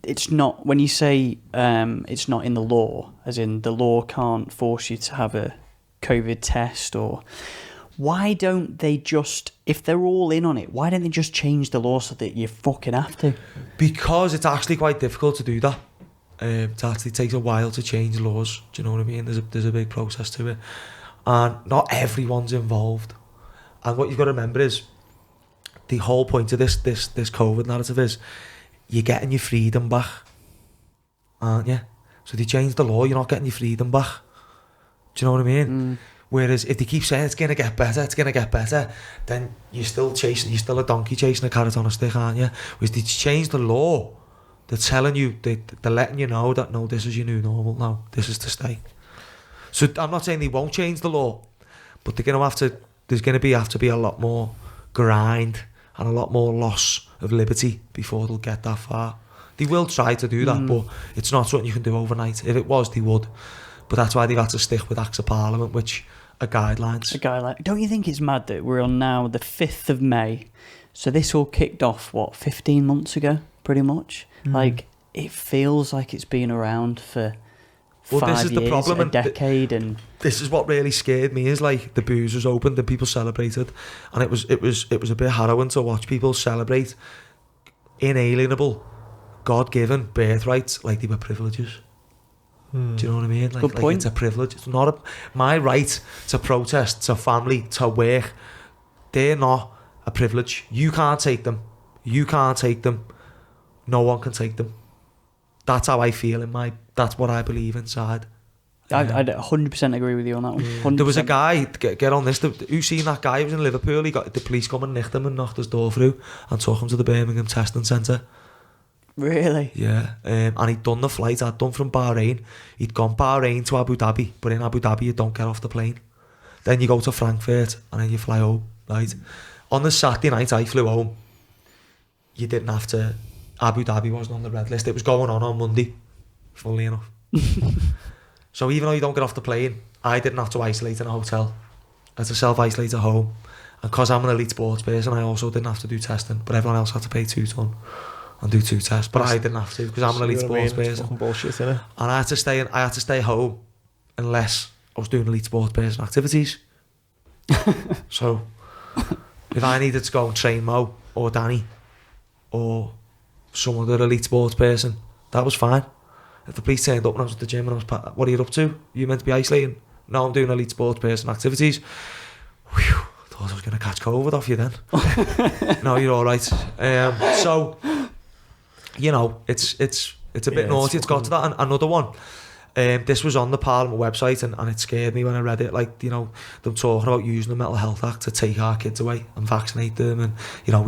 it's not, when you say it's not in the law, as in the law can't force you to have a COVID test, or why don't they just, if they're all in on it, why don't they just change the law so that you fucking have to? Because it's actually quite difficult to do that. It actually takes a while to change laws. Do you know what I mean? There's a big process to it, and not everyone's involved. And what you've got to remember is the whole point of this COVID narrative is you're getting your freedom back, aren't you? So they change the law, you're not getting your freedom back. Do you know what I mean? Whereas if they keep saying it's going to get better, then you're still a donkey chasing a carrot on a stick, aren't you? Whereas they change the law, they're telling you, they're letting you know that no, this is your new normal now, this is to stay. So I'm not saying they won't change the law, but there's going to have to be a lot more grind and a lot more loss of liberty before they'll get that far. They will try to do that, but it's not something you can do overnight. If it was, they would. But that's why they've had to stick with Acts of Parliament, which are guidelines. Don't you think it's mad that we're on now the 5th of May? So this all kicked off, 15 months ago, pretty much? Like, it feels like it's been around for 5 this is years, the problem, a decade. And this is what really scared me, is like the booze was opened and people celebrated. And it was a bit harrowing to watch people celebrate inalienable, God-given birthrights like they were privileges. Do you know what I mean? Good point. It's a privilege. It's not my right to protest, to family, to work. They're not a privilege. You can't take them. No one can take them. That's how I feel that's what I believe inside. I'd 100% agree with you on that one. 100%. There was a guy, get on this, who seen that guy? He was in Liverpool. He got the police come and nicked him and knocked his door through and took him to the Birmingham testing centre. Really? Yeah. And he'd done the flight I'd done from Bahrain. He'd gone Bahrain to Abu Dhabi, but in Abu Dhabi you don't get off the plane. Then you go to Frankfurt and then you fly home, right? On the Saturday night I flew home. You didn't have to... Abu Dhabi wasn't on the red list. It was going on Monday, funnily enough. So even though you don't get off the plane, I didn't have to isolate in a hotel. I had to self-isolate at home. And because I'm an elite sports person, I also didn't have to do testing. But everyone else had to pay $2 and do 2 tests. But I didn't have to because I'm an elite sports person. It's fucking bullshit, isn't it? And I had to stay home unless I was doing elite sports person activities. So if I needed to go and train Mo or Danny or some other elite sports person, that was fine. If the police turned up and I was at the gym and I was, what are you up to? You meant to be isolating? No, I'm doing elite sports person activities. Whew, I thought I was going to catch COVID off you then. No, you're all right. So, you know, it's a bit naughty. It's got to that. And another one. This was on the Parliament website and it scared me when I read it. Like, you know, them talking about using the Mental Health Act to take our kids away and vaccinate them, and you know,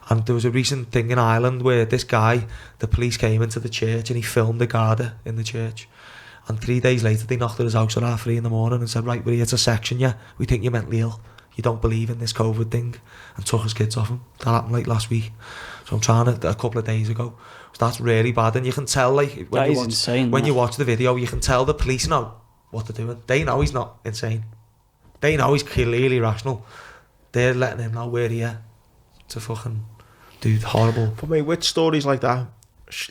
and there was a recent thing in Ireland where this guy, the police came into the church and he filmed the Garda in the church, and 3 days later they knocked at his house at 3:30 in the morning and said, right, we're here to section you, we think you're mentally ill, you don't believe in this COVID thing, and took his kids off him. That happened like last week. So I'm trying to, a couple of days ago. So that's really bad, and you can tell, like, when you watch the video, you can tell the police know what they're doing. They know he's not insane. They know he's clearly rational. They're letting him know we're here to fucking do horrible. For me, with stories like that,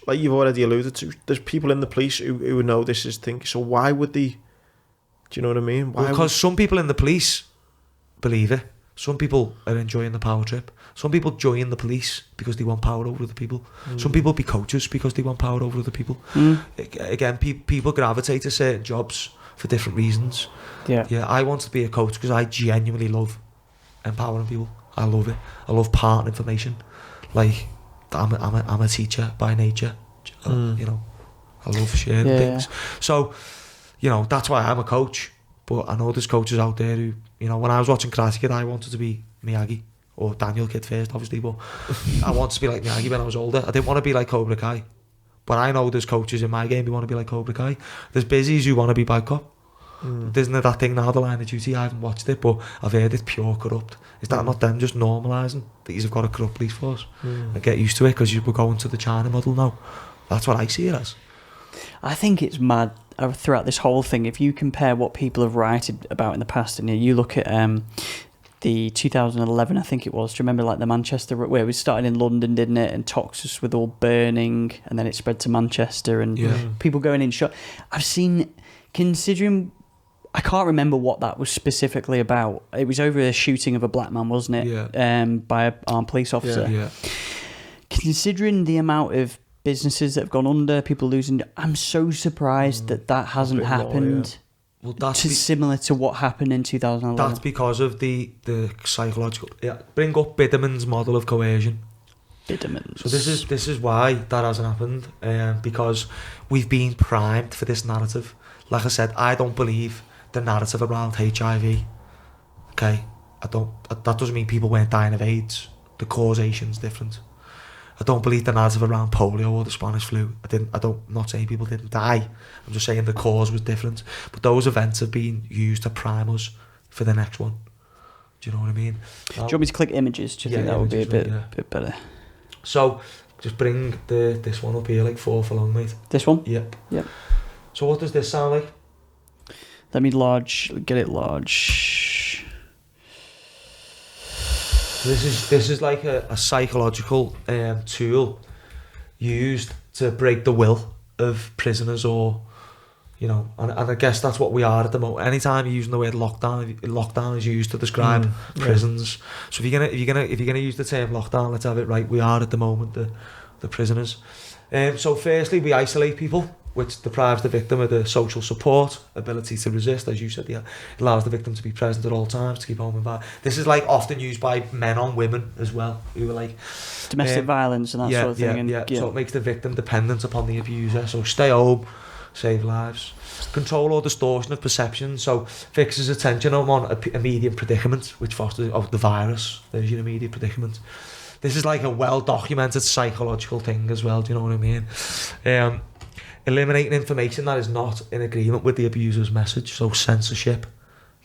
like you've already alluded to, there's people in the police who know this is thing. So why would they? Do you know what I mean? Why? Because some people in the police believe it. Some people are enjoying the power trip. Some people join the police because they want power over other people. Some people be coaches because they want power over other people. Again, people gravitate to certain jobs for different reasons. Yeah. I want to be a coach because I genuinely love empowering people. I love it. I love parting information. Like, I'm a teacher by nature. You know, I love sharing things. So, you know, that's why I'm a coach. But I know there's coaches out there who, you know, when I was watching Karate Kid, I wanted to be Miyagi, or Daniel Kid first, obviously, but I wanted to be like Miyagi when I was older. I didn't want to be like Cobra Kai. But I know there's coaches in my game who want to be like Cobra Kai. There's busies who want to be Bad Cop. Isn't there that thing now, The Line of Duty? I haven't watched it, but I've heard it's pure corrupt. Is that not them just normalising that you've got a corrupt police force? And get used to it because we're going to the China model now. That's what I see it as. I think it's mad throughout this whole thing. If you compare what people have written about in the past, and you look at the 2011, I think it was. Do you remember, like, the Manchester, where it was started in London, didn't it? And Toxus with all burning, and then it spread to Manchester, and people going in shot. I've seen, considering, I can't remember what that was specifically about. It was over a shooting of a black man, wasn't it? Yeah. By an armed police officer. Yeah. Considering the amount of businesses that have gone under, people losing, I'm so surprised that hasn't happened. Well, that's similar to what happened in 2011. That's because of the psychological. Bring up Biderman's model of coercion. Biderman's. So this is why that hasn't happened, because we've been primed for this narrative. Like I said, I don't believe the narrative around HIV. Okay, that doesn't mean people weren't dying of AIDS. The causation's different. I don't believe the narrative around polio or the Spanish flu. I'm not saying people didn't die. I'm just saying the cause was different. But those events have been used to prime us for the next one. Do you know what I mean? Do you want me to click images? Do you think that would be a bit better? So, just bring this one up here, like 4 for long, mate. This one? Yep. Yep. So what does this sound like? Let me get it large. This is like a psychological tool used to break the will of prisoners, or, you know, and I guess that's what we are at the moment. Anytime you're using the word lockdown is used to describe prisons. So if you're gonna use the term lockdown, let's have it right. We are at the moment the prisoners. So firstly, we isolate people, which deprives the victim of the social support, ability to resist, as you said. It allows the victim to be present at all times, to keep home and back. This is like often used by men on women as well, who are like domestic violence and that sort of thing. So it makes the victim dependent upon the abuser. So stay home, save lives. Control or distortion of perception. So fixes attention on immediate predicament, which fosters the virus. There's your immediate predicament. this is like a well-documented psychological thing as well, do you know what I mean? Eliminating information that is not in agreement with the abuser's message, so censorship,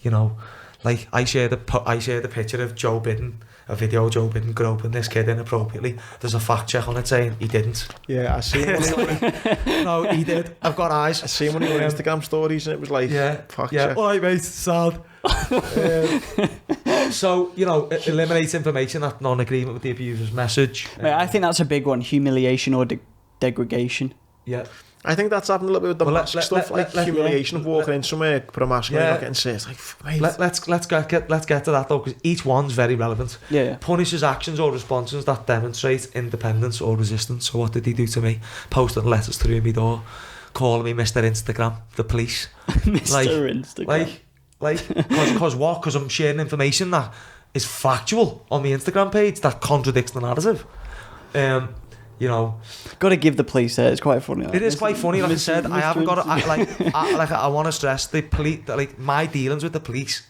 you know. Like, I shared a picture of Joe Biden, a video of Joe Biden groping this kid inappropriately. There's a fact check on it saying he didn't. Yeah, I seen it. No, he did. I've got eyes. I seen one of your Instagram stories and it was like, fact check. All right, mate, sad. So, you know, eliminate information that's not in agreement with the abuser's message. Mate, I think that's a big one, humiliation or degradation. Yeah. I think that's happened a little bit with the mask stuff, humiliation of walking in somewhere, put a mask on, not getting sick. It's like, mate. Let's get to that though, because each one's very relevant. Yeah. Punishes actions or responses that demonstrate independence or resistance. So what did he do to me? Posting letters through my door, calling me Mr. Instagram, the police. Mr. Instagram. Because I'm sharing information that is factual on the Instagram page that contradicts the narrative. You know, got to give the police that. It's quite funny. It is quite funny. Like I said, I haven't got to, I want to stress the police. Like, my dealings with the police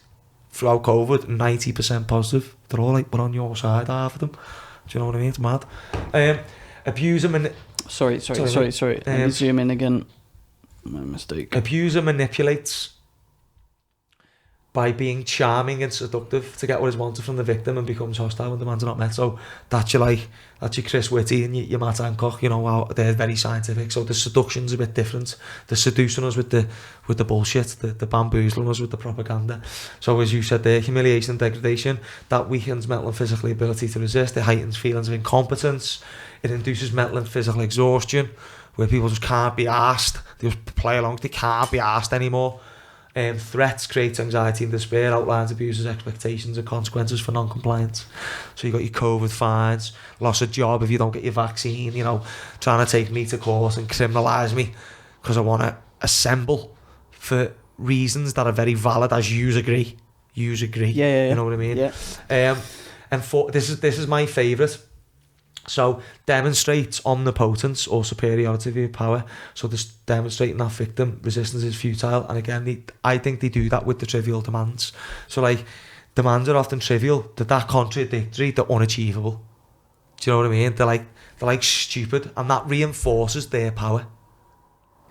throughout COVID, 90% positive. They're all like, we're on your side, half of them. Do you know what I mean? It's mad. Abuser Sorry. Let me zoom in again. My mistake. Abuser manipulates by being charming and seductive to get what is wanted from the victim and becomes hostile when demands are not met. So that's your Chris Whitty and your Matt Hancock, you know, how they're very scientific. So the seduction's a bit different. They're seducing us with the bullshit, the bamboozling us with the propaganda. So as you said there, humiliation and degradation, that weakens mental and physical ability to resist. It heightens feelings of incompetence. It induces mental and physical exhaustion, where people just can't be asked. They just play along, they can't be asked anymore. Threats creates anxiety and despair, outlines abusers' expectations and consequences for non-compliance. So you got your COVID fines, loss of job if you don't get your vaccine, you know, trying to take me to court and criminalise me because I want to assemble for reasons that are very valid, as yous agree. Yeah. You know what I mean? Yeah. And this is my favourite. So demonstrates omnipotence or superiority of power. So this demonstrating that victim resistance is futile. And again, I think they do that with the trivial demands. So like, demands are often trivial, they're contradictory, they're unachievable. Do you know what I mean? They're like stupid, and that reinforces their power.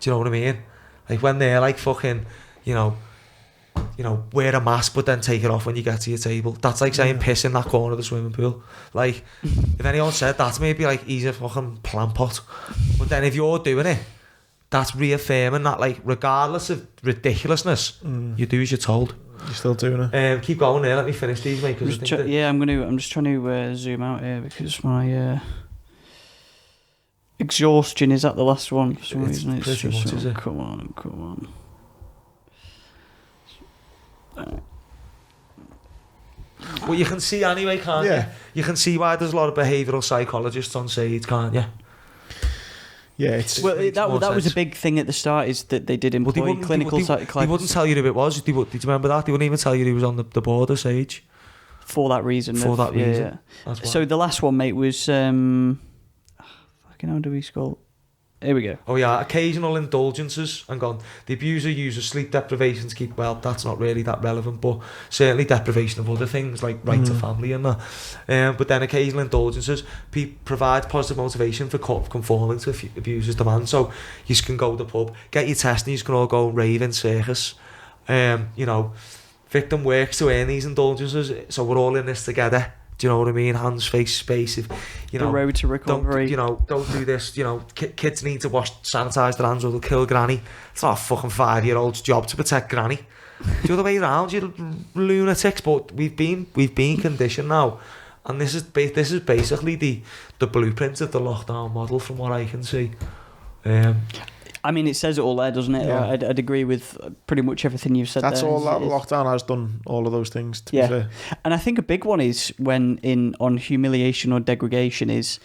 Do you know what I mean? Like when they're like fucking, you know, wear a mask but then take it off when you get to your table. That's like saying piss in that corner of the swimming pool. Like, if anyone said that to me, it'd be like, he's a fucking plant pot. But then if you're doing it, that's reaffirming that, like, regardless of ridiculousness, you do as you're told. You're still doing it. Keep going there. Let me finish these, mate. I'm just trying to zoom out here because my exhaustion is at the last one for some reason. It's pretty much, is it? Come on. Well, you can see anyway, can't you? You can see why there's a lot of behavioural psychologists on stage, can't you? Yeah, it's that was a big thing at the start, is that they did employ clinical psychologists. They wouldn't tell you who it was. Did you remember that? They wouldn't even tell you who was on the board of stage. For that reason. Yeah. So the last one, mate, was fucking how do we scroll? Here we go. Oh yeah, occasional indulgences. And gone. The abuser uses sleep deprivation to keep well. That's not really that relevant, but certainly deprivation of other things like right to family and that. But then occasional indulgences provide positive motivation for conforming to abuser's demand. So you can go to the pub, get your test, and you can all go raving circus. You know, victim works to earn these indulgences, so we're all in this together. Do you know what I mean? Hands, face, space. If you know, the road to recovery. Don't do this. You know, kids need to sanitize their hands or they'll kill granny. It's not a fucking 5-year-old's job to protect granny. The other way around, you lunatics. But we've been conditioned now, and this is basically the blueprint of the lockdown model, from what I can see. I mean, it says it all there, doesn't it? Yeah. I'd agree with pretty much everything you've said. That's there. all that lockdown has done, all of those things, to be fair. And I think a big one is on humiliation or degradation is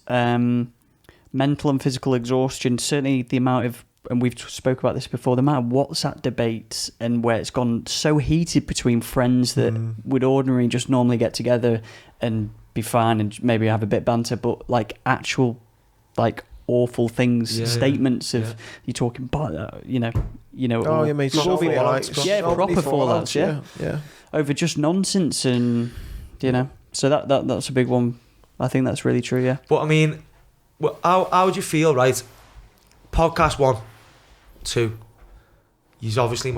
mental and physical exhaustion. Certainly the amount of, and we've spoke about this before, the amount of WhatsApp debates and where it's gone so heated between friends that would ordinarily just normally get together and be fine and maybe have a bit of banter, but like actual, like, awful things, statements of you're talking about, you know. Oh, you made proper fallouts, yeah, over just nonsense, and you know. So that's a big one I think that's really true, yeah. But I mean, how would you feel, right? Podcast 1, 2, you obviously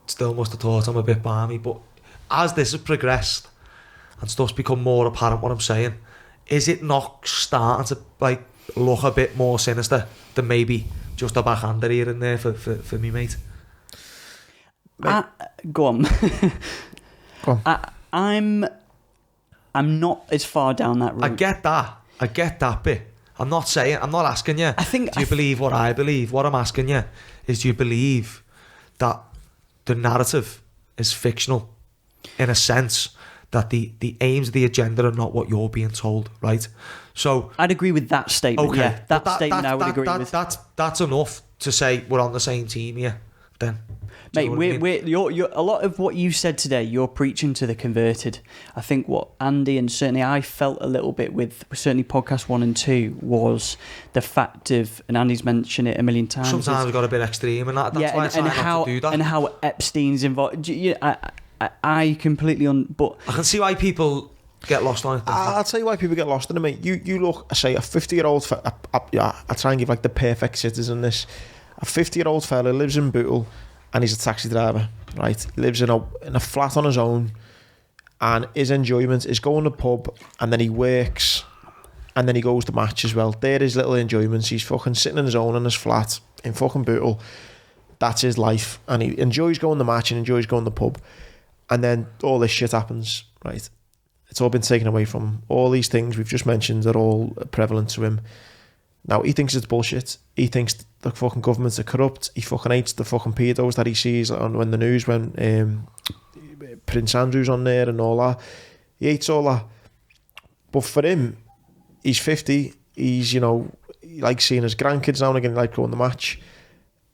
still must have thought I'm a bit balmy, but as this has progressed and stuff's become more apparent what I'm saying, is it not starting to like look a bit more sinister than maybe just a backhander here and there for me, mate? Go on. Go on. I'm not as far down that route. I get that bit. I'm not asking you, do you believe what I believe? What I'm asking you is, do you believe that the narrative is fictional in a sense that the aims of the agenda are not what you're being told, right? So I'd agree with that statement. Okay, yeah, that statement I would agree with. That's enough to say we're on the same team here. Then, mate, you're a lot of what you said today. You're preaching to the converted. I think what Andy and certainly I felt a little bit with certainly podcast 1 and 2 was the fact of, and Andy's mentioned it a million times. Sometimes we got a bit extreme, and that's why I try not to do that. And how Epstein's involved. I completely but I can see why people get lost on it. I'll tell you why people get lost in it, mate. You look, I say, a 50-year-old I try and give like the perfect citizen this. A 50-year-old fella lives in Bootle and he's a taxi driver, right? He lives in a flat on his own, and his enjoyment is going to the pub, and then he works, and then he goes to match as well. They're his little enjoyments. He's fucking sitting on his own in his flat in fucking Bootle. That's his life, and he enjoys going to match and enjoys going to the pub. And then all this shit happens, right? It's all been taken away from him. All these things we've just mentioned are all prevalent to him. Now, he thinks it's bullshit. He thinks the fucking governments are corrupt. He fucking hates the fucking pedos that he sees on the news when Prince Andrew's on there and all that. He hates all that. But for him, he's 50. He's, he likes seeing his grandkids now and again, like going to the match.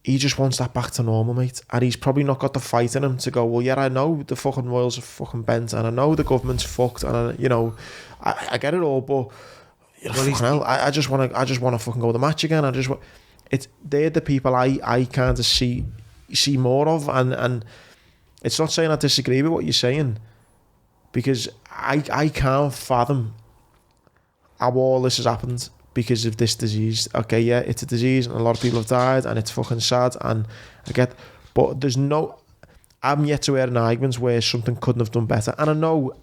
He just wants that back to normal, mate. And he's probably not got the fight in him to go, well, yeah, I know the fucking royals are fucking bent, and I know the government's fucked, and I get it all, but I just want to fucking go to the match again. They're the people I kind of see more of, and it's not saying I disagree with what you're saying, because I can't fathom how all this has happened because of this disease. Okay, yeah, it's a disease and a lot of people have died and it's fucking sad, and I get, but I'm yet to hear an argument where something couldn't have done better. And I know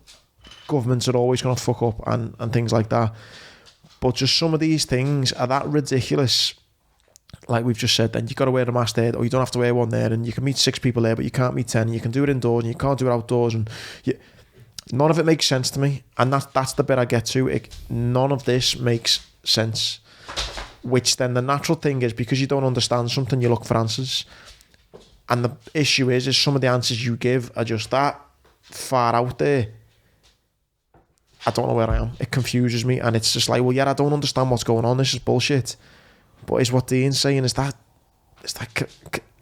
governments are always going to fuck up and things like that, but just some of these things are that ridiculous. Like we've just said, then you got to wear a mask there, or you don't have to wear one there, and you can meet 6 people there, but you can't meet 10, and you can do it indoors, and you can't do it outdoors, and none of it makes sense to me. And that's the bit I get to. None of this makes sense. Which then the natural thing is, because you don't understand something, you look for answers. And the issue is some of the answers you give are just that far out there. I don't know where I am. It confuses me, and it's just like, well, yeah, I don't understand what's going on. This is bullshit. But is what Dean's saying, is that,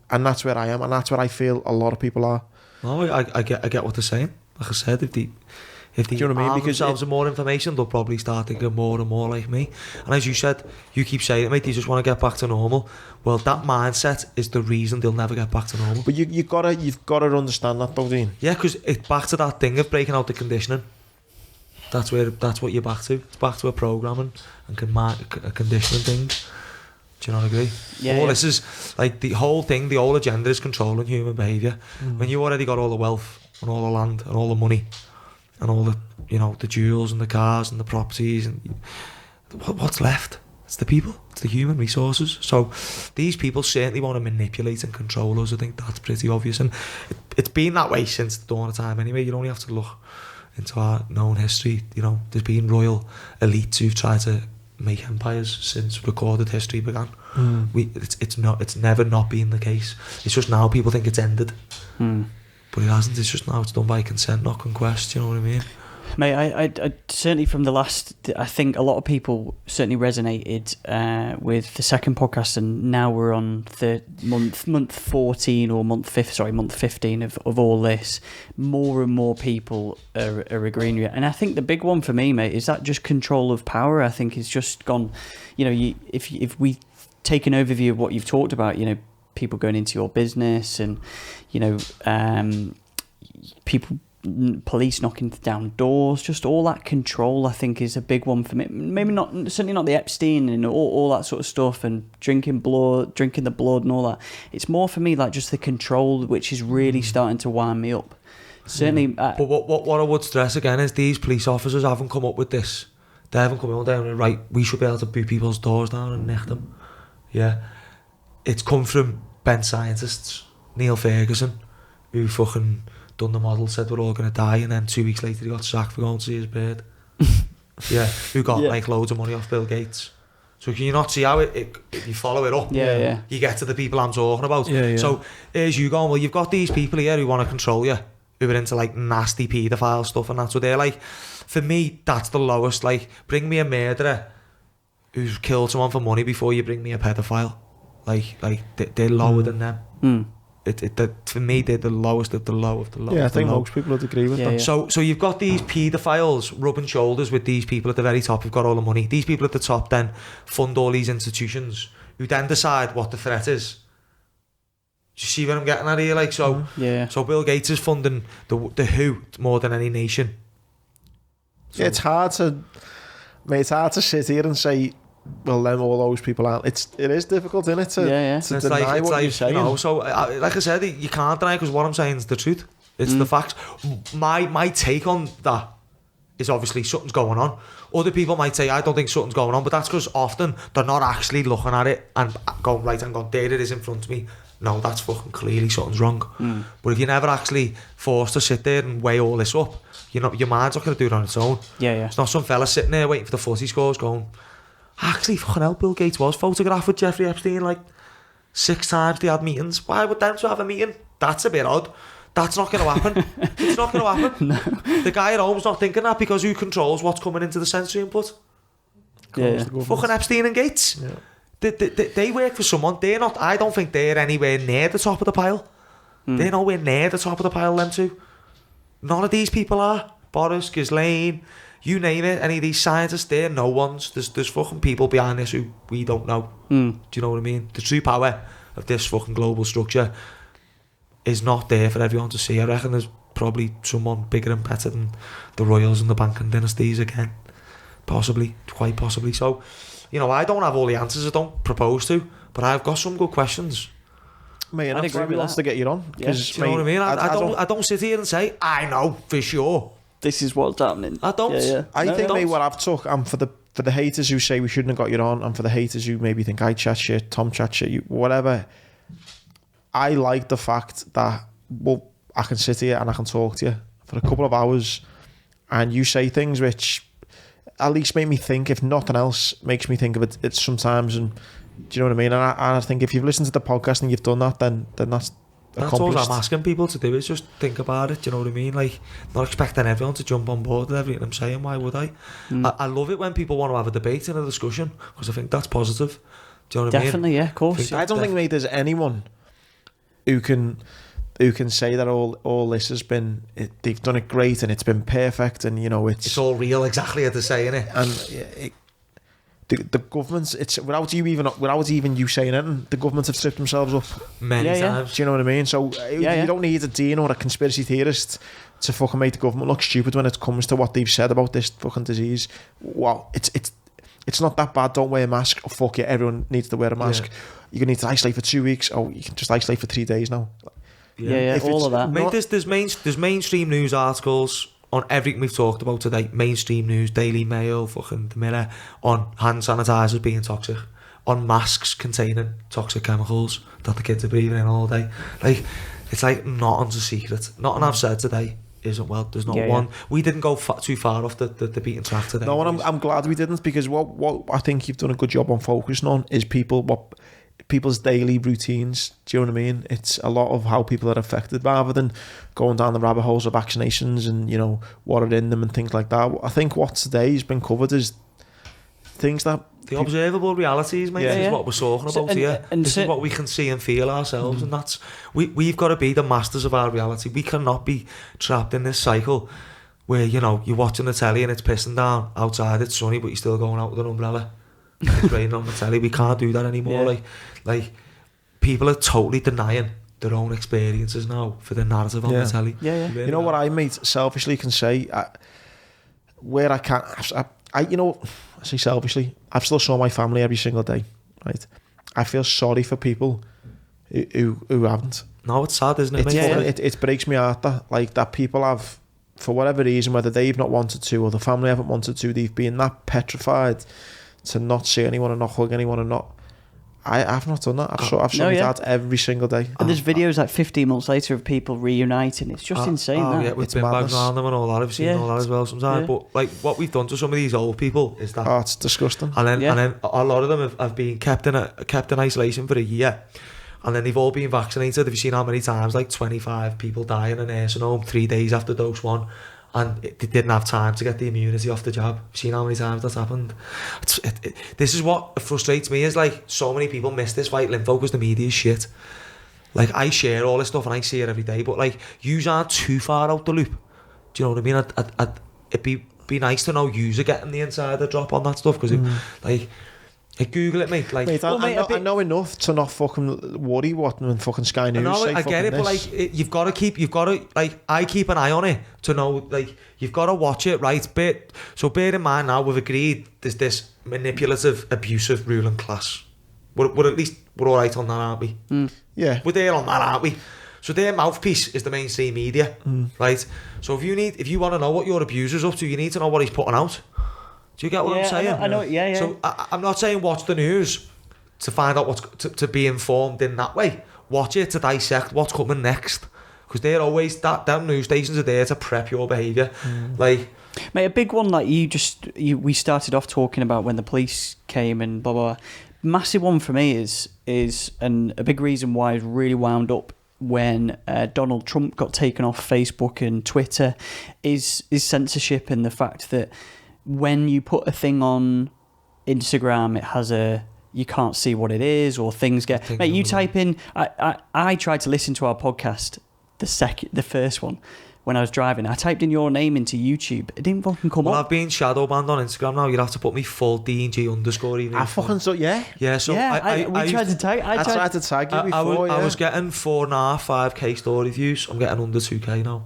and that's where I am, and that's where I feel a lot of people are. No, I get what they're saying. Like I said, if they do you know what I mean? Because themselves with more information, they'll probably start thinking more and more like me. And as you said, you keep saying it, mate, you just want to get back to normal. Well, that mindset is the reason they'll never get back to normal. But you've got to understand that, though, Dean. Yeah, because it's back to that thing of breaking out the conditioning. That's what you're back to. It's back to a programming and a conditioning thing. Do you not agree? Yeah. This is like the whole thing, the whole agenda is controlling human behaviour. When you already got all the wealth and all the land and all the money and all the, the jewels and the cars and the properties, and what's left? It's the people, it's the human resources. So these people certainly want to manipulate and control us. I think that's pretty obvious, and it's been that way since the dawn of time anyway. You only have to look into our known history. There's been royal elites who've tried to make empires since recorded history began. It's never not been the case. It's just now people think it's ended, but it hasn't. It's just now it's done by consent, not conquest. You know what I mean? Mate, I certainly from the last, I think a lot of people certainly resonated with the second podcast, and now we're on the month 14 or month 15 of all this. More and more people are agreeing with it, and I think the big one for me, mate, is that just control of power. I think it's just gone. If we take an overview of what you've talked about, people going into your business, and people police knocking down doors, just all that control, I think, is a big one for me. Maybe not, certainly not the Epstein and all that sort of stuff, and drinking the blood and all that. It's more for me like just the control, which is really starting to wind me up. Certainly. But what I would stress again is these police officers haven't come up with this. They haven't come down and right, we should be able to boot people's doors down and nick them. Yeah. It's come from bench scientists, Neil Ferguson, who fucking done the model, said we're all going to die, and then 2 weeks later he got sacked for going to see his bird. Yeah, who got like loads of money off Bill Gates. So can you not see how if you follow it up, you get to the people I'm talking about. So here's you going, well, you've got these people here who want to control you, who are into like nasty paedophile stuff, and that's what they're like. For me, that's the lowest. Like, bring me a murderer who's killed someone for money before you bring me a paedophile. Like they're lower than them. For me, they're the lowest of the low of the low. Yeah, I think most people would agree with that. So you've got these paedophiles rubbing shoulders with these people at the very top who've got all the money. These people at the top then fund all these institutions who then decide what the threat is. Do you see what I'm getting at here? Like, so Bill Gates is funding the WHO more than any nation. So, it's hard to sit here and say, well, then all those people aren't. It is difficult, isn't it, to deny what you're saying. You know, so like I said, you can't deny, because what I'm saying is the truth. It's the facts. My take on that is obviously something's going on. Other people might say, I don't think something's going on, but that's because often they're not actually looking at it and going, right, and going, there it is in front of me. No, that's fucking clearly something's wrong. But if you're never actually forced to sit there and weigh all this up, your mind's not going to do it on its own. It's not some fella sitting there waiting for the footy scores going, actually, fucking hell, Bill Gates was photographed with Jeffrey Epstein like 6 times. They had meetings. Why would them two have a meeting? That's a bit odd. That's not going to happen. It's not going to happen. No. The guy at home's not thinking that, because who controls what's coming into the sensory input? Fucking Epstein and Gates. They work for someone. They're not. I don't think they're anywhere near the top of the pile. They're nowhere near the top of the pile, them two. None of these people are. Boris, Ghislaine, you name it, any of these scientists, they're no ones. There's fucking people behind this who we don't know. Do you know what I mean? The true power of this fucking global structure is not there for everyone to see. I reckon there's probably someone bigger and better than the royals and the banking dynasties again. Possibly, quite possibly. So, I don't have all the answers. I don't propose to, but I've got some good questions. Mate, and that's why we wants to get you on. Do you know what I mean? I don't sit here and say, I know for sure. This is what's happening. I don't. I think maybe what I've took, and for the haters who say we shouldn't have got you on, and for the haters who maybe think I chat shit, Tom chat shit, whatever, I like the fact that, well, I can sit here and I can talk to you for a couple of hours, and you say things which at least make me think, if nothing else, makes me think of it sometimes. And do you know what I mean? And I think if you've listened to the podcast and you've done that, then that's all I'm asking people to do, is just think about it. Do you know what I mean? Like, not expecting everyone to jump on board with everything I'm saying. Why would I? I love it when people want to have a debate and a discussion, because I think that's positive. Do you know what I mean? Definitely, yeah, of course. I don't think, mate, there's anyone who can say that all this has been, they've done it great and it's been perfect, and it's all real, exactly as they're saying it. And the governments, it's without even you saying it, the governments have stripped themselves up many times. Do you know what I mean? So you don't need a dean or a conspiracy theorist to fucking make the government look stupid when it comes to what they've said about this fucking disease. Well, it's not that bad. Don't wear a mask. Oh, fuck yeah, everyone needs to wear a mask. You're gonna need to isolate for 2 weeks. Oh, you can just isolate for 3 days now. Yeah, all of that. Mate, there's mainstream news articles on everything we've talked about today. Mainstream news, Daily Mail, fucking The Mirror, on hand sanitizers being toxic, on masks containing toxic chemicals that the kids are breathing in all day. Like, it's like nothing's a secret. Nothing I've said today isn't, well, there's not one. We didn't go too far off the beaten track today. No, and I'm glad we didn't, because what I think you've done a good job on focusing on is people's daily routines. Do you know what I mean? It's a lot of how people are affected, rather than going down the rabbit holes of vaccinations and what are in them and things like that. I think what today has been covered is things that the observable realities, mate, is what we're talking about here. And this is what we can see and feel ourselves, and that's we've got to be the masters of our reality. We cannot be trapped in this cycle where you're watching the telly and it's pissing down outside, it's sunny, but you're still going out with an umbrella. It's raining on the telly. We can't do that anymore. Like people are totally denying their own experiences now for the narrative on the telly. Really you know what I, mate, selfishly can say, where I can't, I say selfishly, I've still saw my family every single day, right? I feel sorry for people who haven't. No, it's sad, isn't it? It breaks me heart that people have, for whatever reason, whether they've not wanted to or the family haven't wanted to, they've been that petrified to not see anyone and not hug anyone and not. I've not done that. I've saw my dad every single day. And there's videos like 15 months later of people reuniting. It's just insane. Yeah, with bin bags around them and all that. I've seen all that as well sometimes. But like what we've done to some of these old people is that. Oh, it's disgusting. And then a lot of them have been kept in isolation for a year. And then they've all been vaccinated. Have you seen how many times? Like 25 people die in a nursing home 3 days after dose 1. And they didn't have time to get the immunity off the jab. Have you seen how many times that's happened? This is what frustrates me, is like so many people miss this white lympho because the media is shit. Like I share all this stuff and I see it every day, but like yous aren't too far out the loop. Do you know what I mean? It'd be nice to know yous are getting the insider drop on that stuff, because like Google it, mate. Like, mate, I know enough to not fucking worry what when fucking Sky News say. I get it, but like you've got to like, I keep an eye on it to know, like, you've got to watch it, right? So bear in mind now, we've agreed there's this manipulative, abusive ruling class. We're at least we're all right on that, aren't we? Yeah, we're there on that, aren't we? So their mouthpiece is the mainstream media, right? So if you want to know what your abuser's up to, you need to know what he's putting out. Do you get what I'm saying? I know. So I'm not saying watch the news to find out to be informed in that way. Watch it to dissect what's coming next, because they're always them news stations are there to prep your behaviour. Like, mate, a big one like we started off talking about when the police came and blah blah. Massive one for me is and a big reason why I was really wound up when Donald Trump got taken off Facebook and Twitter is censorship, and the fact that when you put a thing on Instagram, it has you can't see what it is, or things get. Mate, you type in. I tried to listen to our podcast, the first one, when I was driving. I typed in your name into YouTube. It didn't fucking come up. Well, I've been shadow banned on Instagram now. You'd have to put me full DNG_. Even I fucking so yeah. Yeah, so I tried to tag. I tried to tag you before. I was getting 4.5, 5K story views. I'm getting under 2K now.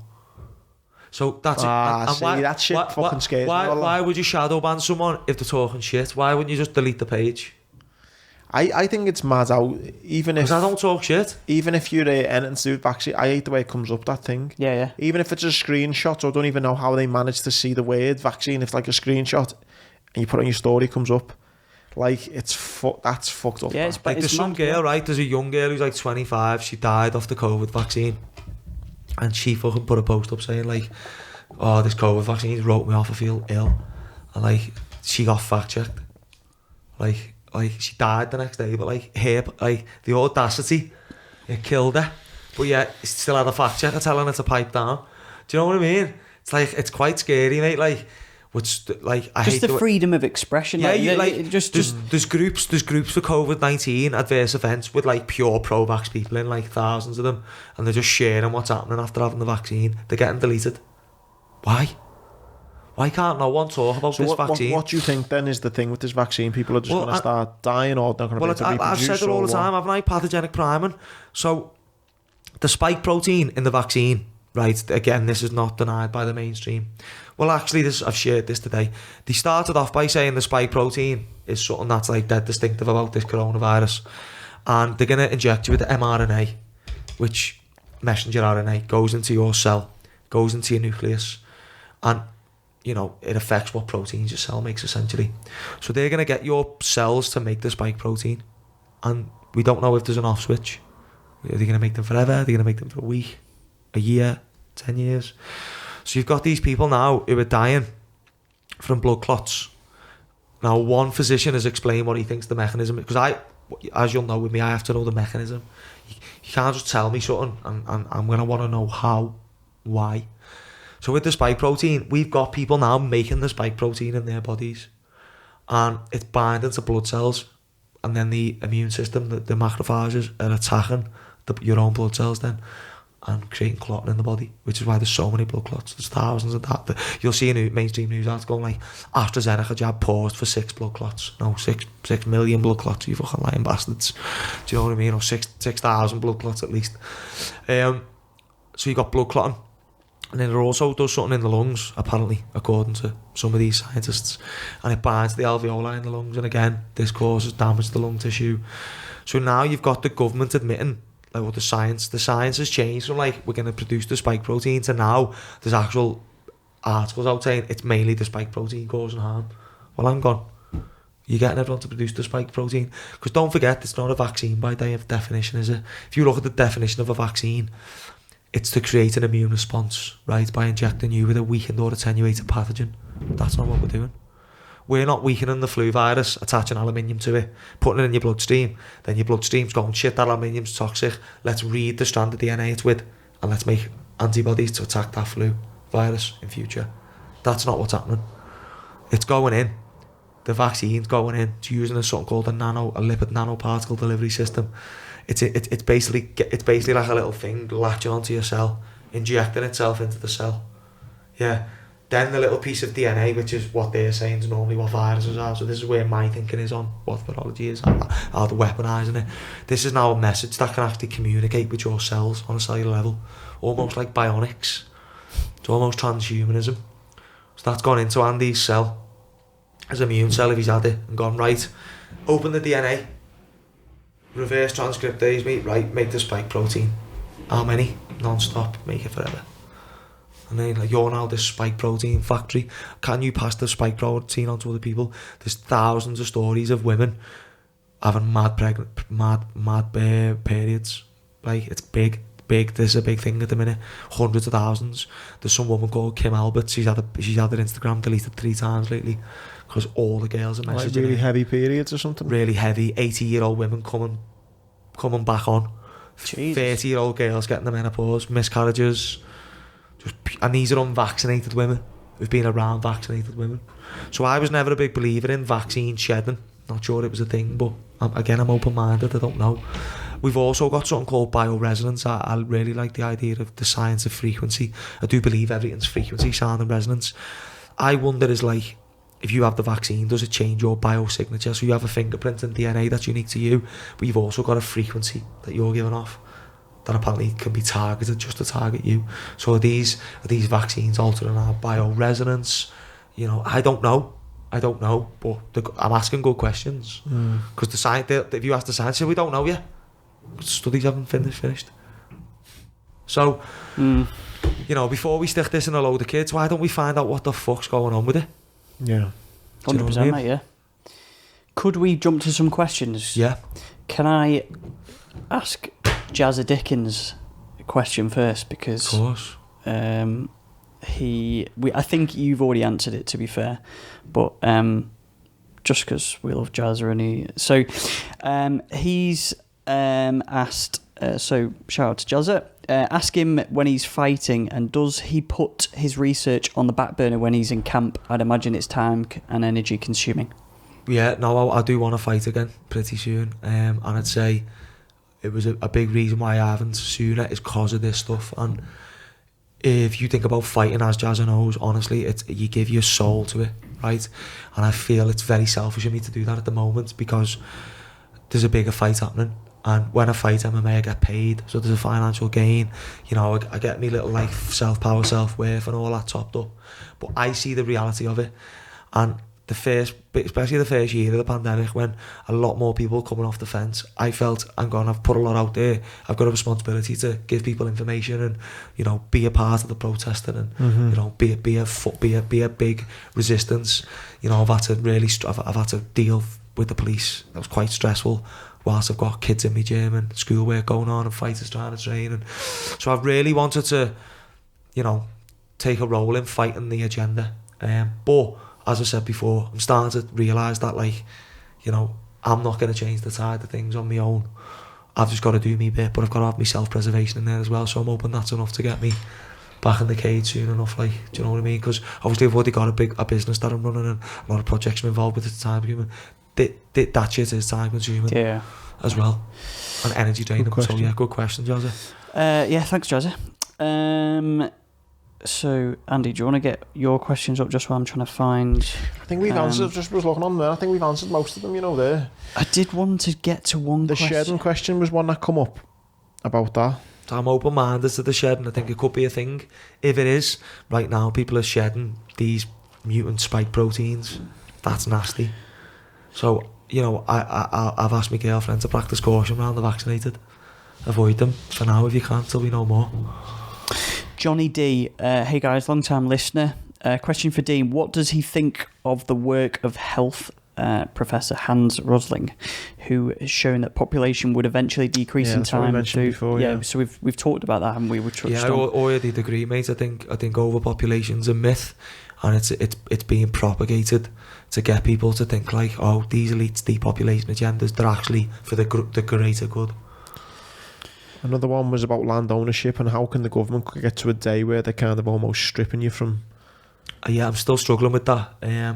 So that's it. And see, that shit fucking scares me. Why would you shadow ban someone if they're talking shit? Why wouldn't you just delete the page? I think it's mad how, even if... Because I don't talk shit. Even if you're anything to do with vaccine, I hate the way it comes up, that thing. Yeah. Even if it's a screenshot, or I don't even know how they manage to see the word vaccine, if like a screenshot, and you put it on your story, it comes up. Like, that's fucked up. Yeah, like, there's some girl, right? There's a young girl who's like 25. She died off the COVID vaccine. And she fucking put a post up saying like, oh, this COVID vaccine wrote me off, I feel ill. And like, she got fact checked. Like she died the next day, but like the audacity, it killed her. But yeah, still had a fact checker telling her to pipe down. Do you know what I mean? It's like, it's quite scary, mate. Like, which like I just hate the freedom of expression. Yeah, just there's groups for COVID-19 adverse events with like pure pro-vax people in, like thousands of them, and they're just sharing what's happening after having the vaccine. They're getting deleted. Why can't no one talk about this vaccine? What do you think then is the thing with this vaccine? People are just going to start dying, or they're going to be able to reproduce? I've said it all the time, haven't I? Pathogenic priming. So the spike protein in the vaccine, right? Again, this is not denied by the mainstream. Well, actually, I've shared this today. They started off by saying the spike protein is something that's like dead distinctive about this coronavirus, and they're going to inject you with the mRNA, which messenger RNA goes into your cell, goes into your nucleus, and you know it affects what proteins your cell makes essentially. So they're going to get your cells to make the spike protein, and we don't know if there's an off switch. Are they going to make them forever? Are they going to make them for a week, a year, 10 years? So you've got these people now who are dying from blood clots. Now, one physician has explained what he thinks the mechanism is, because as you'll know with me, I have to know the mechanism. You can't just tell me something, and I'm going to want to know how, why. So with the spike protein, we've got people now making the spike protein in their bodies, and it's binding to blood cells, and then the immune system, the macrophages, are attacking your own blood cells then. and creating clotting in the body, which is why there's so many blood clots. There's thousands of that. You'll see a mainstream news article like AstraZeneca jab paused for 6 blood clots. No, 6 million blood clots, you fucking lying bastards. Do you know what I mean? Or 6,000 blood clots at least. So you got blood clotting. And then it also does something in the lungs, apparently, according to some of these scientists. And it binds the alveoli in the lungs, and again, this causes damage to the lung tissue. So now you've got the government admitting, like, well, the science has changed from like we're going to produce the spike protein to now there's actual articles out saying it's mainly the spike protein causing harm. Well, I'm gone. You're getting everyone to produce the spike protein, because don't forget, it's not a vaccine by definition, is it? If you look at the definition of a vaccine, it's to create an immune response, right, by injecting you with a weakened or attenuated pathogen. That's not what we're doing. We're not weakening the flu virus, attaching aluminium to it, putting it in your bloodstream. Then your bloodstream's going, shit, that aluminium's toxic. Let's read the strand of DNA it's with, and let's make antibodies to attack that flu virus in future. That's not what's happening. It's going in. The vaccine's going in. It's using something called a lipid nanoparticle delivery system. It's basically like a little thing latching onto your cell, injecting itself into the cell. Yeah. Then the little piece of DNA, which is what they're saying is normally what viruses are. So this is where my thinking is on what virology is, how they're weaponising it. This is now a message that can actually communicate with your cells on a cellular level, almost like bionics. It's almost transhumanism. So that's gone into Andy's cell, his immune cell, if he's had it, and gone, right, open the DNA, reverse transcriptase, mate, right, make the spike protein. How many? Non-stop, make it forever. And then, like, you're now this spike protein factory. Can you pass the spike protein on to other people? There's thousands of stories of women having mad periods. Like, it's big. This is a big thing at the minute. Hundreds of thousands. There's some woman called Kim Albert. She's had her Instagram deleted 3 times lately because all the girls are messaging like really her. Heavy periods or something. Really heavy. 80-year-old women coming back on. 30-year-old girls getting the menopause, miscarriages. And these are unvaccinated women who've been around vaccinated women. So I was never a big believer in vaccine shedding. Not sure it was a thing, but I'm open-minded. I don't know. We've also got something called bioresonance. I really like the idea of the science of frequency. I do believe everything's frequency, sound and resonance. I wonder, is like, if you have the vaccine, does it change your biosignature? So you have a fingerprint and DNA that's unique to you, but you've also got a frequency that you're giving off that apparently can be targeted just to target you. So are these vaccines altering our bioresonance? You know, I don't know, but I'm asking good questions. Because the science, if you ask the science, we don't know yet. Studies haven't finished. So, you know, before we stick this in a load of kids, why don't we find out what the fuck's going on with it? Yeah. 100%, mate, yeah. Could we jump to some questions? Yeah. Can I ask Jazza Dickens a question first? Because of course. I think you've already answered it, to be fair, but just because we love Jazza, and he's asked. So shout out to Jazza. Ask him when he's fighting, and does he put his research on the back burner when he's in camp? I'd imagine it's time and energy consuming. Yeah, no, I do want to fight again pretty soon, and I'd say it was a big reason why I haven't sooner is because of this stuff. And if you think about fighting, as Jazza knows, honestly, you give your soul to it, right? And I feel it's very selfish of me to do that at the moment because there's a bigger fight happening. And when I fight MMA, I get paid, so there's a financial gain. You know, I get me little like self-power, self-worth and all that topped up. But I see the reality of it. And especially the first year of the pandemic, when a lot more people were coming off the fence, I felt, I've put a lot out there. I've got a responsibility to give people information and, you know, be a part of the protesting and, you know, be a big resistance. You know, I've had to deal with the police. That was quite stressful. Whilst I've got kids in my gym and schoolwork going on and fighters trying to train, and so I've really wanted to, you know, take a role in fighting the agenda. But as I said before, I'm starting to realise that, like, you know, I'm not going to change the tide of things on my own. I've just got to do me bit, but I've got to have my self-preservation in there as well. So I'm hoping that's enough to get me back in the cage soon enough. Like, do you know what I mean? Because obviously I've already got a business that I'm running and a lot of projects I'm involved with at the time. That shit is time consuming. Yeah. as well, and energy draining. So yeah, good question, Jazza. Yeah, thanks, Jazza. So, Andy, do you want to get your questions up just while I'm trying to find... I think we've answered, just was looking on there, I think we've answered most of them, there. I did want to get to one question. The shedding question was one that come up about that. So I'm open-minded to the shedding. I think it could be a thing. If it is, right now people are shedding these mutant spike proteins. That's nasty. So, I've asked my girlfriend to practice caution around the vaccinated. Avoid them for now if you can, till we know more. Johnny D, hey guys, long time listener. Question for Dean: what does he think of the work of health Professor Hans Rosling, who has shown that population would eventually decrease in time? So we've talked about that, haven't we? I already agree, mate. I think overpopulation's a myth, and it's being propagated to get people to think like, oh, these elites depopulation agendas, they're actually for the greater good. Another one was about land ownership and how can the government get to a day where they're kind of almost stripping you from... Yeah, I'm still struggling with that.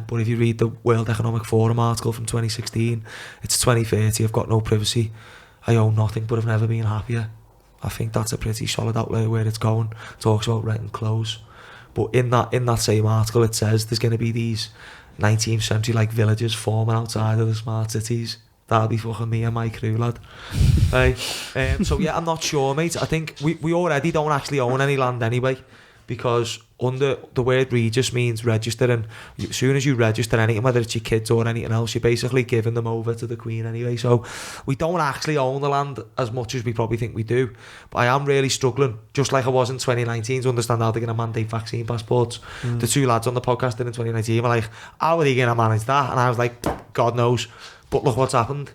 But if you read the World Economic Forum article from 2016, it's 2030, I've got no privacy. I own nothing, but I've never been happier. I think that's a pretty solid outlay where it's going. It talks about renting clothes. But in that same article, it says there's going to be these 19th century like villages forming outside of the smart cities. That'll be fucking me and my crew, lad. Hey, so yeah, I'm not sure, mate. I think we already don't actually own any land anyway, because under the word regis means register, and as soon as you register anything, whether it's your kids or anything else, you're basically giving them over to the Queen anyway. So we don't actually own the land as much as we probably think we do. But I am really struggling, just like I was in 2019, to understand how they're going to mandate vaccine passports. The two lads on the podcast in 2019 were like, how are they going to manage that? And I was like, God knows. But look what's happened.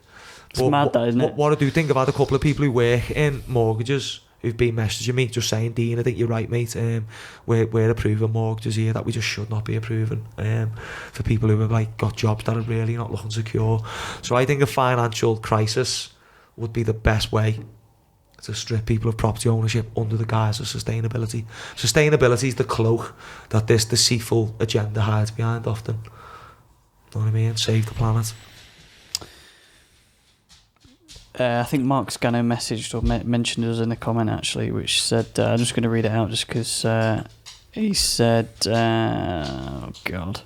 It's mad, that, isn't it? What I do think about a couple of people who work in mortgages who've been messaging me, just saying, Dean, I think you're right, mate. We're approving mortgages here that we just should not be approving for people who have like got jobs that are really not looking secure. So I think a financial crisis would be the best way to strip people of property ownership under the guise of sustainability. Sustainability is the cloak that this deceitful agenda hides behind often. Know what I mean? Save the planet. I think Mark Scano messaged or mentioned us in a comment actually, which said, I'm just going to read it out just because he said, oh God,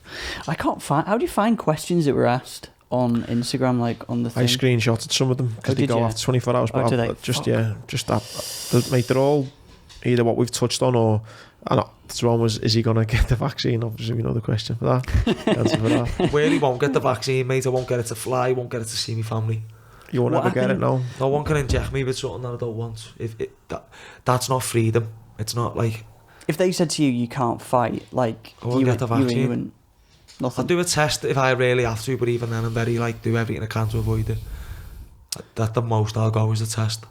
I can't find, how do you find questions that were asked on Instagram, like on the thing? I screenshotted some of them because they go after 24 hours, but just that, mate, they're all either what we've touched on or, this one was, is he going to get the vaccine? Obviously, we know the question for that. The answer for that. Where he won't get the vaccine, mate, I won't get it to fly, won't get it to see my family. You won't ever get it, no. No one can inject me with something that I don't want. That's not freedom. It's not like... If they said to you, you can't fight, like... I won't get the vaccine. Nothing. I'll do a test if I really have to, but even then I'm very, like, do everything I can to avoid it. That's the most I'll go is a test.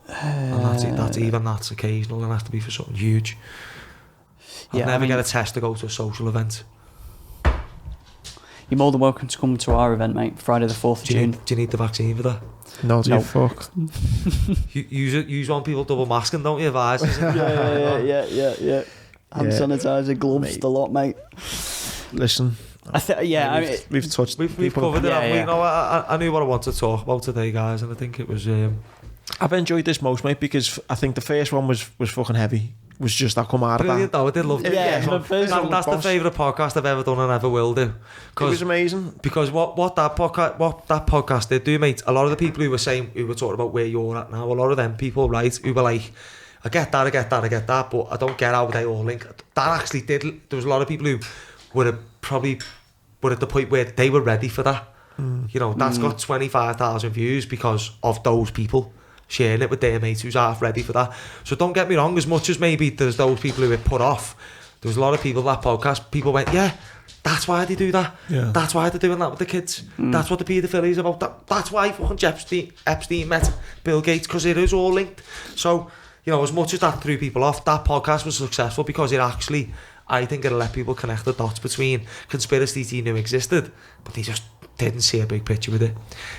And that's occasional, and it has to be for something huge. I'll never get a test to go to a social event. You're more than welcome to come to our event, mate. Friday the 4th of June. Do you need the vaccine for that? No, do you fuck? You want people double masking, don't you? Advise? Yeah. Hand sanitizer, gloves, mate. The lot, mate. Listen. We've touched. We've covered it. Yeah. No, I knew what I wanted to talk about today, guys, and I think it was. I've enjoyed this most, mate, because I think the first one was fucking heavy. Was just that come out of that. Though, I did love it. Yeah, that's the favourite podcast I've ever done and ever will do. It was amazing. Because what that podcast did do, mate, a lot of the people who were talking about where you're at now, a lot of them people, right, who were like, I get that, but I don't get how they all link. That actually did. There was a lot of people who were at the point where they were ready for that. That's got 25,000 views because of those people sharing it with their mates who's half ready for that. So don't get me wrong, as much as maybe there's those people who are put off, there was a lot of people that podcast, people went, yeah, that's why they do that. Yeah. That's why they're doing that with the kids. That's what the paedophilia is about. That's why fucking Epstein met Bill Gates, because it is all linked. So, as much as that threw people off, that podcast was successful because it actually, I think it'll let people connect the dots between conspiracies he knew existed, but they didn't see a big picture with it.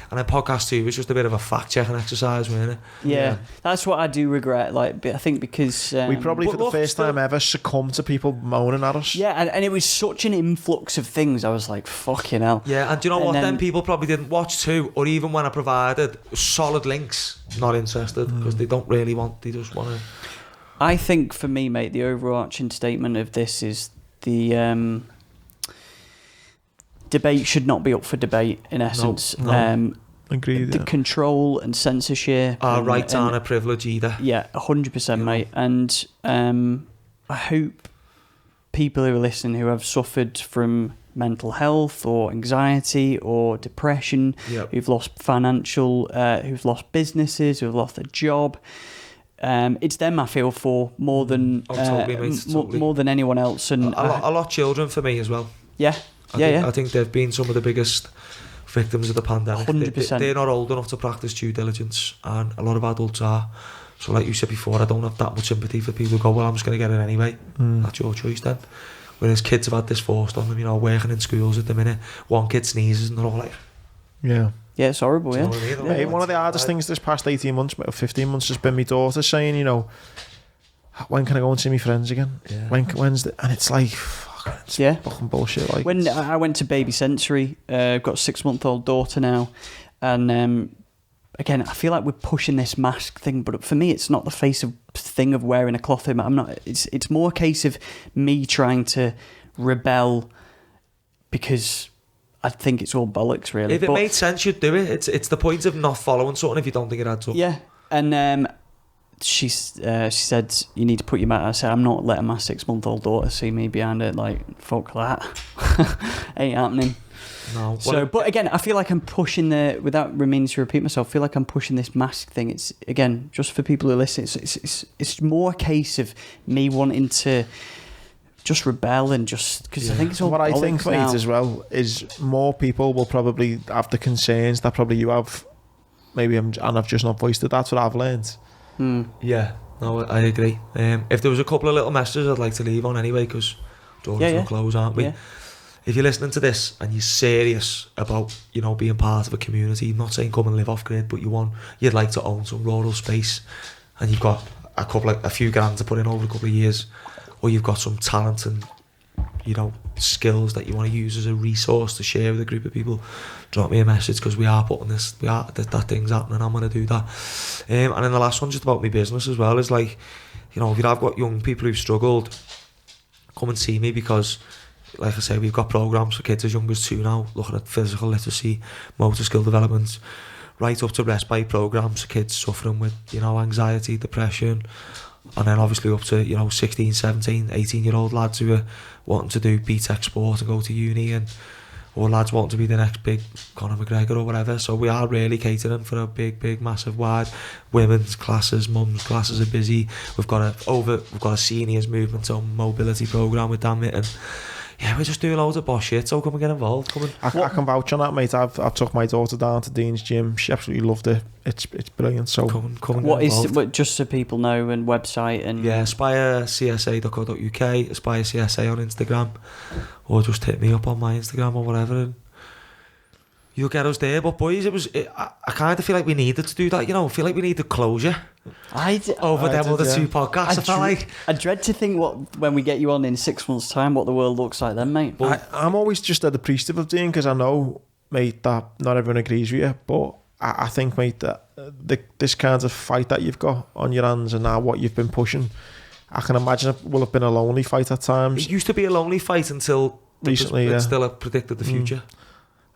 And then podcast 2 was just a bit of a fact-checking exercise, wasn't it? Yeah, that's what I do regret. Like, I think because we probably for the first time ever succumbed to people moaning at us. Yeah, and it was such an influx of things. I was like, fucking hell. Yeah, and do you know what? Then people probably didn't watch 2, or even when I provided solid links, not interested, because they don't really want. They just want to. I think for me, mate, the overarching statement of this is the debate should not be up for debate. In essence, no. Agreed. The control and censorship. Our rights aren't a privilege either. Yeah, 100%, mate. And I hope people who are listening who have suffered from mental health or anxiety or depression, who've lost who've lost businesses, who've lost their job. It's them I feel for more than more than anyone else, and a lot of children for me as well. Yeah, I think they've been some of the biggest victims of the pandemic. 100%. They're not old enough to practice due diligence, and a lot of adults are. So, like you said before, I don't have that much sympathy for people who go, "Well, I'm just going to get it anyway." That's your choice then. Whereas kids have had this forced on them, you know, working in schools at the minute. One kid sneezes and they're all like, yeah, it's horrible, yeah. Mate, one of the hardest things this past 18 months, or 15 months, has been my daughter saying, you know, when can I go and see my friends again? Yeah. When's the... And it's like, fuck, it's fucking bullshit. Like, when I went to baby sensory, I've got a 6-month-old daughter now, and again, I feel like we're pushing this mask thing, but for me, it's not the thing of wearing a cloth. I'm not. It's more a case of me trying to rebel because I think it's all bollocks, really. If it made sense, you'd do it. It's the point of not following something if you don't think it adds up. Yeah, and she said you need to put your mask. I said I'm not letting my 6-month-old daughter see me behind it. Like, fuck that, ain't happening. No. So, but again, I feel like I'm pushing without meaning to repeat myself, I feel like I'm pushing this mask thing. It's, again, just for people who listen, it's more a case of me wanting to just rebel and just, because I think it's all what I think, mate, now. as well, is more people will probably have the concerns that probably you have, maybe, and I've just not voiced it. That's what I've learned. Yeah, no, I agree. If there was a couple of little messages I'd like to leave on anyway, because doors will close, aren't we? Yeah. If you're listening to this and you're serious about, you know, being part of a community, I'm not saying come and live off grid, but you'd like to own some rural space, and you've got a few grand to put in over a couple of years, or you've got some talent and, you know, skills that you want to use as a resource to share with a group of people, drop me a message, because that thing's happening. I'm going to do that. And then the last one, just about my business as well, is like, you know, if you have got young people who've struggled, come and see me, because, like I say, we've got programs for kids as young as 2 now, looking at physical literacy, motor skill development, right up to respite programs for kids suffering with, you know, anxiety, depression, and then obviously up to, you know, 16, 17, 18-year-old lads who are wanting to do BTEC sport and go to uni, or lads wanting to be the next big Conor McGregor or whatever. So we are really catering for a big, massive, wide women's classes, mums classes are busy. We've got a seniors movement on mobility program with Dan Mitten. Yeah, we're just doing loads of boss shit, so come and get involved. I can vouch on that, mate. I've took my daughter down to Dean's gym. She absolutely loved it. It's brilliant. So come and what get is involved. it, just so people know, and website and aspirecsa.co.uk, Aspire CSA on Instagram, or just hit me up on my Instagram or whatever, and you'll get us there. But boys, I kind of feel like we needed to do that, you know. I feel like we needed closure over them other 2 podcasts. I dread to think when we get you on in 6 months' time, what the world looks like then, mate. But I'm always just appreciative of Dean, because I know, mate, that not everyone agrees with you, but I think, mate, that this kind of fight that you've got on your hands and now what you've been pushing, I can imagine it will have been a lonely fight at times. It used to be a lonely fight until recently, it still predicted the future.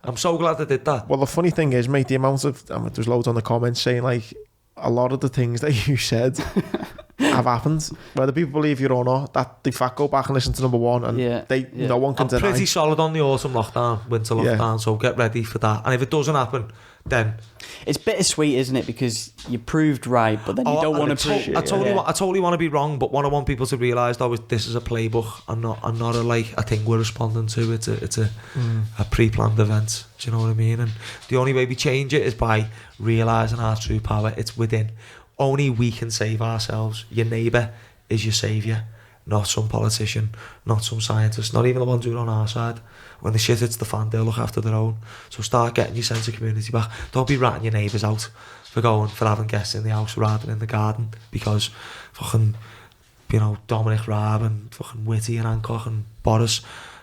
I'm so glad I did that. Well, the funny thing is, mate, the amount of... there's loads on the comments saying, like, a lot of the things that you said have happened. Whether people believe you or not, that they fact go back and listen to number 1, and no one can deny. I'm pretty solid on the autumn lockdown, winter lockdown, so get ready for that. And if it doesn't happen, then... It's bittersweet, isn't it? Because you proved right, but then you don't want to prove... I totally want to be wrong, but what I want people to realise, though, is this is a playbook and not a thing we're responding to. It's a pre-planned event. Do you know what I mean? And the only way we change it is by realising our true power. It's within. Only we can save ourselves. Your neighbour is your saviour. not some politician, not some scientist, not even the ones who are on our side. When the shit hits the fan, they'll look after their own. So start getting your sense of community back. Don't be ratting your neighbours out for having guests in the house rather than in the garden, because fucking, you know, Dominic Raab and fucking Whitty and Hancock and Boris,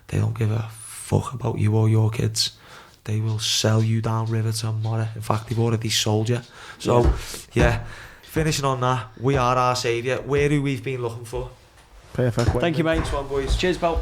they don't give a fuck about you or your kids. They will sell you down river tomorrow. In fact, they've already sold you. So, yeah, finishing on that, we are our saviour. We're who we've been looking for. Perfect. Thank you, mate. Next one, boys. Cheers, pal.